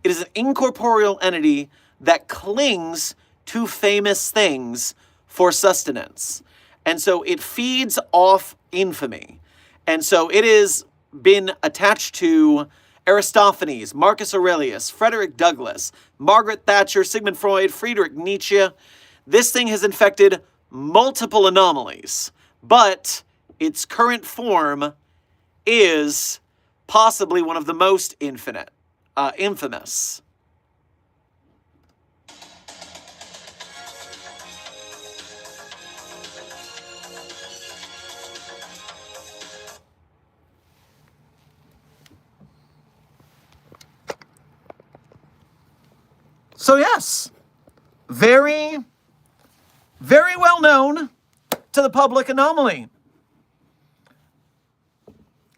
It is an incorporeal entity that clings to famous things for sustenance. And so it feeds off infamy. And so it has been attached to Aristophanes, Marcus Aurelius, Frederick Douglass, Margaret Thatcher, Sigmund Freud, Friedrich Nietzsche. This thing has infected multiple anomalies, but its current form is possibly one of the most infamous. So yes, very very well known to the public anomaly.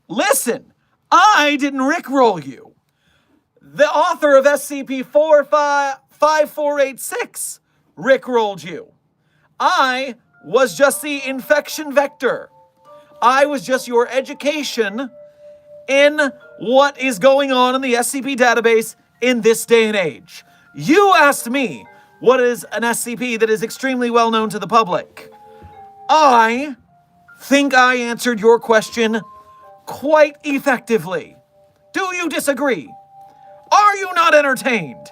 Listen, I didn't rickroll you. The author of SCP-5486 rickrolled you. I was just the infection vector. I was just your education in what is going on in the SCP database in this day and age. You asked me what is an SCP that is extremely well known to the public. I think I answered your question quite effectively. Do you disagree? Are you not entertained?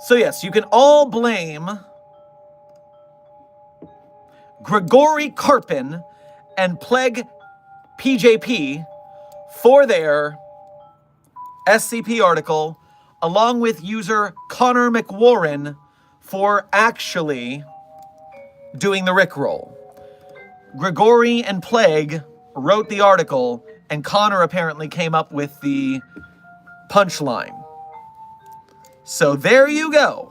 So yes, you can all blame Grigory Karpin and Plague PJP for their SCP article, along with user Connor McWarren for actually doing the rickroll. Grigory and Plague wrote the article, and Connor apparently came up with the punchline. So there you go.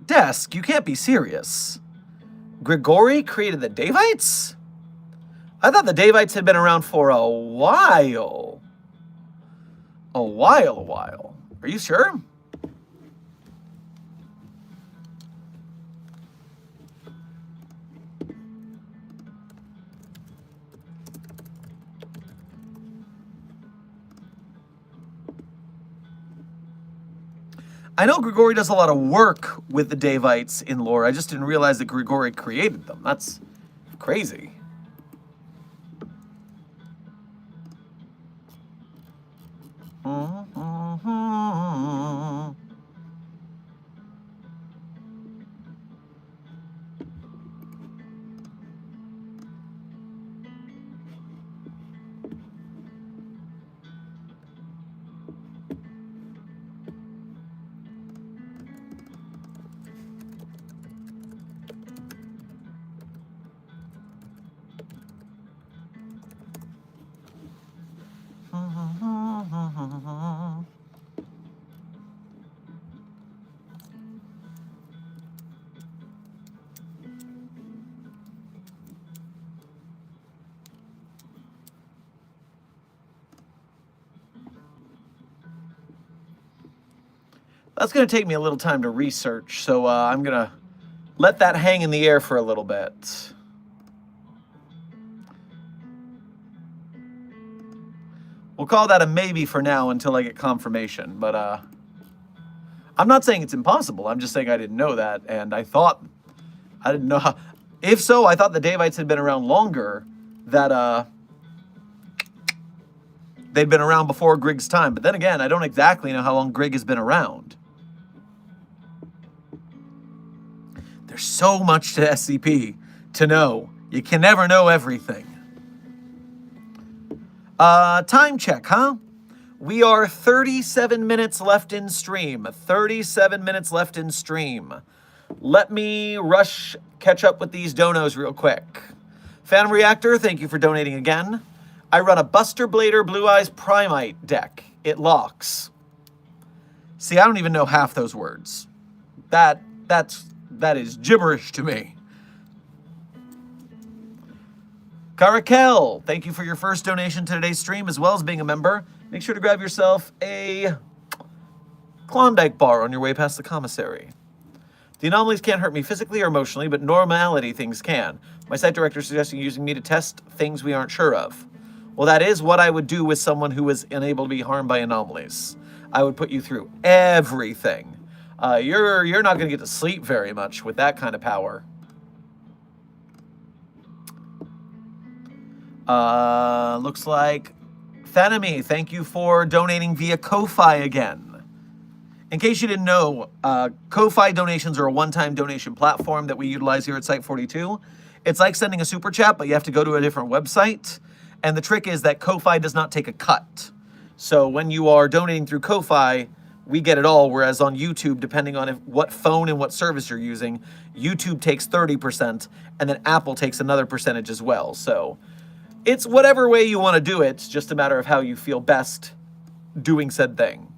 Desk, you can't be serious. Grigory created the Davites? I thought the Davites had been around for a while. A while. Are you sure? I know Grigory does a lot of work with the Davites in lore. I just didn't realize that Grigory created them. That's crazy. That's going to take me a little time to research, so I'm going to let that hang in the air for a little bit. We'll call that a maybe for now until I get confirmation, but I'm not saying it's impossible. I'm just saying I didn't know that, and I didn't know how. If so, I thought the Davites had been around longer, that they'd been around before Grig's time. But then again, I don't exactly know how long Grig has been around. There's so much to SCP to know. You can never know everything. Time check, huh? We are 37 minutes left in stream. 37 minutes left in stream. Let me catch up with these donos real quick. Phantom Reactor, thank you for donating again. I run a Buster Blader Blue Eyes Primite deck. It locks. See, I don't even know half those words. That is gibberish to me. Carakel, thank you for your first donation to today's stream, as well as being a member. Make sure to grab yourself a Klondike bar on your way past the commissary. The anomalies can't hurt me physically or emotionally, but normality things can. My site director is suggesting using me to test things we aren't sure of. Well, that is what I would do with someone who is unable to be harmed by anomalies. I would put you through everything. You're not going to get to sleep very much with that kind of power. Looks like Phanemy, thank you for donating via Ko-Fi again. In case you didn't know, Ko-Fi donations are a one-time donation platform that we utilize here at Site 42. It's like sending a super chat, but you have to go to a different website. And the trick is that Ko-Fi does not take a cut. So when you are donating through Ko-Fi, we get it all, whereas on YouTube, depending on what phone and what service you're using, YouTube takes 30%, and then Apple takes another percentage as well. So it's whatever way you want to do it. It's just a matter of how you feel best doing said thing.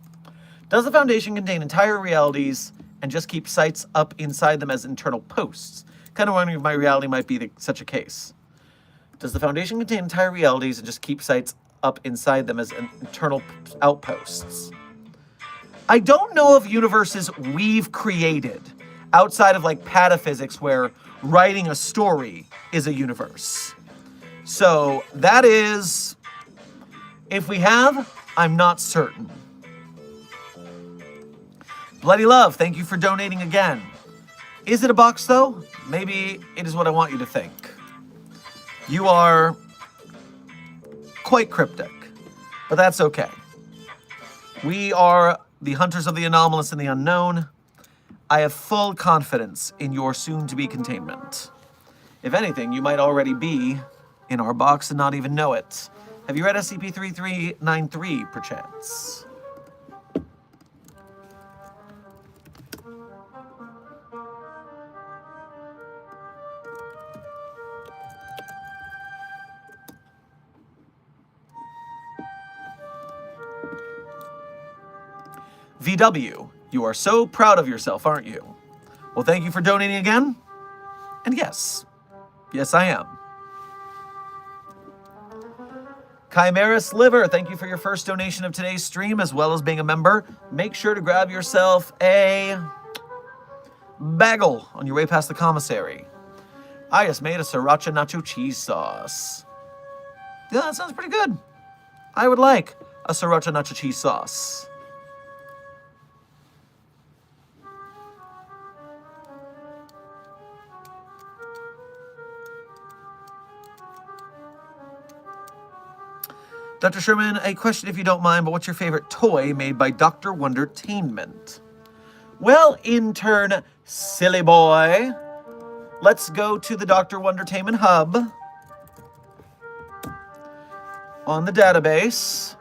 Does the Foundation contain entire realities and just keep sites up inside them as internal posts? Kind of wondering if my reality might be such a case. Does the Foundation contain entire realities and just keep sites up inside them as internal outposts? I don't know of universes we've created outside of like pataphysics where writing a story is a universe. So that is, if we have, I'm not certain. Bloody Love, thank you for donating again. Is it a box though? Maybe it is what I want you to think. You are quite cryptic, but that's okay. We are the hunters of the anomalous and the unknown. I have full confidence in your soon-to-be containment. If anything, you might already be in our box and not even know it. Have you read SCP-3393, perchance? VW, you are so proud of yourself, aren't you? Well, thank you for donating again. And yes, I am. Chimera Liver, thank you for your first donation of today's stream, as well as being a member. Make sure to grab yourself a bagel on your way past the commissary. I just made a sriracha nacho cheese sauce. Yeah, that sounds pretty good. I would like a sriracha nacho cheese sauce. Dr. Sherman, a question if you don't mind, but what's your favorite toy made by Dr. Wondertainment? Well, intern silly boy, let's go to the Dr. Wondertainment hub on the database,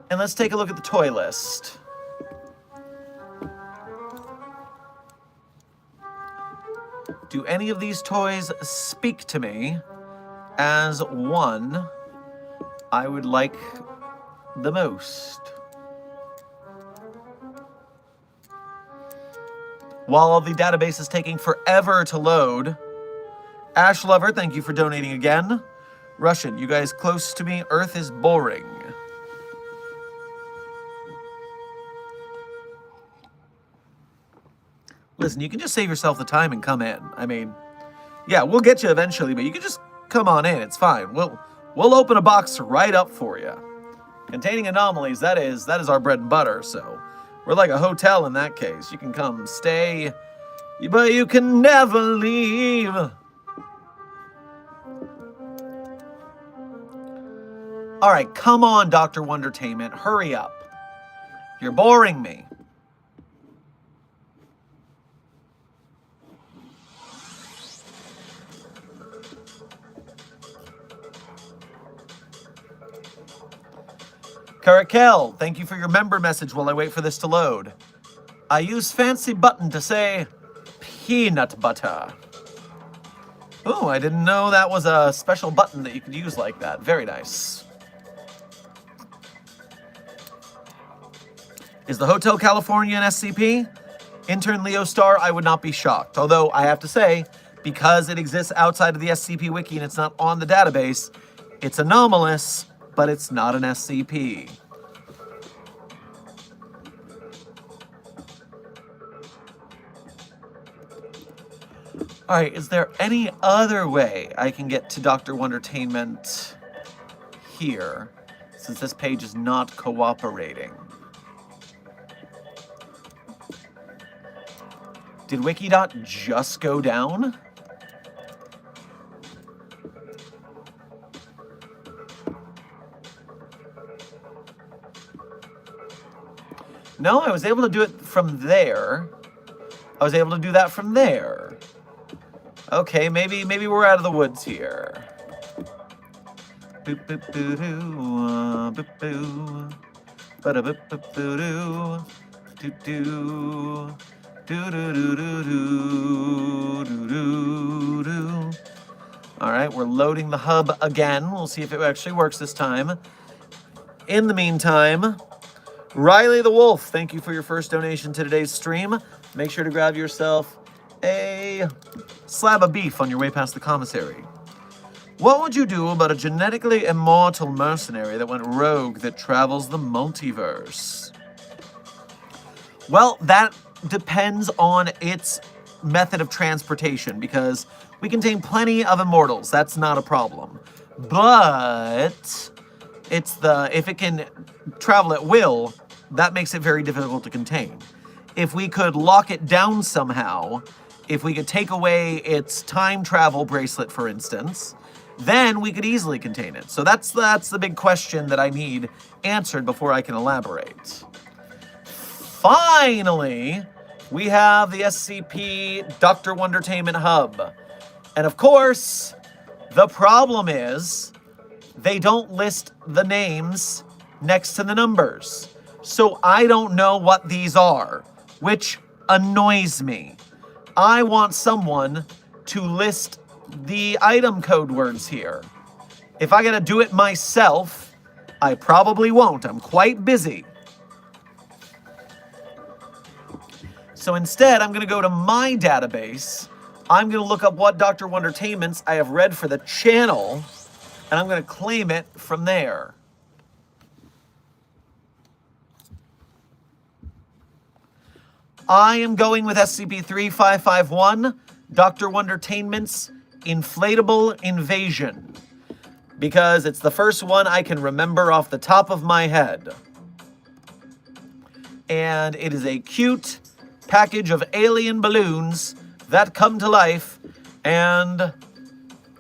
and let's take a look at the toy list. Do any of these toys speak to me as one I would like the most? While the database is taking forever to load, Ash Lover, thank you for donating again. Russian, you guys close to me, Earth is boring. Listen, you can just save yourself the time and come in. I mean, yeah, we'll get you eventually, but you can just come on in, it's fine. We'll open a box right up for you. Containing anomalies, that is our bread and butter, so we're like a hotel in that case. You can come stay, but you can never leave. All right, come on, Dr. Wondertainment, hurry up. You're boring me. Caracal, thank you for your member message while I wait for this to load. I use fancy button to say peanut butter. Oh, I didn't know that was a special button that you could use like that. Very nice. Is the Hotel California an SCP? Intern Leo Star, I would not be shocked. Although I have to say, because it exists outside of the SCP wiki and it's not on the database, it's anomalous, but it's not an SCP. All right, is there any other way I can get to Dr. Wondertainment here, since this page is not cooperating? Did Wikidot just go down? No, I was able to do it from there. I was able to do that from there. Okay, maybe we're out of the woods here. Boop boop boo doo. Boop boo. Ba da boop boop boo doo. Doo doo. Doo doo doo doo doo doo doo. All right, we're loading the hub again. We'll see if it actually works this time. In the meantime, Riley the Wolf, thank you for your first donation to today's stream. Make sure to grab yourself a slab of beef on your way past the commissary. What would you do about a genetically immortal mercenary that went rogue that travels the multiverse? Well, that depends on its method of transportation, because we contain plenty of immortals. That's not a problem. But if it can travel at will, that makes it very difficult to contain. If we could lock it down somehow, if we could take away its time travel bracelet, for instance, then we could easily contain it. So that's the big question that I need answered before I can elaborate. Finally, we have the SCP Dr. Wondertainment Hub. And of course, the problem is they don't list the names next to the numbers. So I don't know what these are, which annoys me. I want someone to list the item code words here. If I gotta do it myself, I probably won't. I'm quite busy. So instead, I'm gonna go to my database. I'm gonna look up what Dr. Wondertainments I have read for the channel, and I'm gonna claim it from there. I am going with SCP-3551, Dr. Wondertainment's Inflatable Invasion, because it's the first one I can remember off the top of my head. And it is a cute package of alien balloons that come to life, and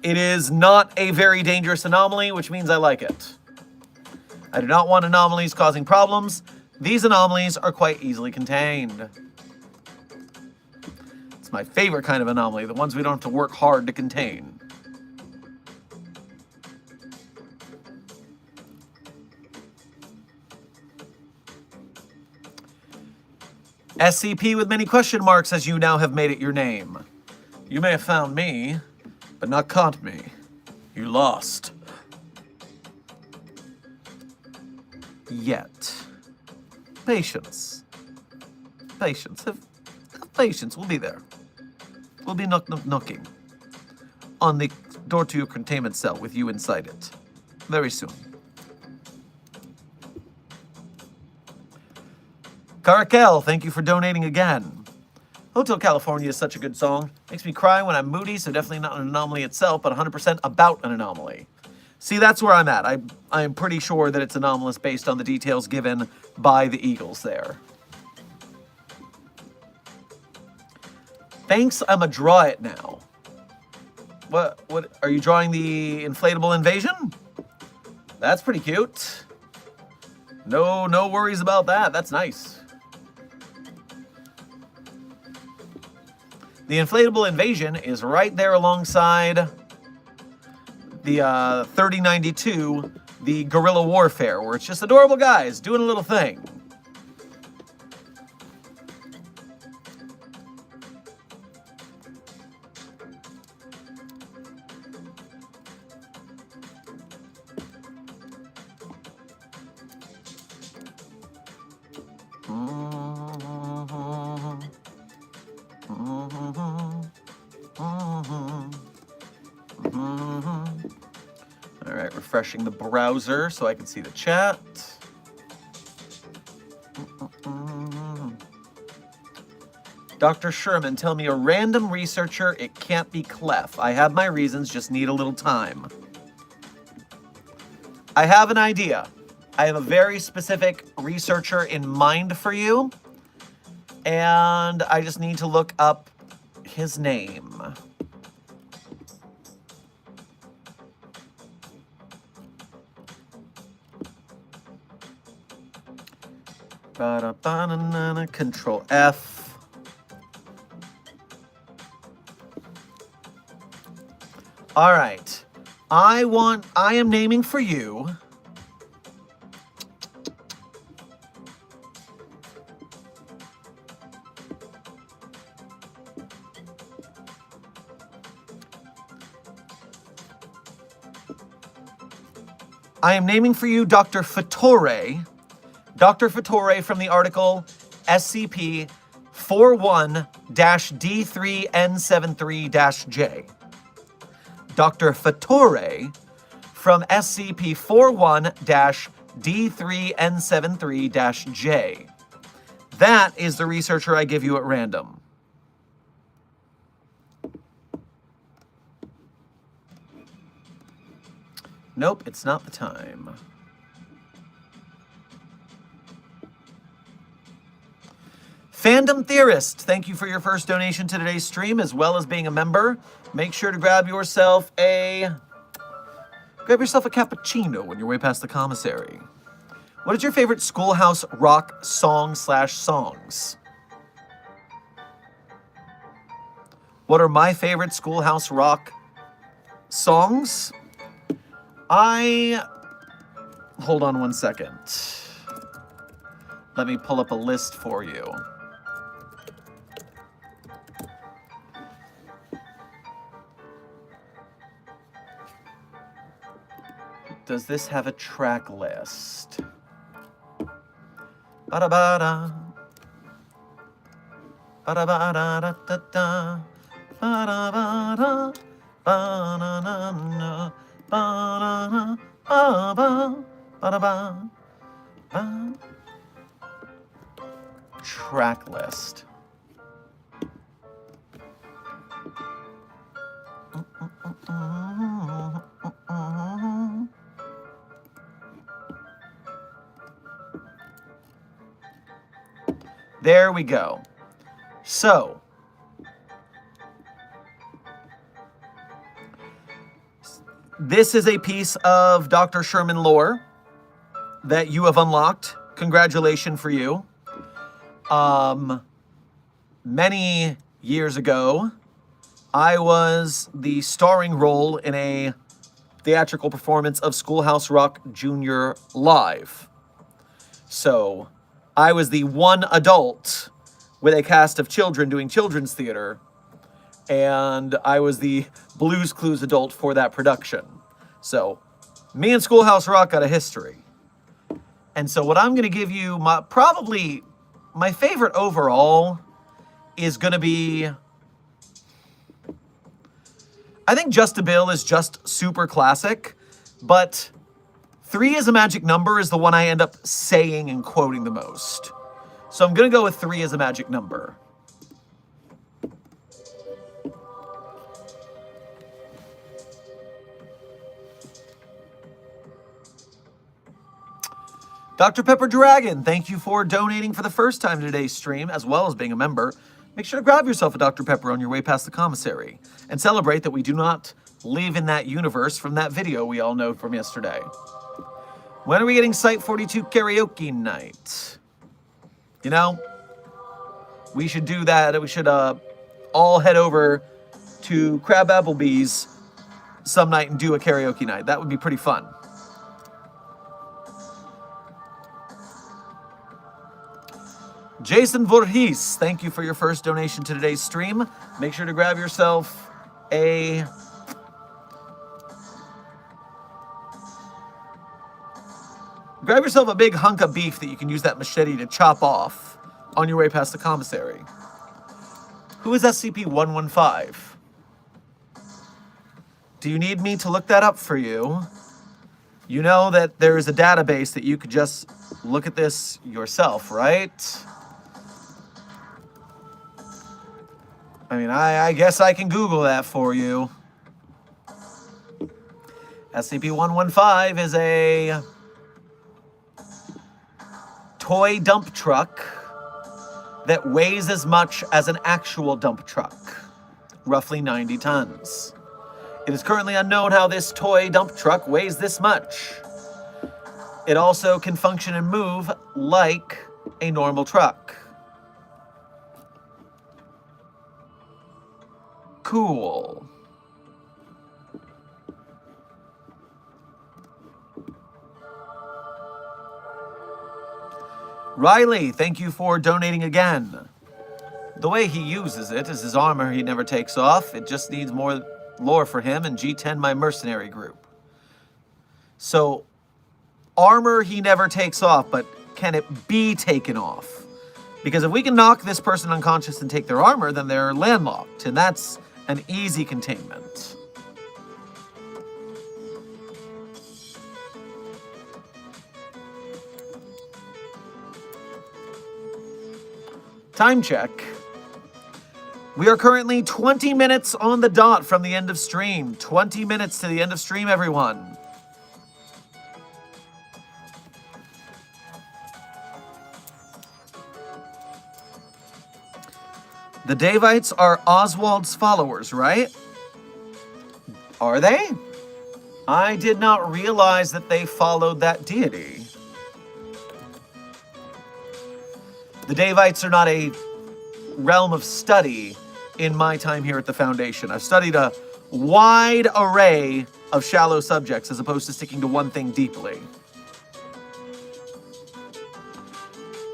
it is not a very dangerous anomaly, which means I like it. I do not want anomalies causing problems. These anomalies are quite easily contained. It's my favorite kind of anomaly, the ones we don't have to work hard to contain. SCP with many question marks, as you now have made it your name. You may have found me, but not caught me. You lost. Yet. Patience. Patience. Have patience. We'll be there. We'll be knocking on the door to your containment cell with you inside it very soon. Caracal, thank you for donating again. Hotel California is such a good song. Makes me cry when I'm moody, so definitely not an anomaly itself, but 100% about an anomaly. See, that's where I'm at. I am pretty sure that it's anomalous based on the details given by the Eagles there. Thanks, I'ma draw it now. What, are you drawing the inflatable invasion? That's pretty cute. No worries about that. That's nice. The inflatable invasion is right there alongside the 3092, the guerrilla warfare, where it's just adorable guys doing a little thing. All right, refreshing the browser so I can see the chat. Dr. Sherman, tell me a random researcher, it can't be Clef. I have my reasons, just need a little time. I have an idea. I have a very specific researcher in mind for you, and I just need to look up his name. Control F. All right. I am naming for you Dr. Fattore. Dr. Fattore from the article SCP 41-D3N73-J. Dr. Fattore from SCP 41-D3N73-J. That is the researcher I give you at random. Nope, it's not the time. Fandom Theorist, thank you for your first donation to today's stream, as well as being a member. Make sure to grab yourself a cappuccino on your way past the commissary. What is your favorite Schoolhouse Rock song/songs? What are my favorite Schoolhouse Rock songs? Hold on one second. Let me pull up a list for you. Does this have a track list? Ba-da-ba-da. Ba-da-ba-da-da-da-da. Ba-da-ba-da. Ba-na-na-na. Ba-da-na. Ba-ba. Ba-da-ba. Ba. Track list. There we go. So, this is a piece of Dr. Sherman lore that you have unlocked. Congratulations for you. Many years ago, I was the starring role in a theatrical performance of Schoolhouse Rock Jr. Live. So, I was the one adult with a cast of children doing children's theater, and I was the Blue's Clues adult for that production. So, me and Schoolhouse Rock got a history. And so what I'm going to give you, probably my favorite overall is going to be, I think Just a Bill is just super classic, but 3 as a magic number is the one I end up saying and quoting the most. So I'm going to go with 3 as a magic number. Dr. Pepper Dragon, thank you for donating for the first time to today's stream, as well as being a member. Make sure to grab yourself a Dr. Pepper on your way past the commissary, and celebrate that we do not live in that universe from that video we all know from yesterday. When are we getting Site 42 karaoke night? You know, we should do that. We should all head over to Crab Applebee's some night and do a karaoke night. That would be pretty fun. Jason Voorhees, thank you for your first donation to today's stream. Make sure to grab yourself a big hunk of beef that you can use that machete to chop off on your way past the commissary. Who is SCP-115? Do you need me to look that up for you? You know that there is a database that you could just look at this yourself, right? I mean, I guess I can Google that for you. SCP-115 is a toy dump truck that weighs as much as an actual dump truck, roughly 90 tons. It is currently unknown how this toy dump truck weighs this much. It also can function and move like a normal truck. Cool. Riley, thank you for donating again. The way he uses it is his armor he never takes off. It just needs more lore for him and G10 my mercenary group. So, armor he never takes off, but can it be taken off? Because if we can knock this person unconscious and take their armor, then they're landlocked, and that's an easy containment. Time check. We are currently 20 minutes on the dot from the end of stream. 20 minutes to the end of stream, everyone. The Davites are Oswald's followers, right? Are they? I did not realize that they followed that deity. The Davites are not a realm of study in my time here at the Foundation. I've studied a wide array of shallow subjects as opposed to sticking to one thing deeply.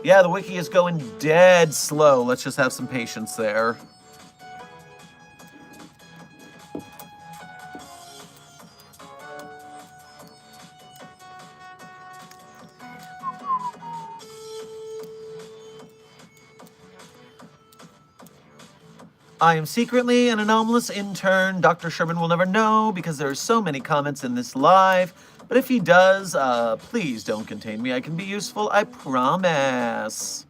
Yeah, the wiki is going dead slow. Let's just have some patience there. I am secretly an anomalous intern. Dr. Sherman will never know because there are so many comments in this live. But if he does, please don't contain me. I can be useful, I promise.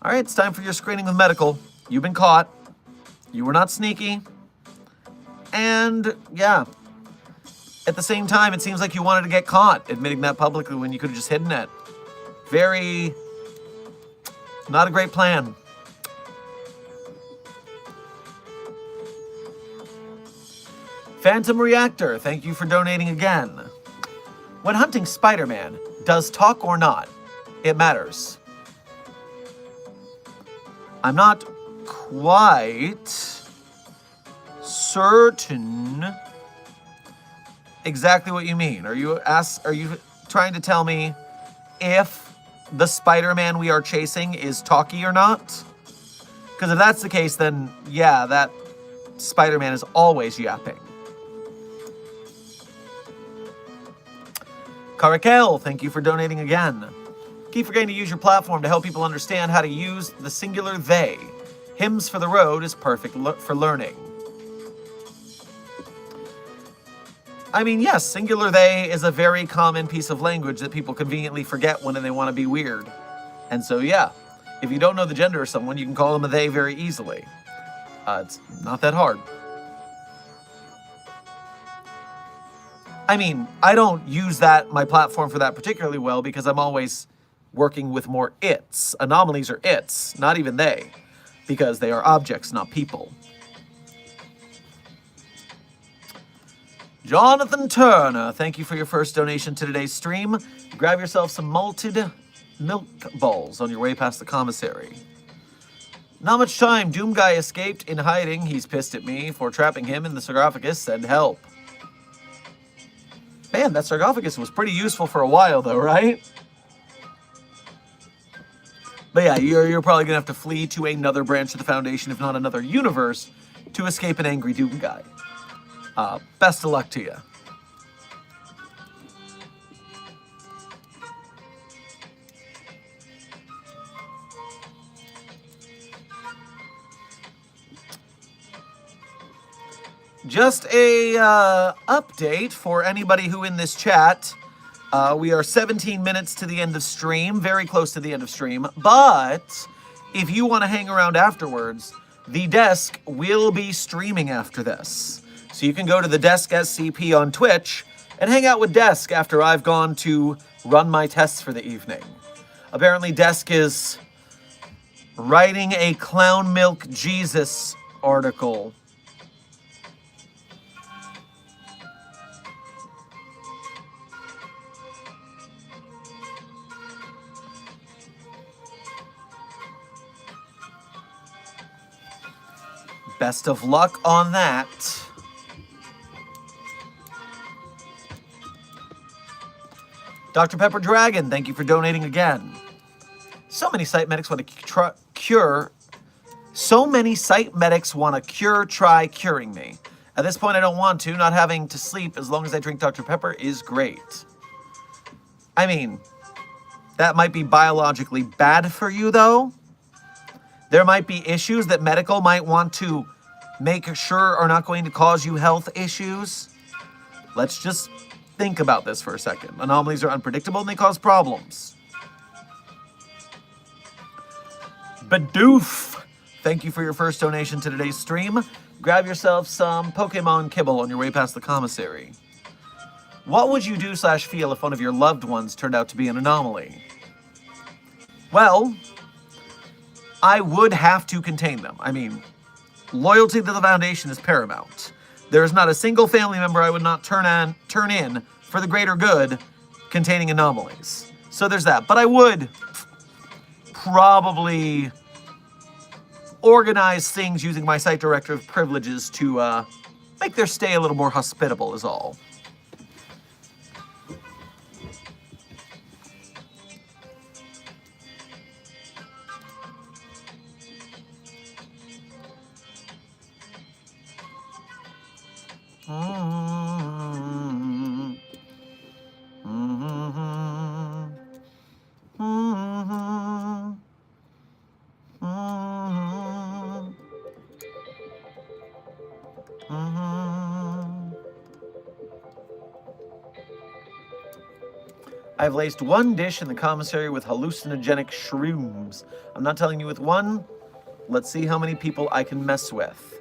All right, it's time for your screening with medical. You've been caught. You were not sneaky. And, yeah. At the same time, it seems like you wanted to get caught, admitting that publicly when you could have just hidden it. Very... not a great plan. Phantom Reactor, thank you for donating again. When hunting Spider-Man, does talk or not? It matters. I'm not quite certain exactly what you mean. Are you trying to tell me if the Spider-Man we are chasing is talky or not? Because if that's the case, then yeah, that Spider-Man is always yapping. Caracal, thank you for donating again. Keep forgetting to use your platform to help people understand how to use the singular they. Hymns for the Road is perfect for learning. I mean, yes, singular they is a very common piece of language that people conveniently forget when they want to be weird. And so, yeah, if you don't know the gender of someone, you can call them a they very easily. It's not that hard. I mean, I don't use my platform for that particularly well because I'm always working with more its. Anomalies are its, not even they, because they are objects, not people. Jonathan Turner, thank you for your first donation to today's stream. Grab yourself some malted milk balls on your way past the commissary. Not much time. Doom Guy escaped in hiding. He's pissed at me for trapping him in the sarcophagus. Send help. Man, that sarcophagus was pretty useful for a while, though, right? But yeah, you're probably going to have to flee to another branch of the Foundation, if not another universe, to escape an angry Doom Guy. Best of luck to you. Just a update for anybody who in this chat. We are 17 minutes to the end of stream, very close to the end of stream. But if you want to hang around afterwards, the desk will be streaming after this. So you can go to the Desk SCP on Twitch and hang out with Desk after I've gone to run my tests for the evening. Apparently Desk is writing a Clown Milk Jesus article. Best of luck on that. Dr. Pepper Dragon, thank you for donating again. So many site medics want to cure. So many site medics want to try curing me. At this point, I don't want to. Not having to sleep as long as I drink Dr. Pepper is great. I mean, that might be biologically bad for you, though. There might be issues that medical might want to make sure are not going to cause you health issues. Let's just think about this for a second. Anomalies are unpredictable and they cause problems. Badoof, thank you for your first donation to today's stream. Grab yourself some Pokemon kibble on your way past the commissary. What would you do / feel if one of your loved ones turned out to be an anomaly? Well, I would have to contain them. I mean, loyalty to the Foundation is paramount. There is not a single family member I would not turn in for the greater good containing anomalies. So there's that. But I would probably organize things using my site director privileges to make their stay a little more hospitable is all. I've laced one dish in the commissary with hallucinogenic shrooms. I'm not telling you with one. Let's see how many people I can mess with.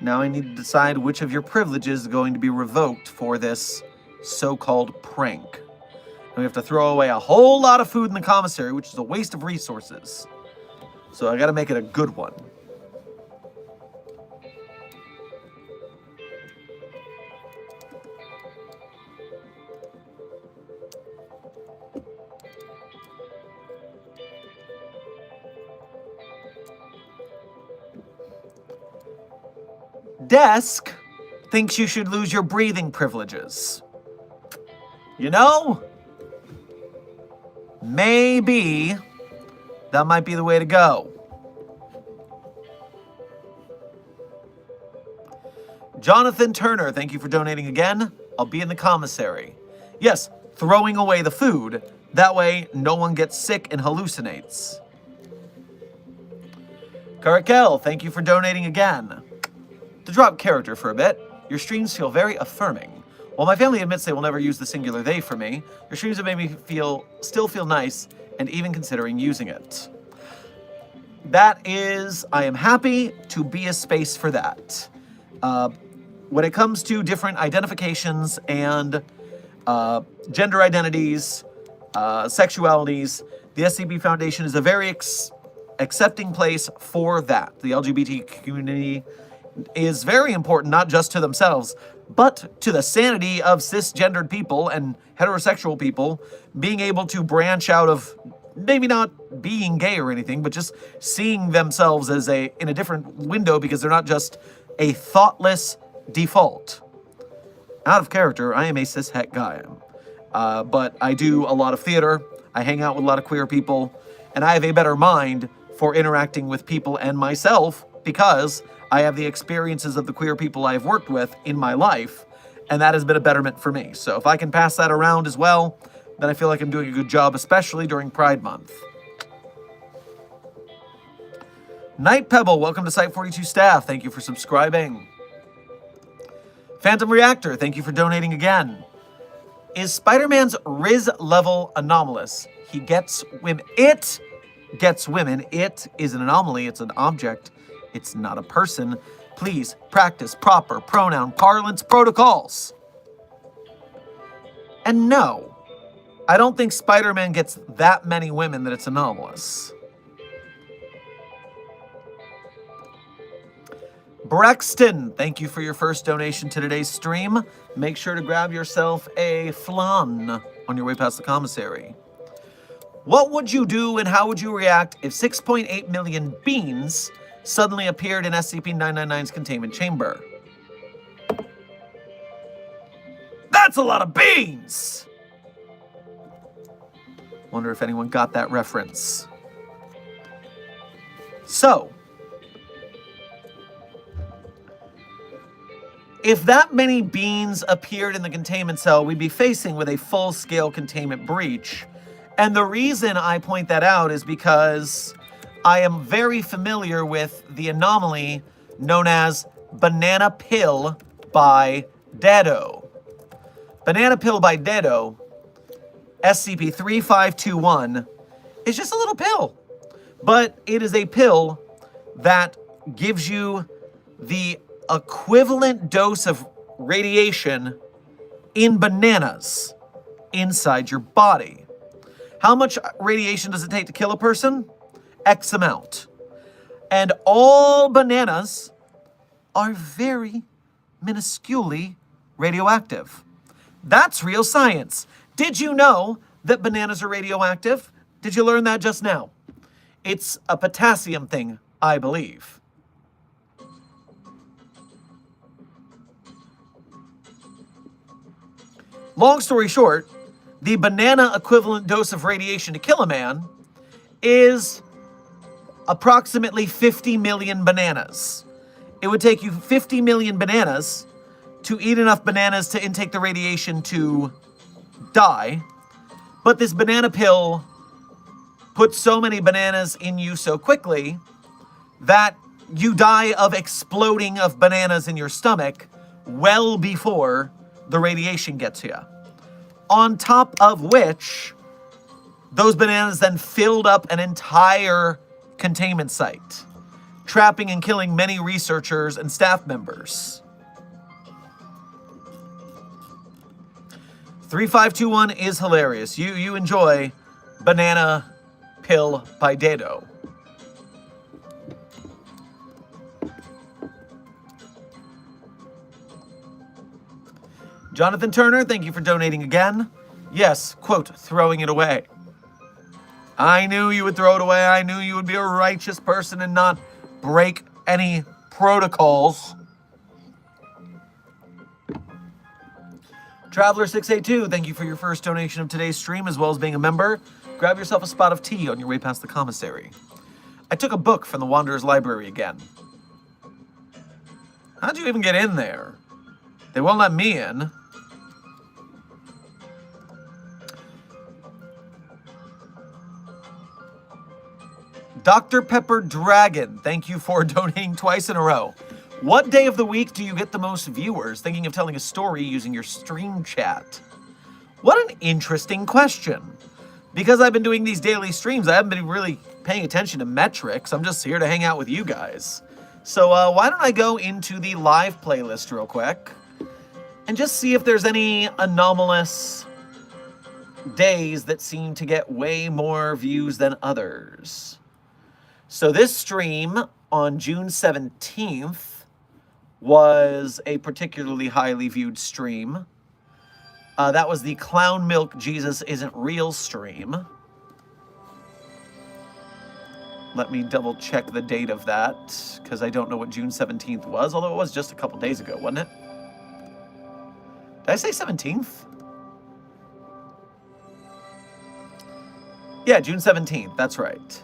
Now I need to decide which of your privileges is going to be revoked for this so-called prank. And we have to throw away a whole lot of food in the commissary, which is a waste of resources. So I gotta make it a good one. Desk thinks you should lose your breathing privileges. You know? Maybe that might be the way to go. Jonathan Turner, thank you for donating again. I'll be in the commissary. Yes, throwing away the food. That way, no one gets sick and hallucinates. Caracal, thank you for donating again. To drop character for a bit, your streams feel very affirming. While my family admits they will never use the singular they for me, your streams have made me still feel nice and even considering using it. That is, I am happy to be a space for that. When it comes to different identifications and gender identities, sexualities, the SCP Foundation is a very accepting place for that. The LGBT community is very important, not just to themselves, but to the sanity of cisgendered people and heterosexual people being able to branch out of maybe not being gay or anything, but just seeing themselves as in a different window because they're not just a thoughtless default. Out of character, I am a cis-het guy. But I do a lot of theater, I hang out with a lot of queer people, and I have a better mind for interacting with people and myself because I have the experiences of the queer people I've worked with in my life, and that has been a betterment for me. So if I can pass that around as well, then I feel like I'm doing a good job, especially during Pride Month. Night Pebble, welcome to Site 42 staff. Thank you for subscribing. Phantom Reactor, thank you for donating again. Is Spider-Man's Riz level anomalous? He gets women. It gets women. It is an anomaly. It's an object. It's not a person. Please practice proper pronoun parlance protocols. And no, I don't think Spider-Man gets that many women that it's anomalous. Brexton, thank you for your first donation to today's stream. Make sure to grab yourself a flan. on your way past the commissary. What would you do and how would you react if 6.8 million beans suddenly appeared in SCP-999's containment chamber? That's a lot of beans! Wonder if anyone got that reference. So, if that many beans appeared in the containment cell, we'd be facing with a full-scale containment breach. And the reason I point that out is because I am very familiar with the anomaly known as Banana Pill by Dedo. Banana Pill by Dedo, SCP-3521, is just a little pill. But it is a pill that gives you the equivalent dose of radiation in bananas inside your body. How much radiation does it take to kill a person? X amount. And all bananas are very minusculely radioactive. That's real science. Did you know that bananas are radioactive? Did you learn that just now? It's a potassium thing, I believe. Long story short, the banana equivalent dose of radiation to kill a man is approximately 50 million bananas. It would take you 50 million bananas to eat enough bananas to intake the radiation to die. But this banana pill puts so many bananas in you so quickly that you die of exploding of bananas in your stomach well before the radiation gets to you. On top of which, those bananas then filled up an entire containment site, trapping and killing many researchers and staff members. 3521 is hilarious. You enjoy Banana Pill by Dedo. Jonathan Turner, thank you for donating again. Yes, quote, throwing it away. I knew you would throw it away. I knew you would be a righteous person and not break any protocols. Traveler682, thank you for your first donation of today's stream, as well as being a member. Grab yourself a spot of tea on your way past the commissary. I took a book from the Wanderer's Library again. How'd you even get in there? They won't let me in. Dr. Pepper Dragon, thank you for donating twice in a row. What day of the week do you get the most viewers? Thinking of telling a story using your stream chat. What an interesting question. Because I've been doing these daily streams, I haven't been really paying attention to metrics. I'm just here to hang out with you guys. So why don't I go into the live playlist real quick and just see if there's any anomalous days that seem to get way more views than others. So this stream on June 17th was a particularly highly viewed stream. That was the Clown Milk Jesus Isn't Real stream. Let me double check the date of that, because I don't know what June 17th was, although it was just a couple days ago, wasn't it? Did I say 17th? Yeah, June 17th, that's right.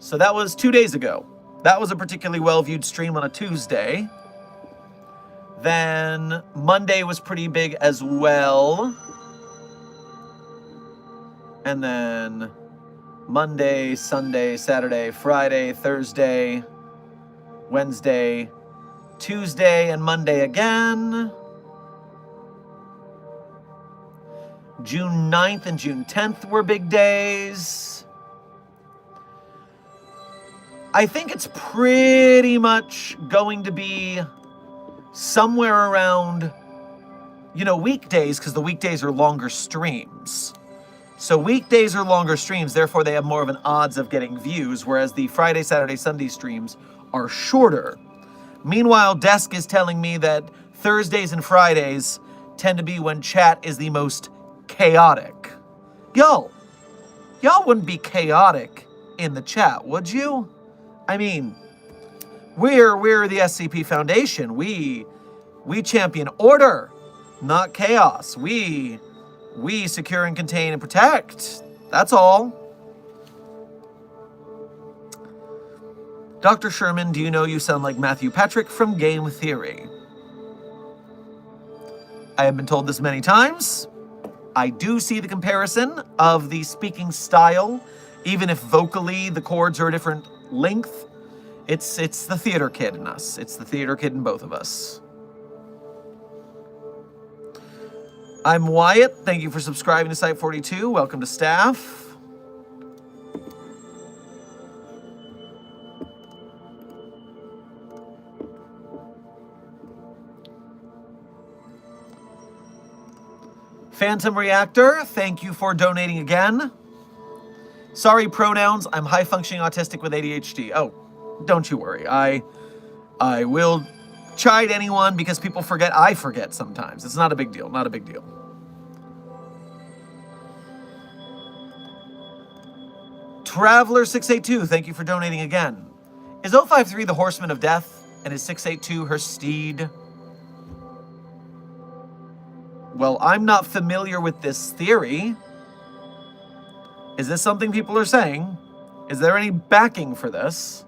So that was 2 days ago. That was a particularly well-viewed stream on a Tuesday. Then Monday was pretty big as well. And then Monday, Sunday, Saturday, Friday, Thursday, Wednesday, Tuesday, and Monday again. June 9th and June 10th were big days. I think it's pretty much going to be somewhere around, weekdays, because the weekdays are longer streams. So weekdays are longer streams, therefore they have more of an odds of getting views, whereas the Friday, Saturday, Sunday streams are shorter. Meanwhile, Desk is telling me that Thursdays and Fridays tend to be when chat is the most chaotic. Y'all wouldn't be chaotic in the chat, would you? I mean, we're the SCP Foundation. We champion order, not chaos. We secure and contain and protect. That's all. Dr. Sherman, do you know you sound like Matthew Patrick from Game Theory? I have been told this many times. I do see the comparison of the speaking style, even if vocally the chords are a different length. It's the theater kid in us. It's the theater kid in both of us. I'm Wyatt. Thank you for subscribing to Site 42. Welcome to staff. Phantom Reactor, thank you for donating again. Sorry, pronouns. I'm high-functioning autistic with ADHD. Oh, don't you worry. I will chide anyone because people forget. I forget sometimes. It's not a big deal. Not a big deal. Traveler682, thank you for donating again. Is 053 the Horseman of Death, and is 682 her steed? Well, I'm not familiar with this theory. Is this something people are saying? Is there any backing for this?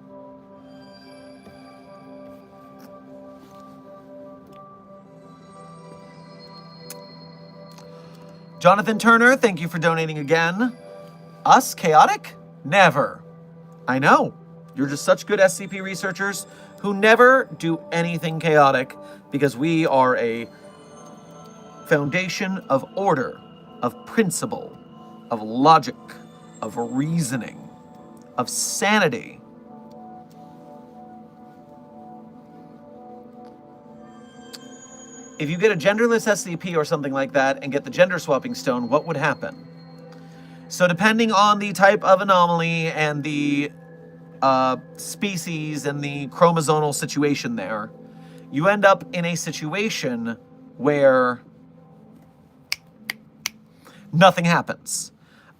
Jonathan Turner, thank you for donating again. Us, chaotic? Never. I know. You're just such good SCP researchers who never do anything chaotic because we are a foundation of order, of principle, of logic, of reasoning, of sanity. If you get a genderless SCP or something like that and get the gender swapping stone, what would happen? So depending on the type of anomaly and the species and the chromosomal situation there, you end up in a situation where nothing happens.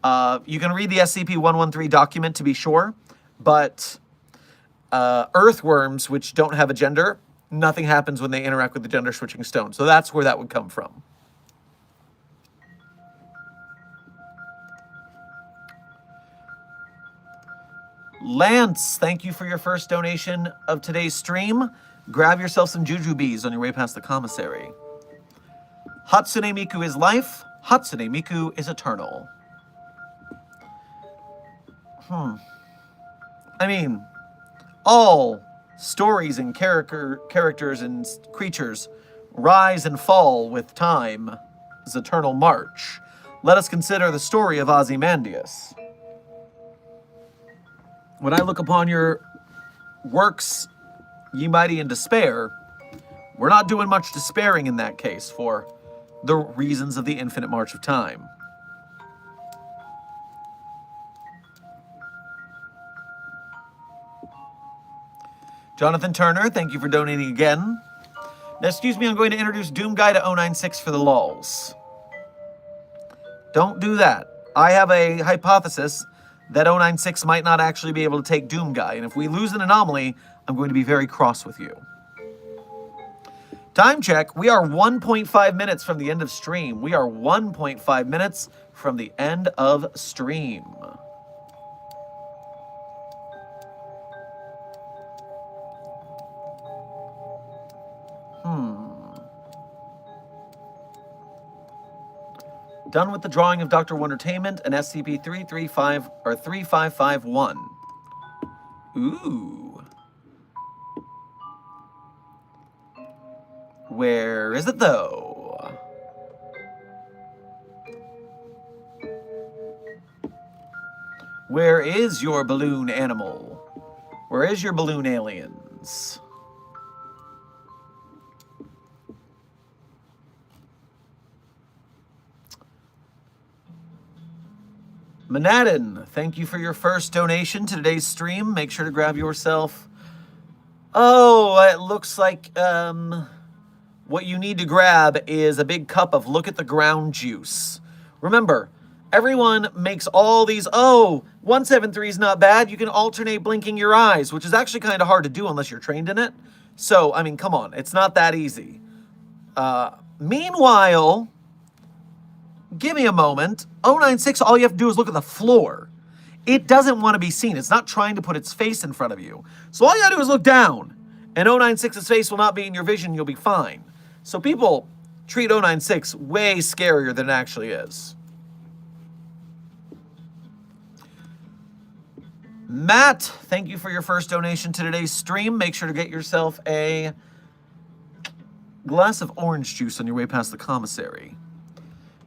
You can read the SCP-113 document to be sure, but earthworms, which don't have a gender, nothing happens when they interact with the gender-switching stone. So that's where that would come from. Lance, thank you for your first donation of today's stream. Grab yourself some jujubes on your way past the commissary. Hatsune Miku is life. Hatsune Miku is eternal. I mean, all stories and characters and creatures rise and fall with time's eternal march. Let us consider the story of Ozymandias. When I look upon your works, ye mighty in despair, we're not doing much despairing in that case for the reasons of the infinite march of time. Jonathan Turner, thank you for donating again. Now, excuse me, I'm going to introduce Doom Guy to 096 for the lulz. Don't do that. I have a hypothesis that 096 might not actually be able to take Doom Guy, and if we lose an anomaly, I'm going to be very cross with you. Time check, we are 1.5 minutes from the end of stream. We are 1.5 minutes from the end of stream. Done with the drawing of Dr. Wondertainment and SCP-335 or 3551. Ooh. Where is it though? Where is your balloon animal? Where is your balloon aliens? Manadin, thank you for your first donation to today's stream. Make sure to grab yourself... Oh, it looks like what you need to grab is a big cup of Look at the Ground juice. Remember, Everyone makes all these, oh, 173 is not bad. You can alternate blinking your eyes, which is actually kind of hard to do unless you're trained in it. So, I mean, come on. It's not that easy. Meanwhile, give me a moment. 096, all you have to do is look at the floor. It doesn't want to be seen. It's not trying to put its face in front of you. So all you gotta do is look down. And 096's face will not be in your vision. You'll be fine. So people treat 096 way scarier than it actually is. Matt, thank you for your first donation to today's stream. Make sure to get yourself a glass of orange juice on your way past the commissary.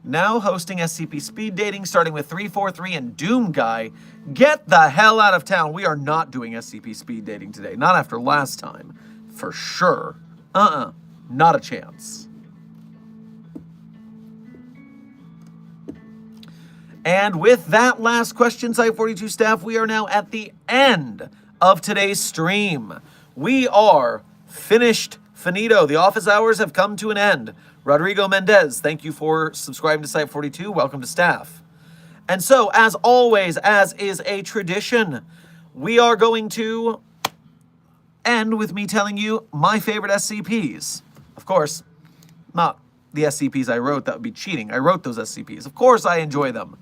Now hosting SCP speed dating, starting with 343 and Doom Guy. Get the hell out of town. We are not doing SCP speed dating today. Not after last time. For sure. Not a chance. And with that last question, Site42 staff, we are now at the end of today's stream. We are finished. Finito. The office hours have come to an end. Rodrigo Mendez, thank you for subscribing to Site42. Welcome to staff. And so, as always, as is a tradition, we are going to end with me telling you my favorite SCPs. Of course, not the SCPs I wrote. That would be cheating. I wrote those SCPs. Of course, I enjoy them.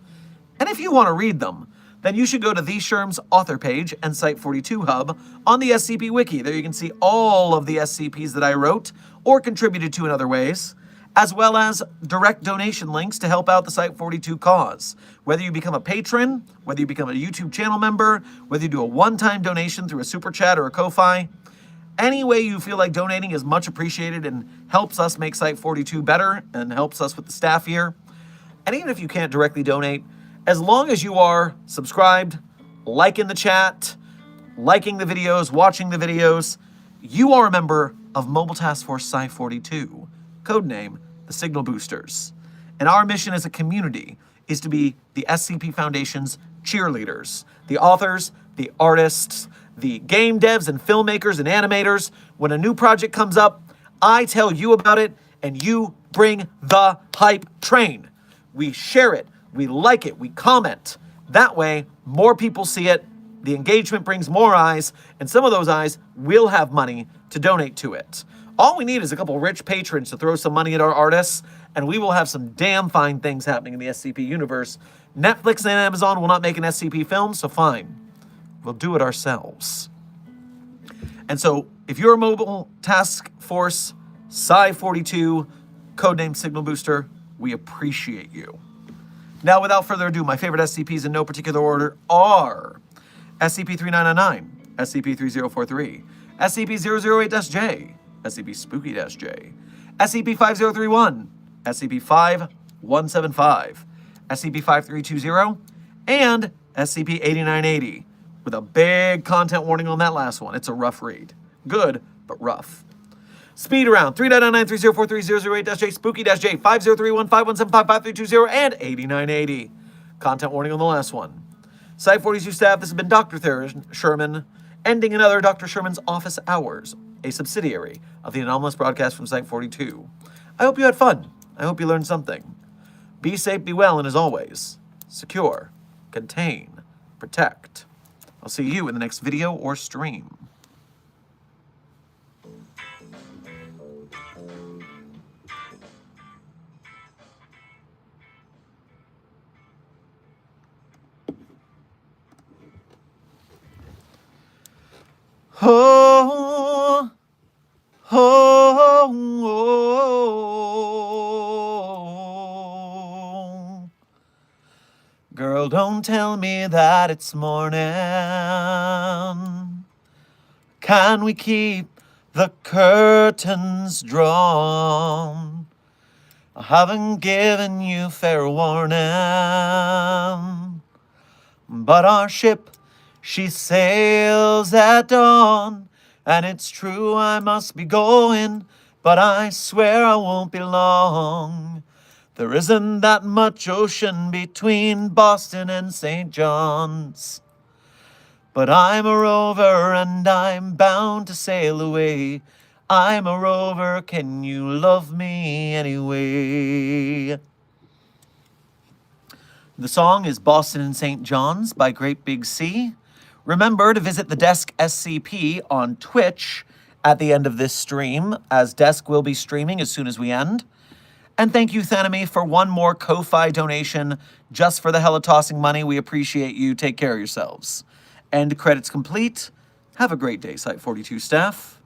And if you want to read them, then you should go to TheSherm's author page and Site42 Hub on the SCP Wiki. There you can see all of the SCPs that I wrote or contributed to in other ways, as well as direct donation links to help out the Site42 cause. Whether you become a patron, whether you become a YouTube channel member, whether you do a one-time donation through a super chat or a Ko-Fi, any way you feel like donating is much appreciated and helps us make Site42 better and helps us with the staff here. And even if you can't directly donate, as long as you are subscribed, liking the chat, liking the videos, watching the videos, you are a member of Mobile Task Force Site42, codename the Signal Boosters. And our mission as a community is to be the SCP Foundation's cheerleaders, the authors, the artists, the game devs and filmmakers and animators. When a new project comes up, I tell you about it and you bring the hype train. We share it. We like it, we comment. That way, more people see it, the engagement brings more eyes, and some of those eyes will have money to donate to it. All we need is a couple rich patrons to throw some money at our artists, and we will have some damn fine things happening in the SCP universe. Netflix and Amazon will not make an SCP film, so fine. We'll do it ourselves. And so, if you're a Mobile Task Force Sci-42 codename Signal Booster, we appreciate you. Now, without further ado, my favorite SCPs in no particular order are SCP-3999, SCP-3043, SCP-008-J, SCP-Spooky-J, SCP-5031, SCP-5175, SCP-5320, and SCP-8980, with a big content warning on that last one. It's a rough read. Good, but rough. Speed around 3.9930430008-J, Spooky-J, 5031, 5175, 5320, and 8980. Content warning on the last one. Site42 staff, this has been Dr. Sherman, ending another Dr. Sherman's Office Hours, a subsidiary of the Anomalous broadcast from Site42. I hope you had fun. I hope you learned something. Be safe, be well, and as always, secure, contain, protect. I'll see you in the next video or stream. Oh, oh, oh. Girl, don't tell me that it's morning. Can we keep the curtains drawn? I haven't given you fair warning, but our ship, she sails at dawn, and it's true I must be going, but I swear I won't be long. There isn't that much ocean between Boston and St. John's, but I'm a rover and I'm bound to sail away. I'm a rover, can you love me anyway? The song is Boston and St. John's by Great Big Sea. Remember to visit the Desk SCP on Twitch at the end of this stream, as Desk will be streaming as soon as we end. And thank you, Thanamy, for one more Ko-Fi donation just for the hell of tossing money. We appreciate you. Take care of yourselves. End credits complete. Have a great day, Site 42 staff.